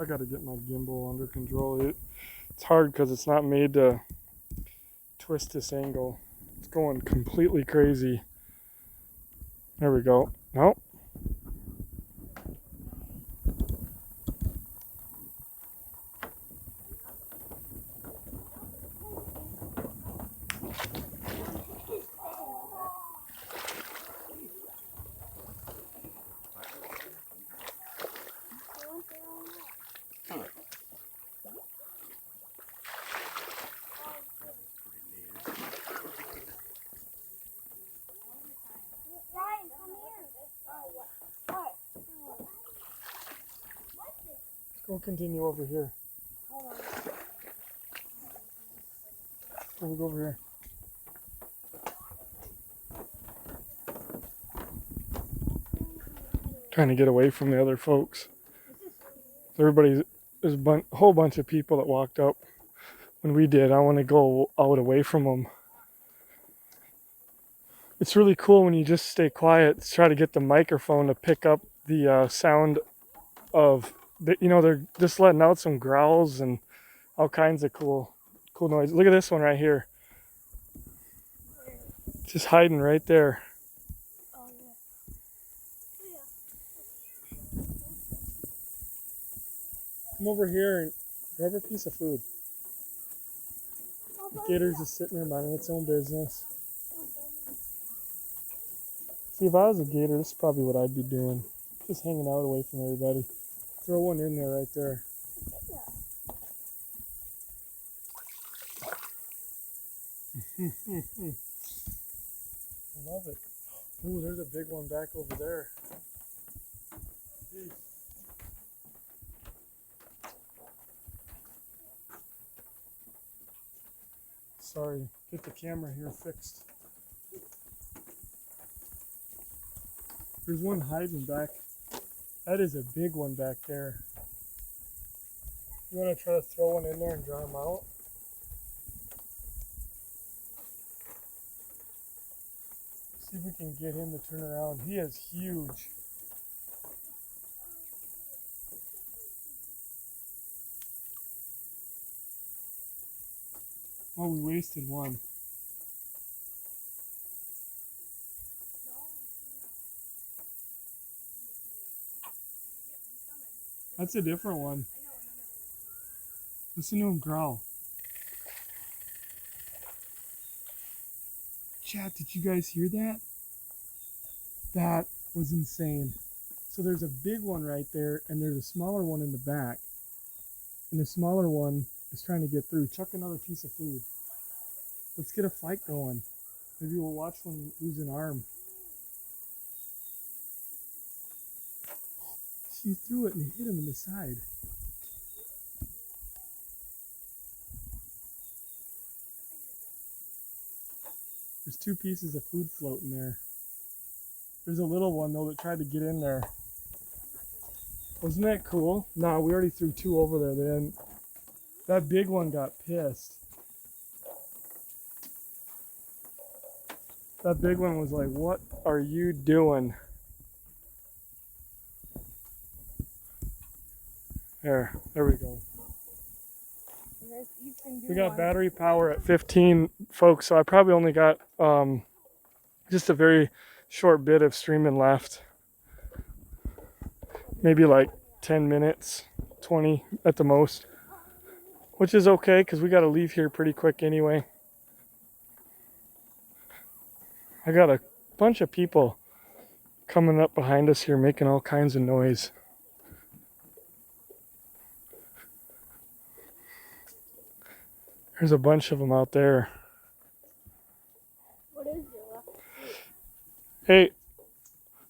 I gotta get my gimbal under control. It's hard because it's not made to twist this angle. It's going completely crazy. There we go. Nope. Go continue over here. We'll go over here. Trying to get away from the other folks. There's a whole bunch of people that walked up when we did. I want to go out away from them. It's really cool when you just stay quiet. Try to get the microphone to pick up the sound of. They're just letting out some growls and all kinds of cool noise. Look at this one right here. Just hiding right there. Oh, yeah. Come over here and grab a piece of food. The gator's just sitting there minding its own business. See, if I was a gator, this is probably what I'd be doing. Just hanging out away from everybody. Throw one in there right there. I love it. Ooh, there's a big one back over there. Jeez. Sorry, get the camera here fixed. There's one hiding back. That is a big one back there. You want to try to throw one in there and draw him out? See if we can get him to turn around. He is huge. Oh, we wasted one. That's a different one. Listen to him growl. Chat, did you guys hear that? That was insane. So there's a big one right there, and there's a smaller one in the back. And the smaller one is trying to get through. Chuck another piece of food. Let's get a fight going. Maybe we'll watch one lose an arm. She threw it and hit him in the side. There's 2 pieces of food floating there. There's a little one though that tried to get in there. Wasn't that cool? Nah, we already threw 2 over there then. That big one got pissed. That big one was like, "What are you doing?" There we go. We got battery power at 15, folks, so I probably only got just a very short bit of streaming left. Maybe like 10 minutes, 20 at the most. Which is okay, because we got to leave here pretty quick anyway. I got a bunch of people coming up behind us here making all kinds of noise. There's a bunch of them out there. What is it? Hey,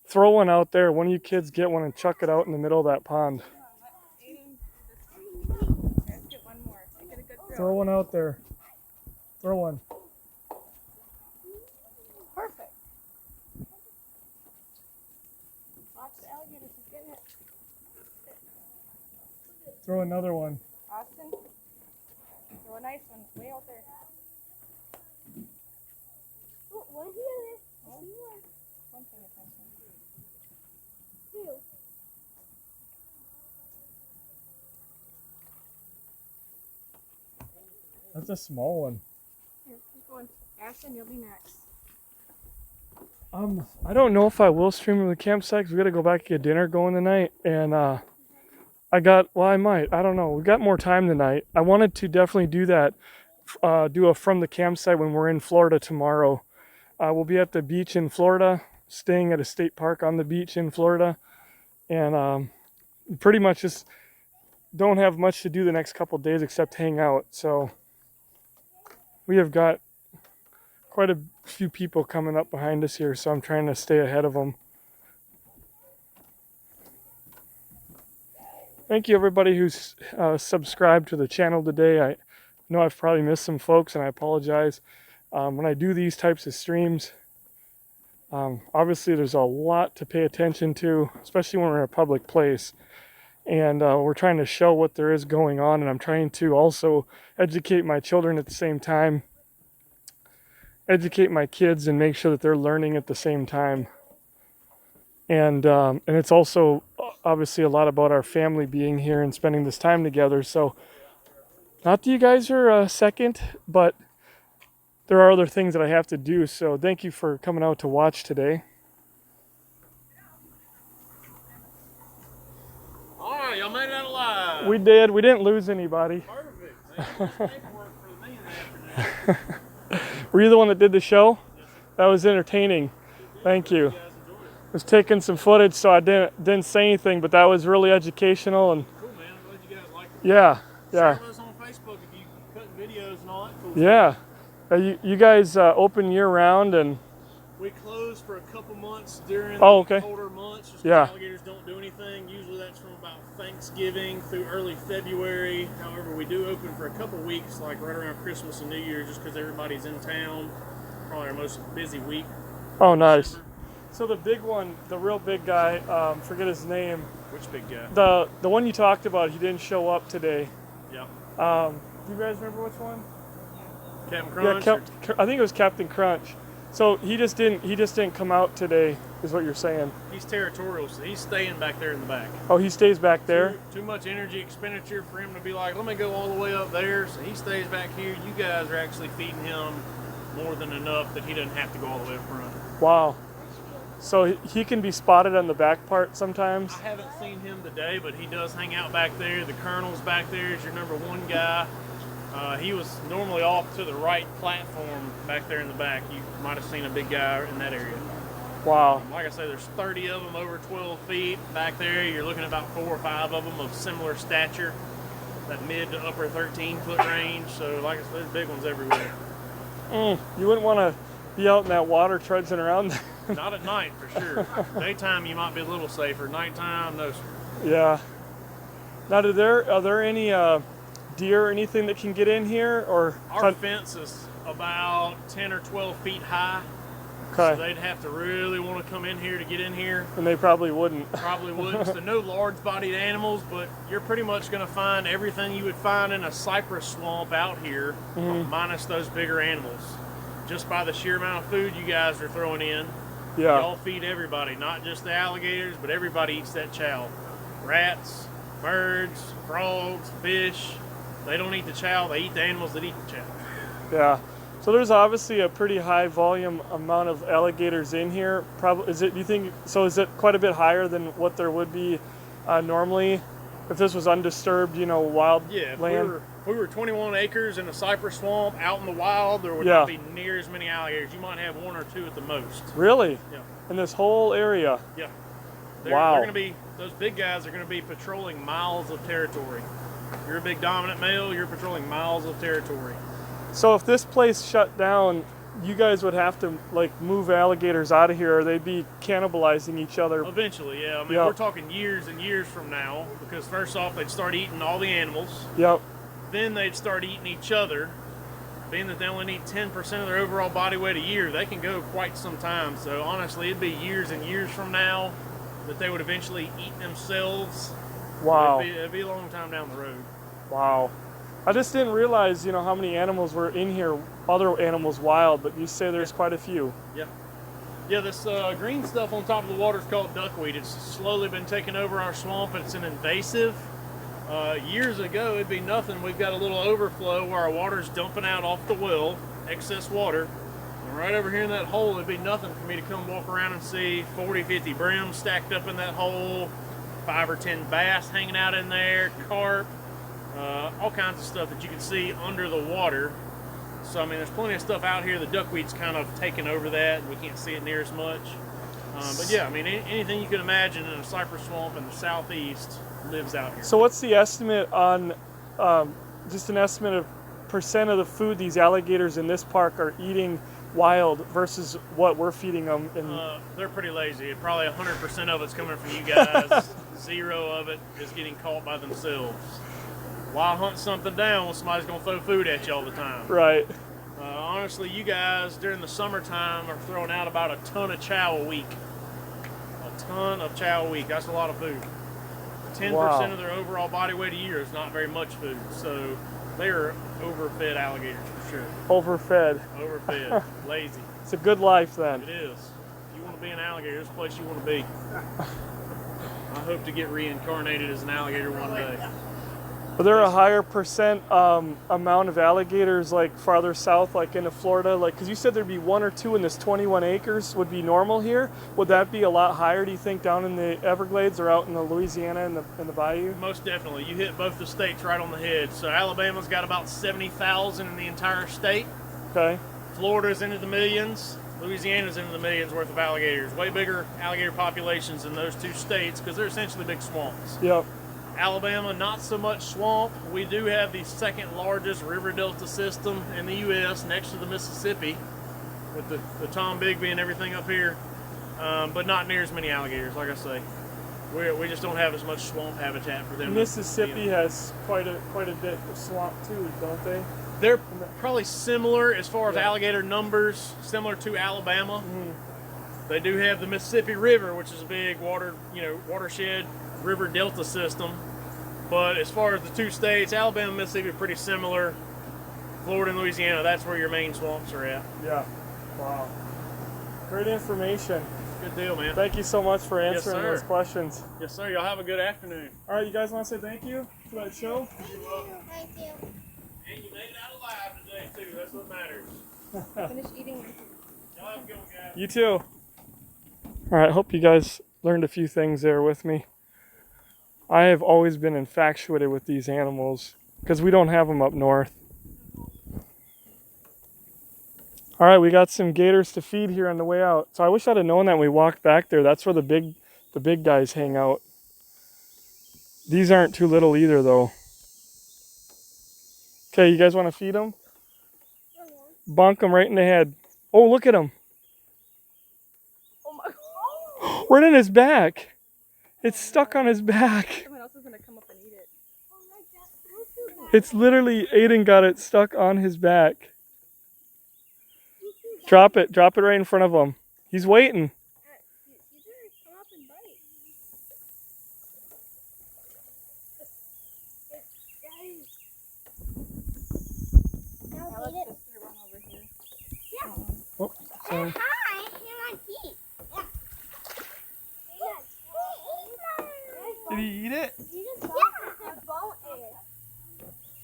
throw one out there. One of you kids get one and chuck it out in the middle of that pond. Let's get one more. Get a good throw. Throw one out there. Throw one. Perfect. Watch the alligator. She's getting it. Throw another one. Austin, throw a nice one way out there. Oh, one here. One thing is nice one. Two. That's a small one. Here, keep going. Ashton, you'll be next. I don't know if I will stream from the campsite because we got to go back and get dinner going tonight. And I might. I don't know. We got more time tonight. I wanted to definitely do that. Do a from the campsite when we're in Florida tomorrow. We'll be at the beach in Florida, staying at a state park on the beach in Florida. And pretty much just don't have much to do the next couple days except hang out. So we have got quite a few people coming up behind us here, so I'm trying to stay ahead of them. Thank you everybody who's subscribed to the channel today. I know I've probably missed some folks, and I apologize. When I do these types of streams, obviously there's a lot to pay attention to, especially when we're in a public place. And we're trying to show what there is going on, and I'm trying to also educate my children at the same time. Educate my kids and make sure that they're learning at the same time. And it's also obviously a lot about our family being here and spending this time together. So not that you guys are second, but there are other things that I have to do. So thank you for coming out to watch today. All right, y'all made it out alive. We did. We didn't lose anybody. Perfect. Were you the one that did the show? That was entertaining. Thank you. I was taking some footage, so I didn't say anything, but that was really educational and Cool, man. I'm glad you guys liked it. yeah. Share those on Facebook if you cut videos and all that cool Yeah. You guys open year round and stuff. We close for a couple months during Oh, the okay. colder months. Just 'cause Yeah. alligators don't do anything. Usually that's from about Thanksgiving through early February. However, we do open for a couple weeks, like right around Christmas and New Year, just because everybody's in town. Probably our most busy week. oh, nice. So the big one, the real big guy, forget his name. Which big guy? The one you talked about, he didn't show up today. Yeah. Do you guys remember which one? Captain Crunch? Yeah, I think it was Captain Crunch. So he just didn't come out today, is what you're saying. He's territorial, so he's staying back there in the back. Oh, he stays back there? Too much energy expenditure for him to be like, let me go all the way up there. So he stays back here. You guys are actually feeding him more than enough that he doesn't have to go all the way up front. Wow. So he can be spotted on the back part sometimes? I haven't seen him today, but he does hang out back there. The colonel's back there is your number one guy. He was normally off to the right platform back there in the back. You might have seen a big guy in that area. Wow. Like I say, there's 30 of them over 12 feet back there. You're looking at about 4 or 5 of them of similar stature, that mid to upper 13-foot range. So like I said, there's big ones everywhere. You wouldn't want to be out in that water trudging around. Not at night, for sure. Daytime, you might be a little safer. Nighttime, no, sir. Yeah. Now, are there any deer or anything that can get in here? Or Our fence is about 10 or 12 feet high. Okay. So they'd have to really want to come in here to get in here. And they probably wouldn't. Probably wouldn't. So no large-bodied animals, but you're pretty much going to find everything you would find in a cypress swamp out here, minus those bigger animals. Just by the sheer amount of food you guys are throwing in. Yeah. Y'all feed everybody, not just the alligators, but everybody eats that chow. Rats, birds, frogs, fish. They don't eat the chow, they eat the animals that eat the chow. Yeah. So there's obviously a pretty high volume amount of alligators in here. Probably is it? Do you think so? Is it quite a bit higher than what there would be normally if this was undisturbed, you know, wild land? If we were 21 acres in a cypress swamp out in the wild, there would not be near as many alligators. You might have 1 or 2 at the most. Really? Yeah. In this whole area? Yeah. Wow. They're going to be, those big guys are going to be patrolling miles of territory. You're a big dominant male, you're patrolling miles of territory. So if this place shut down, you guys would have to like move alligators out of here, or they'd be cannibalizing each other. Eventually, yeah. I mean, we're talking years and years from now, because first off, they'd start eating all the animals. Yep. Then they'd start eating each other. Being that they only need 10% of their overall body weight a year, they can go quite some time. So honestly, it'd be years and years from now that they would eventually eat themselves. Wow. It'd be a long time down the road. Wow. I just didn't realize, you know, how many animals were in here, other animals wild, but you say there's quite a few. Yeah. Yeah, this green stuff on top of the water is called duckweed. It's slowly been taking over our swamp. It's an invasive. Years ago, it'd be nothing. We've got a little overflow where our water's dumping out off the well, excess water. And right over here in that hole, it'd be nothing for me to come walk around and see 40, 50 brims stacked up in that hole, 5 or 10 bass hanging out in there, carp, all kinds of stuff that you can see under the water. So, I mean, there's plenty of stuff out here. The duckweed's kind of taken over that. We can't see it near as much. But yeah, I mean, anything you can imagine in a cypress swamp in the southeast lives out here. So what's the estimate on, just an estimate of percent of the food these alligators in this park are eating wild versus what we're feeding them? They're pretty lazy. Probably 100% of it's coming from you guys. 0 of it is getting caught by themselves. Why hunt something down when somebody's going to throw food at you all the time? Right. Honestly, you guys during the summertime are throwing out about a ton of chow a week. A ton of chow a week. That's a lot of food. 10% of their overall body weight a year is not very much food. So they are overfed alligators for sure. Overfed. Overfed. Lazy. It's a good life then. It is. If you want to be an alligator, this is the place you want to be. I hope to get reincarnated as an alligator one day. Are there a higher percent amount of alligators like farther south, like into Florida? Like, because you said there'd be 1 or 2 in this 21 acres would be normal here. Would that be a lot higher, do you think, down in the Everglades or out in the Louisiana and the bayou? Most definitely. You hit both the states right on the head. So Alabama's got about 70,000 in the entire state. Okay. Florida's into the millions. Louisiana's into the millions worth of alligators. Way bigger alligator populations in those 2 states because they're essentially big swamps. Yep. Alabama, not so much swamp. We do have the 2nd largest river delta system in the U.S. next to the Mississippi, with the Tom Bigby and everything up here, but not near as many alligators, like I say. We just don't have as much swamp habitat for them. Mississippi has quite a bit of swamp too, don't they? They're probably similar as far as alligator numbers, similar to Alabama. Mm-hmm. They do have the Mississippi River, which is a big watershed river delta system. But as far as the 2 states, Alabama and Mississippi are pretty similar. Florida and Louisiana, that's where your main swamps are at. Yeah. Wow. Great information. Good deal, man. Thank you so much for answering those questions. Yes, sir. Y'all have a good afternoon. All right, you guys want to say thank you for that show? Thank you. And you made it out alive today, too. That's what matters. Finish eating. Y'all have a good one, guys. You too. All right, hope you guys learned a few things there with me. I have always been infatuated with these animals because we don't have them up north. All right, we got some gators to feed here on the way out. So I wish I'd have known that when we walked back there. That's where the big guys hang out. These aren't too little either, though. Okay, you guys want to feed them? Bonk them right in the head. Oh, look at him. Oh my God. Right in his back. It's stuck on his back. Someone else is going to come up and eat it. It's literally, Aiden got it stuck on his back. Drop it right in front of him. He's waiting. He's going to come up and bite. Now let's just run over here. Yeah. Oh, sorry. Hi, you're my feet. Yeah. Did he eat it?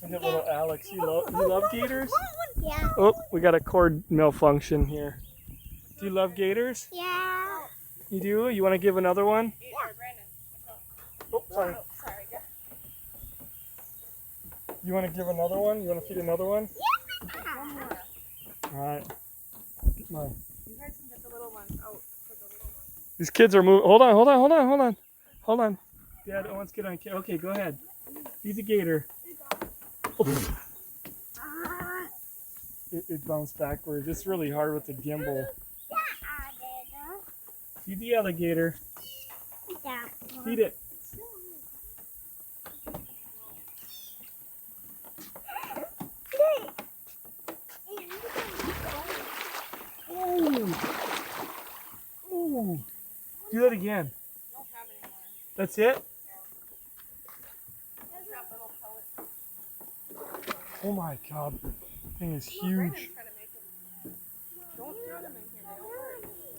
Yeah. Look at little Alex. You love gators? Yeah. Oh, we got a cord malfunction here. Do you love gators? Yeah. You do? You want to give another one? Oh, sorry. You want to give another one? You want to feed another one? Yeah. Alright. Get my... You guys can get the little ones out for the little ones. These kids are moving. Hold on. Dad, Owens, get on. Okay, go ahead. Feed the gator. Oh. It bounced backwards. It's really hard with the gimbal. Feed the alligator. Feed it. Ooh. Do that again. That's it? Oh my god. Thing is huge.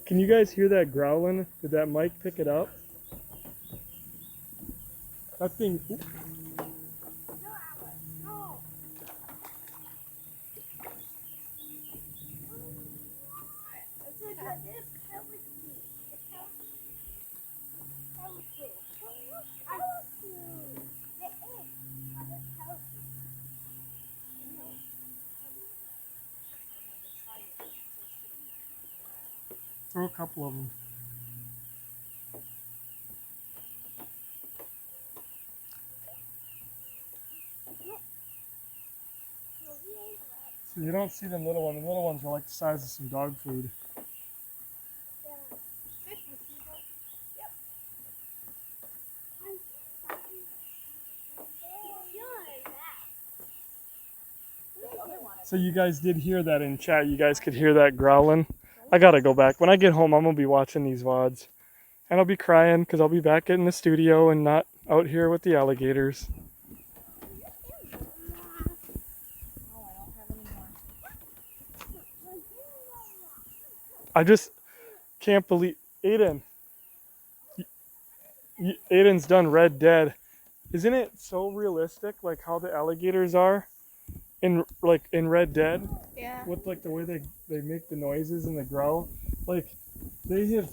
Can you guys hear that growling? Did that mic pick it up? That thing. Ooh. Throw a couple of them. So you don't see them little ones. The little ones are like the size of some dog food. So you guys did hear that in chat. You guys could hear that growling. I gotta go back. When I get home, I'm gonna be watching these VODs. And I'll be crying because I'll be back in the studio and not out here with the alligators. I just can't believe... Aiden. Aiden's done Red Dead. Isn't it so realistic, like how the alligators are in Red Dead? Yeah. With like the way they make the noises and the growl. Like they have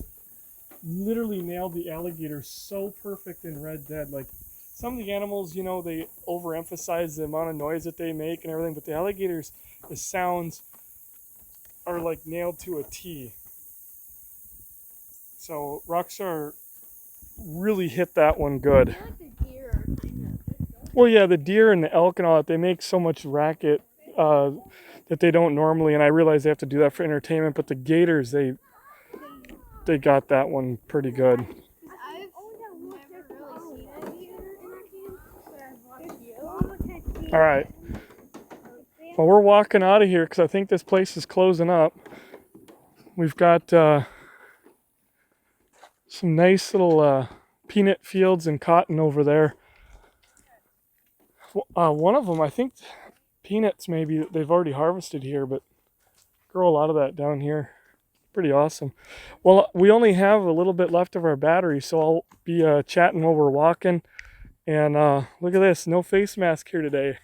literally nailed the alligator so perfect in Red Dead. Like some of the animals, you know, they overemphasize the amount of noise that they make and everything, but the alligators, the sounds are like nailed to a T. So Rockstar really hit that one good. Well, yeah, the deer and the elk and all that, they make so much racket that they don't normally, and I realize they have to do that for entertainment, but the gators, they got that one pretty good. I've never really seen a deer. All right. Well, we're walking out of here because I think this place is closing up. We've got some nice little peanut fields and cotton over there. One of them, I think peanuts maybe, they've already harvested here, but grow a lot of that down here. Pretty awesome. Well, we only have a little bit left of our battery, so I'll be chatting while we're walking. And look at this, no face mask here today.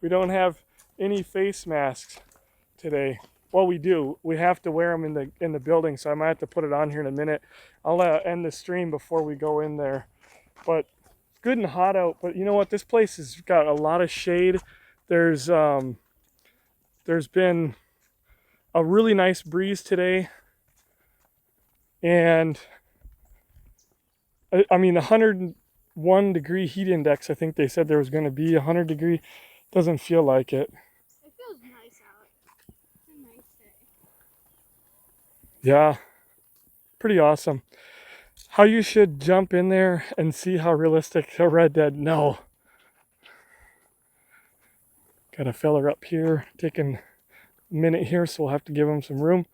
We don't have any face masks today. Well, we do. We have to wear them in the building, so I might have to put it on here in a minute. I'll end the stream before we go in there. But it's good and hot out. But you know what? This place has got a lot of shade. There's been a really nice breeze today. And I mean, 101 degree heat index, I think they said there was going to be 100 degree. Doesn't feel like it. It feels nice out. It's a nice day. Yeah, pretty awesome. How you should jump in there and see how realistic a Red Dead. No. Got a feller up here taking a minute here, so we'll have to give him some room.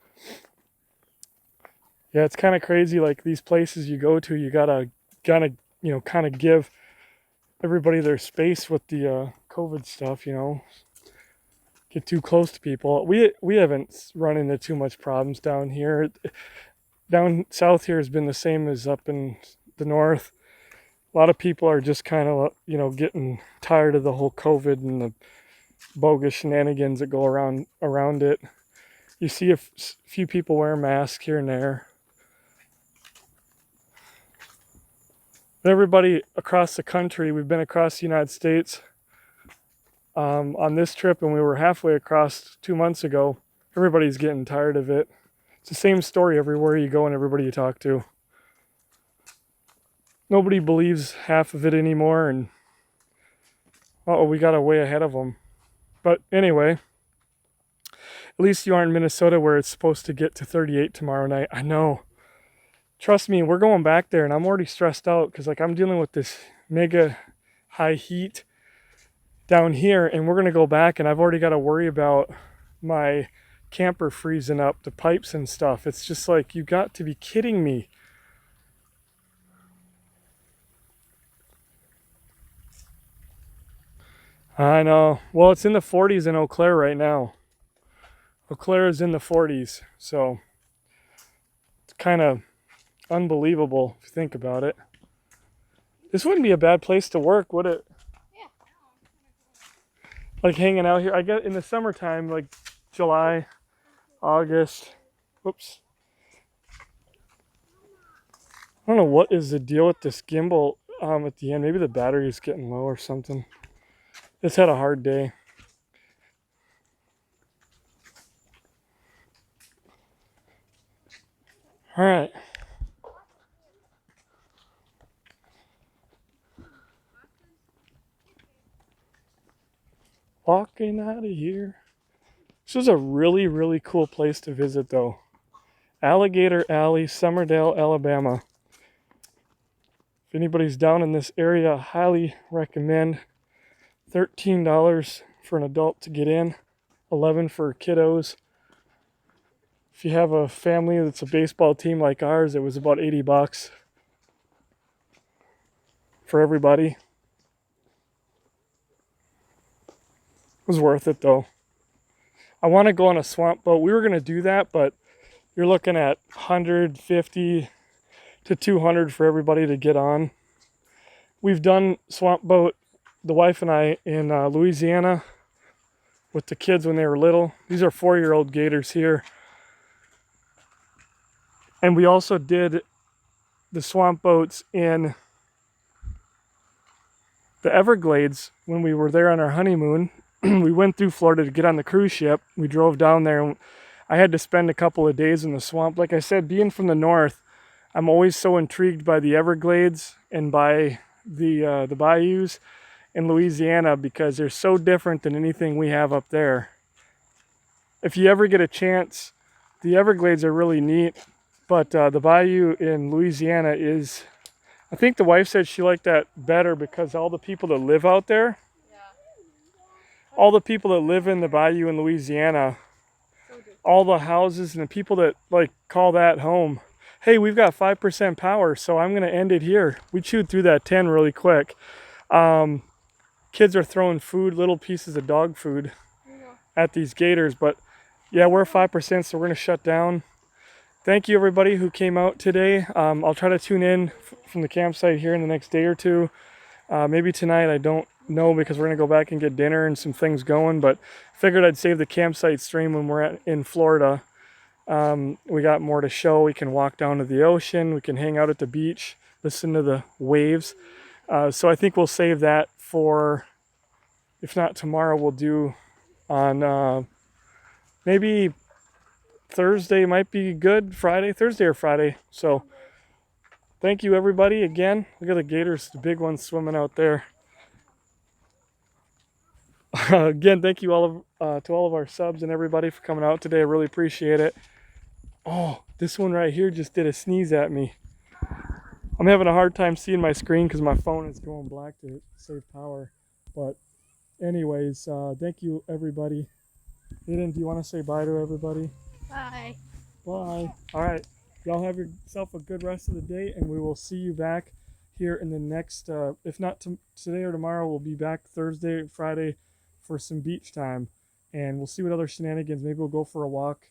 Yeah, it's kind of crazy. Like these places you go to, you gotta you know, kind of give everybody their space with the COVID stuff. You know, get too close to people. We haven't run into too much problems down here. Down south here has been the same as up in the north. A lot of people are just kind of, you know, getting tired of the whole COVID and the bogus shenanigans that go around it. You see a few people wearing masks here and there. But everybody across the country, we've been across the United States on this trip, and we were halfway across 2 months ago. Everybody's getting tired of it. It's the same story everywhere you go and everybody you talk to. Nobody believes half of it anymore, and we got way ahead of them. But anyway, at least you aren't in Minnesota where it's supposed to get to 38 tomorrow night. I know. Trust me, we're going back there, and I'm already stressed out because, like, I'm dealing with this mega high heat down here, and we're going to go back, and I've already got to worry about my camper freezing up, the pipes and stuff. It's just like, you got to be kidding me. I know. Well, it's in the 40s in Eau Claire right now. Eau Claire is in the 40s, so it's kind of unbelievable if you think about it. This wouldn't be a bad place to work, would it? Yeah. Like hanging out here. I get in the summertime, like July, August. Whoops. I don't know what is the deal with this gimbal at the end. Maybe the battery is getting low or something. It's had a hard day. All right. Walking out of here. This is a really, really cool place to visit, though. Alligator Alley, Summerdale, Alabama. If anybody's down in this area, I highly recommend. $13 for an adult to get in, $11 for kiddos. If you have a family that's a baseball team like ours, it was about $80 for everybody. It was worth it though. I want to go on a swamp boat. We were going to do that, but you're looking at $150 to $200 for everybody to get on. We've done swamp boat, the wife and I, in Louisiana with the kids when they were little. These are 4-year-old gators here. And we also did the swamp boats in the Everglades when we were there on our honeymoon. We went through Florida to get on the cruise ship. We drove down there, and I had to spend a couple of days in the swamp. Like I said, being from the north, I'm always so intrigued by the Everglades and by the bayous in Louisiana because they're so different than anything we have up there. If you ever get a chance, the Everglades are really neat, but the bayou in Louisiana is, I think the wife said she liked that better because all the people that live out there, all the people that live in the bayou in Louisiana, all the houses and the people that like call that home. Hey, we've got 5% power, so I'm going to end it here. We chewed through that 10 really quick. Kids are throwing food, little pieces of dog food at these gators, but yeah, we're 5%, so we're going to shut down. Thank you everybody who came out today. I'll try to tune in from the campsite here in the next day or two. Maybe tonight, I don't know, because we're going to go back and get dinner and some things going, but figured I'd save the campsite stream when we're in Florida. We got more to show. We can walk down to the ocean. We can hang out at the beach, listen to the waves. So I think we'll save that for, if not tomorrow, we'll do on maybe Thursday might be good. Thursday or Friday. So thank you everybody again. Look at the gators, the big ones swimming out there. Again, thank you all to all of our subs and everybody for coming out today. I really appreciate it. Oh, this one right here just did a sneeze at me. I'm having a hard time seeing my screen because my phone is going black to save power. But anyways, thank you everybody. Aiden, do you want to say bye to everybody? Bye. Bye. All right. Y'all have yourself a good rest of the day, and we will see you back here in the next, if not today or tomorrow, we'll be back Thursday, Friday for some beach time. And we'll see what other shenanigans. Maybe we'll go for a walk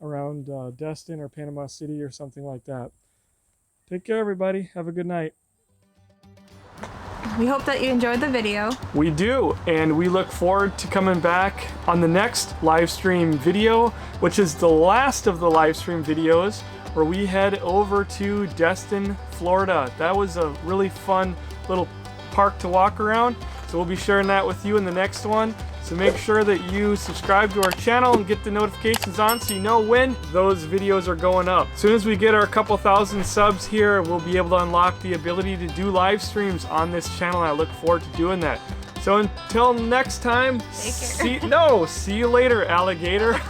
around Destin or Panama City or something like that. Take care, everybody. Have a good night. we hope that you enjoyed the video. We do, and we look forward to coming back on the next live stream video, which is the last of the live stream videos, where we head over to Destin, Florida. That was a really fun little park to walk around, so we'll be sharing that with you in the next one. So make sure that you subscribe to our channel and get the notifications on so you know when those videos are going up. As soon as we get our couple thousand subs here, we'll be able to unlock the ability to do live streams on this channel. I look forward to doing that. So until next time, see you later, alligator.